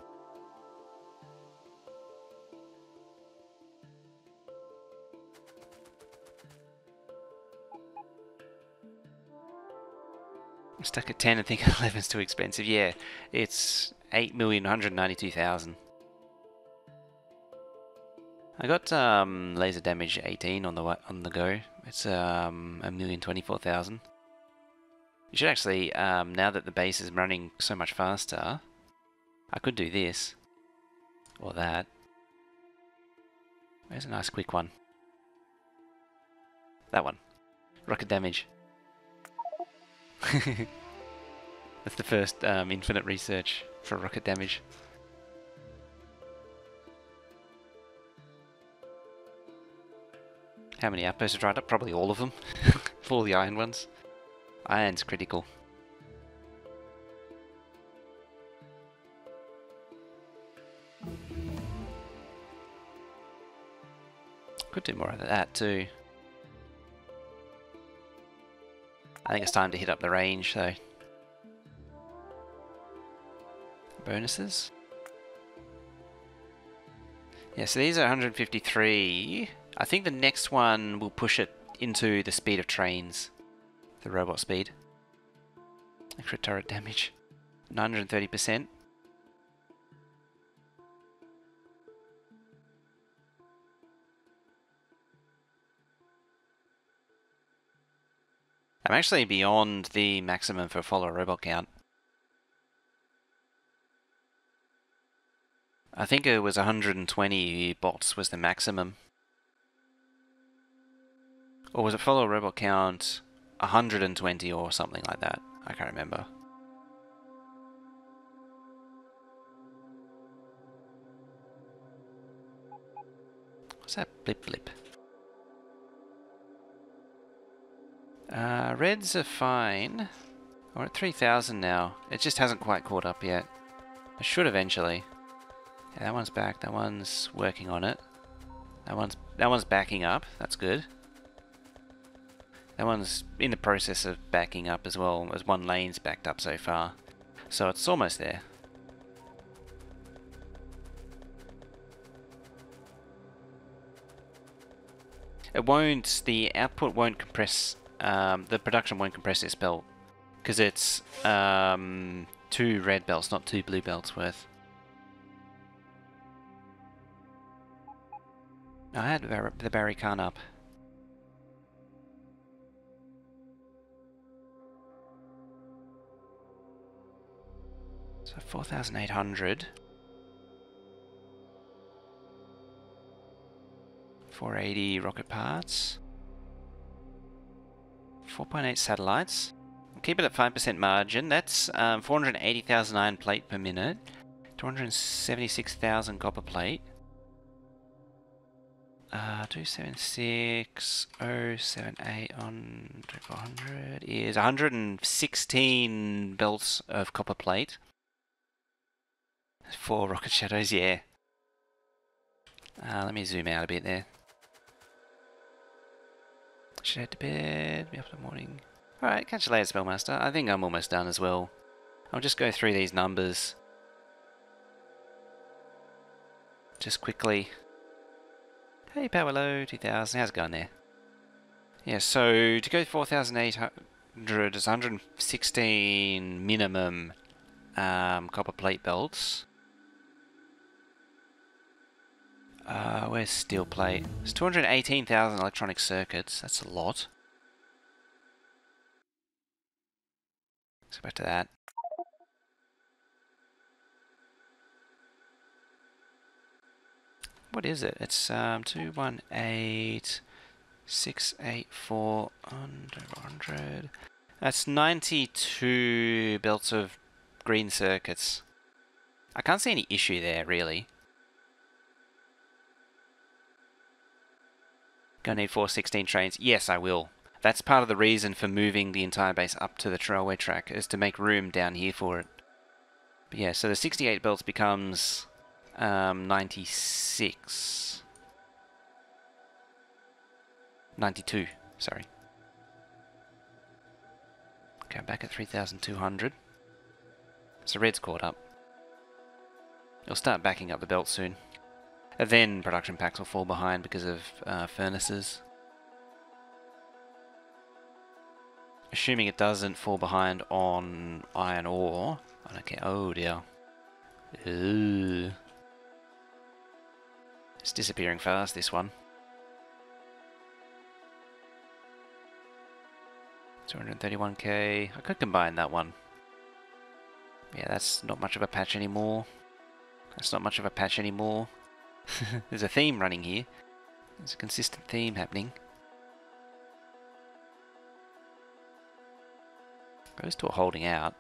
I'm stuck at 10 and think 11's too expensive. Yeah, it's 8,192,000. I got laser damage 18 on the go. It's 1,024,000. You should actually, now that the base is running so much faster, I could do this or that. There's a nice quick one. That one. Rocket damage. That's the first infinite research for rocket damage. How many outposts are dried up? Probably all of them. For all the iron ones. Iron's critical. Could do more of that too. I think it's time to hit up the range, so... Bonuses? Yeah, so these are 153. I think the next one will push it into the speed of trains. The robot speed. Extra turret damage. 930%. I'm actually beyond the maximum for follower robot count. I think it was 120 bots was the maximum. Or was it follower robot count 120 or something like that? I can't remember. What's that blip blip? Reds are fine. We're at 3,000 now. It just hasn't quite caught up yet. It should eventually. Yeah, that one's back. That one's working on it. That one's backing up. That's good. That one's in the process of backing up as well, as one lane's backed up so far. So it's almost there. It won't, the output won't compress, the production won't compress this belt. Because it's 2 red belts, not 2 blue belts worth. I had the Barrycan up. So 4,800. 480 rocket parts. 4.8 satellites. We'll keep it at 5% margin. That's 480,000 iron plate per minute. 276,000 copper plate. 276,078 on 400 is 116 belts of copper plate. 4 rocket shadows, yeah. Let me zoom out a bit there. Should head to bed, be up in the morning. Alright, catch you later, Spellmaster. I think I'm almost done as well. I'll just go through these numbers. Just quickly. Hey, power low, 2,000. How's it going there? Yeah, so to go 4,800 is 116 minimum copper plate belts. Where's steel plate? It's 218,000 electronic circuits. That's a lot. Let's go back to that. What is it? It's 218,684 under 100. That's 92 belts of green circuits. I can't see any issue there, really. Gonna need 416 trains. Yes, I will. That's part of the reason for moving the entire base up to the railway track, is to make room down here for it. But yeah, so the 68 belts becomes 96. 92, sorry. Okay, I'm back at 3,200. So red's caught up. It'll start backing up the belt soon. And then production packs will fall behind because of furnaces. Assuming it doesn't fall behind on iron ore. I don't care. Oh dear. Ooh. It's disappearing fast, this one. 231k. I could combine that one. Yeah, that's not much of a patch anymore. That's not much of a patch anymore. There's a theme running here. There's a consistent theme happening. Those two are holding out.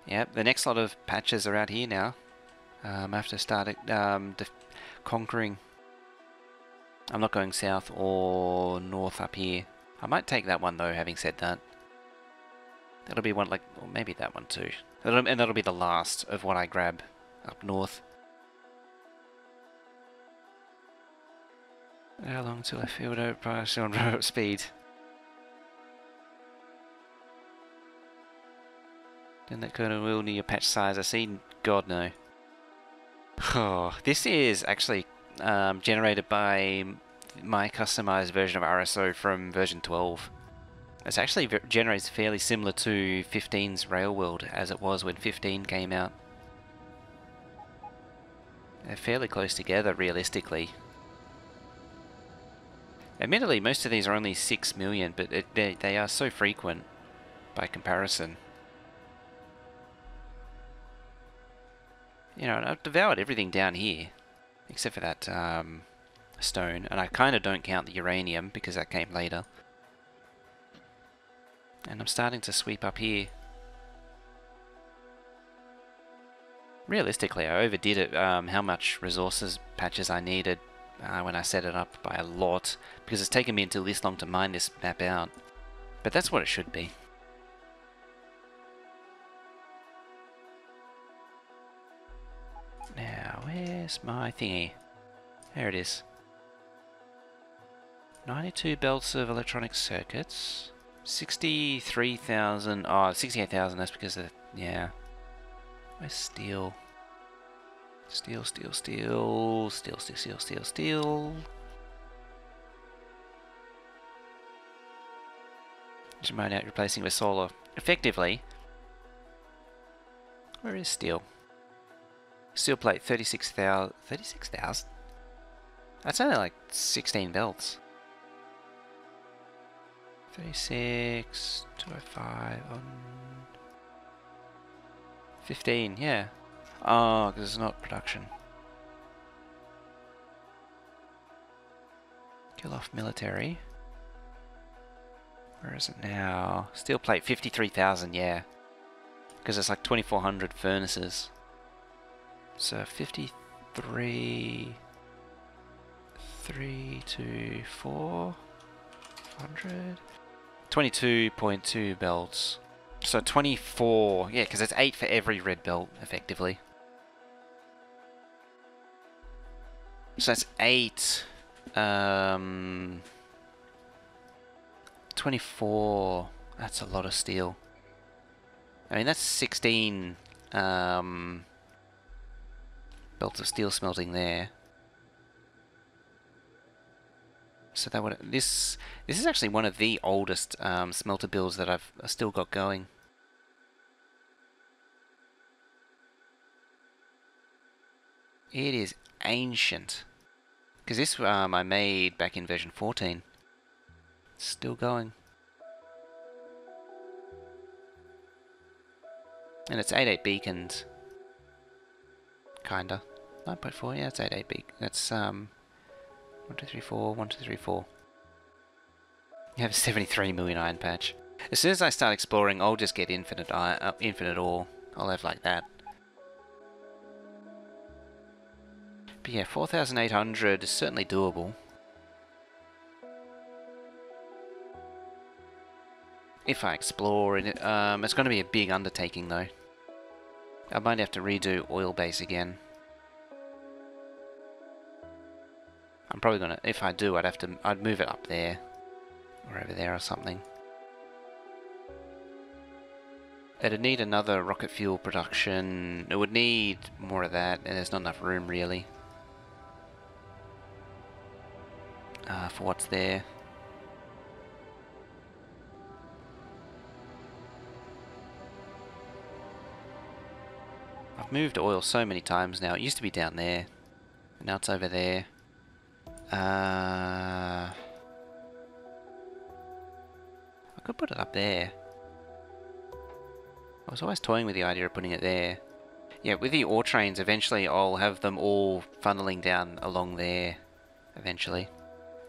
Yep, the next lot of patches are out here now. I have to start conquering. I'm not going south or north up here. I might take that one though, having said that. That'll be one, like, or maybe that one too. And that'll be the last of what I grab up north. How long till I field out price on road speed? Then that Colonel will near your patch size. I see. God no. Oh, this is actually generated by my customized version of RSO from version 12. It's actually generates fairly similar to 15's Railworld as it was when 15 came out. They're fairly close together realistically. Admittedly, most of these are only 6 million, but they are so frequent by comparison. You know, I've devoured everything down here, except for that stone, and I kind of don't count the uranium because that came later. And I'm starting to sweep up here. Realistically, I overdid it, how much resources patches I needed when I set it up by a lot, because it's taken me until this long to mine this map out. But that's what it should be. Now, where's my thingy? There it is. 92 belts of electronic circuits. 63,000. Oh, 68,000. That's because of. Yeah. Where's steel? Steel, steel, steel. Steel, steel, steel, steel, steel. Just mine out replacing with solar. Effectively. Where is steel? Steel plate 36,000. 36,000? That's only like 16 belts. 36, 205 on 15, yeah. Oh, because it's not production. Kill off military. Where is it now? Steel plate 53,000, yeah. Because it's like 2,400 furnaces. So 53, 3 to 400. 22.2 belts. So 24, yeah, because it's 8 for every red belt, effectively. So that's 8, 24, that's a lot of steel. I mean, that's 16 belts of steel smelting there. So that would this is actually one of the oldest smelter builds that I've still got going. It is ancient, because this I made back in version 14. It's still going, and it's 8.8 beacons. Kinda 9.4. Yeah, it's 8.8 beacon. That's 1, 2, 3, 4. 1, 2, 3, 4. You have a 73 million iron patch. As soon as I start exploring, I'll just get infinite infinite ore. I'll have like that. But yeah, 4,800 is certainly doable. If I explore it, it's going to be a big undertaking though. I might have to redo oil base again. I'm probably gonna, if I do, I'd move it up there. Or over there or something. It'd need another rocket fuel production. It would need more of that, and there's not enough room really. For what's there. I've moved oil so many times now. It used to be down there. Now it's over there. I could put it up there. I was always toying with the idea of putting it there. Yeah, with the ore trains, eventually I'll have them all funneling down along there. Eventually.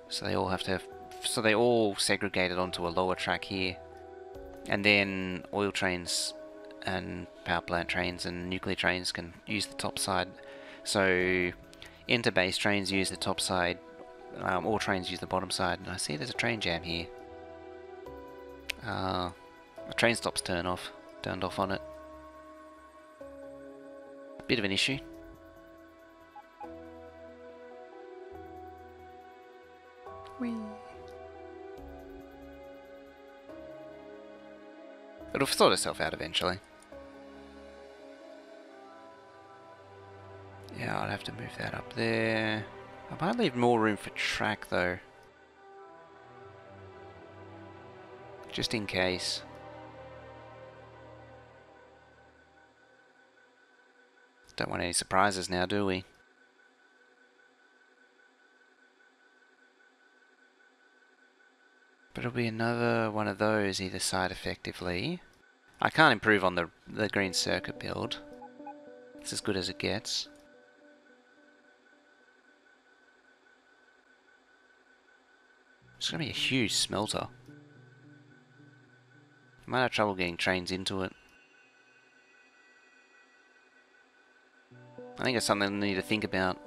So they all have to... So they all segregated onto a lower track here. And then oil trains and power plant trains and nuclear trains can use the top side. So interbase trains use the top side, ore trains use the bottom side. And I see there's a train jam here. The train stops turned off on it. Bit of an issue. Whee. It'll sort itself out eventually. Yeah, I'd have to move that up there. I might leave more room for track though. Just in case. Don't want any surprises now, do we? But it'll be another one of those either side effectively. I can't improve on the green circuit build. It's as good as it gets. It's going to be a huge smelter. I might have trouble getting trains into it. I think it's something I need to think about.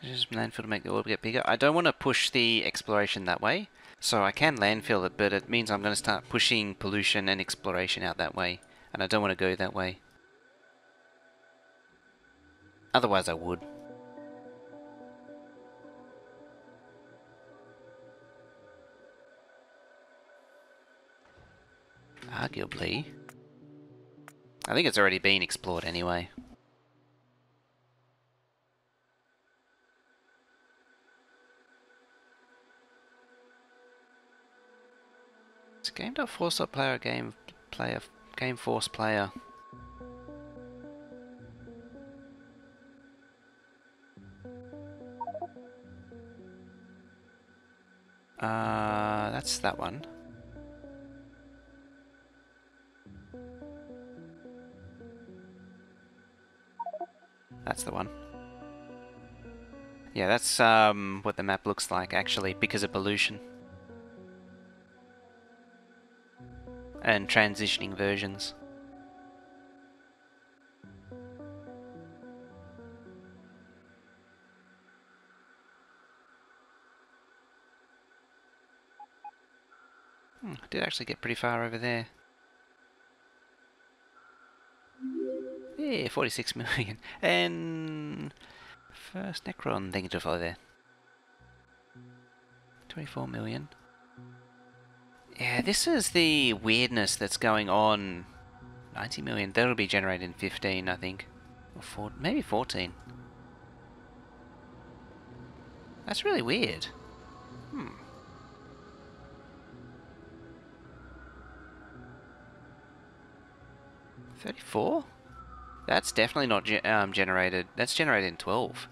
Just landfill to make the orb get bigger. I don't want to push the exploration that way, so I can landfill it, but it means I'm going to start pushing pollution and exploration out that way, and I don't want to go that way. Otherwise I would. Arguably. I think it's already been explored anyway. It's game.force player, game force player. That's that one. That's the one. Yeah, that's what the map looks like actually, because of pollution. And transitioning versions. I did actually get pretty far over there. Yeah, 46 million. And first Necron thing to follow there. 24 million. Yeah, this is the weirdness that's going on. 90 million. That'll be generated in 15, I think. Or maybe 14. That's really weird. 34? That's definitely not generated. That's generated in 12.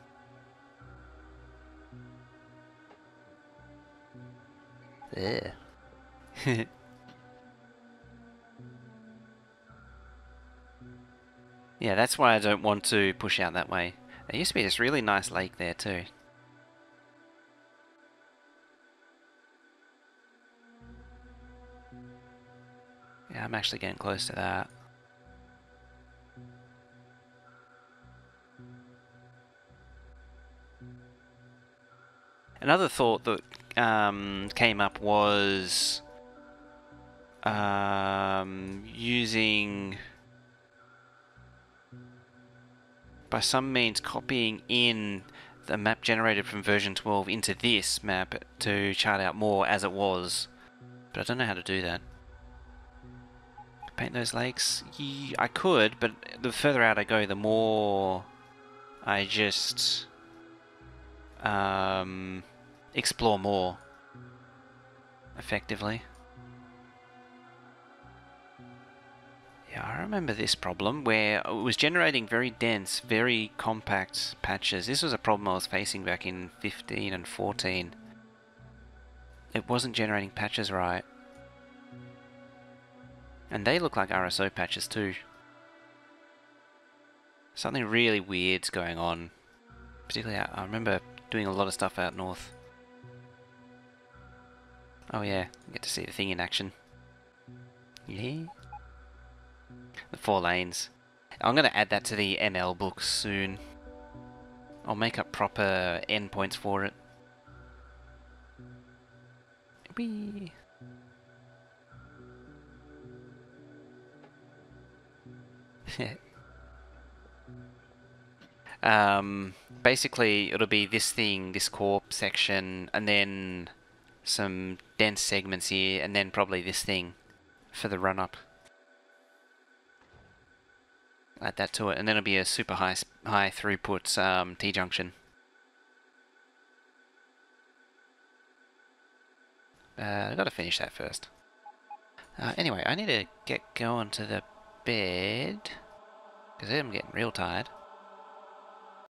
Ugh. Yeah, that's why I don't want to push out that way. There used to be this really nice lake there too. Yeah, I'm actually getting close to that. Another thought that came up was using, by some means, copying in the map generated from version 12 into this map to chart out more as it was. But I don't know how to do that. Paint those lakes? Yeah, I could, but the further out I go, the more I just explore more effectively. Yeah, I remember this problem where it was generating very dense, very compact patches. This was a problem I was facing back in 15 and 14. It wasn't generating patches right. And they look like RSO patches too. Something really weird's going on. Particularly I remember doing a lot of stuff out north. Oh yeah, get to see the thing in action. Yeah. The 4 lanes. I'm going to add that to the ML books soon. I'll make up proper endpoints for it. Whee! Basically, it'll be this thing, this corp section, and then some dense segments here, and then probably this thing for the run-up. Add that to it, and then it'll be a super high throughput T-junction. I've got to finish that first. Anyway, I need to get going to the bed, because I'm getting real tired.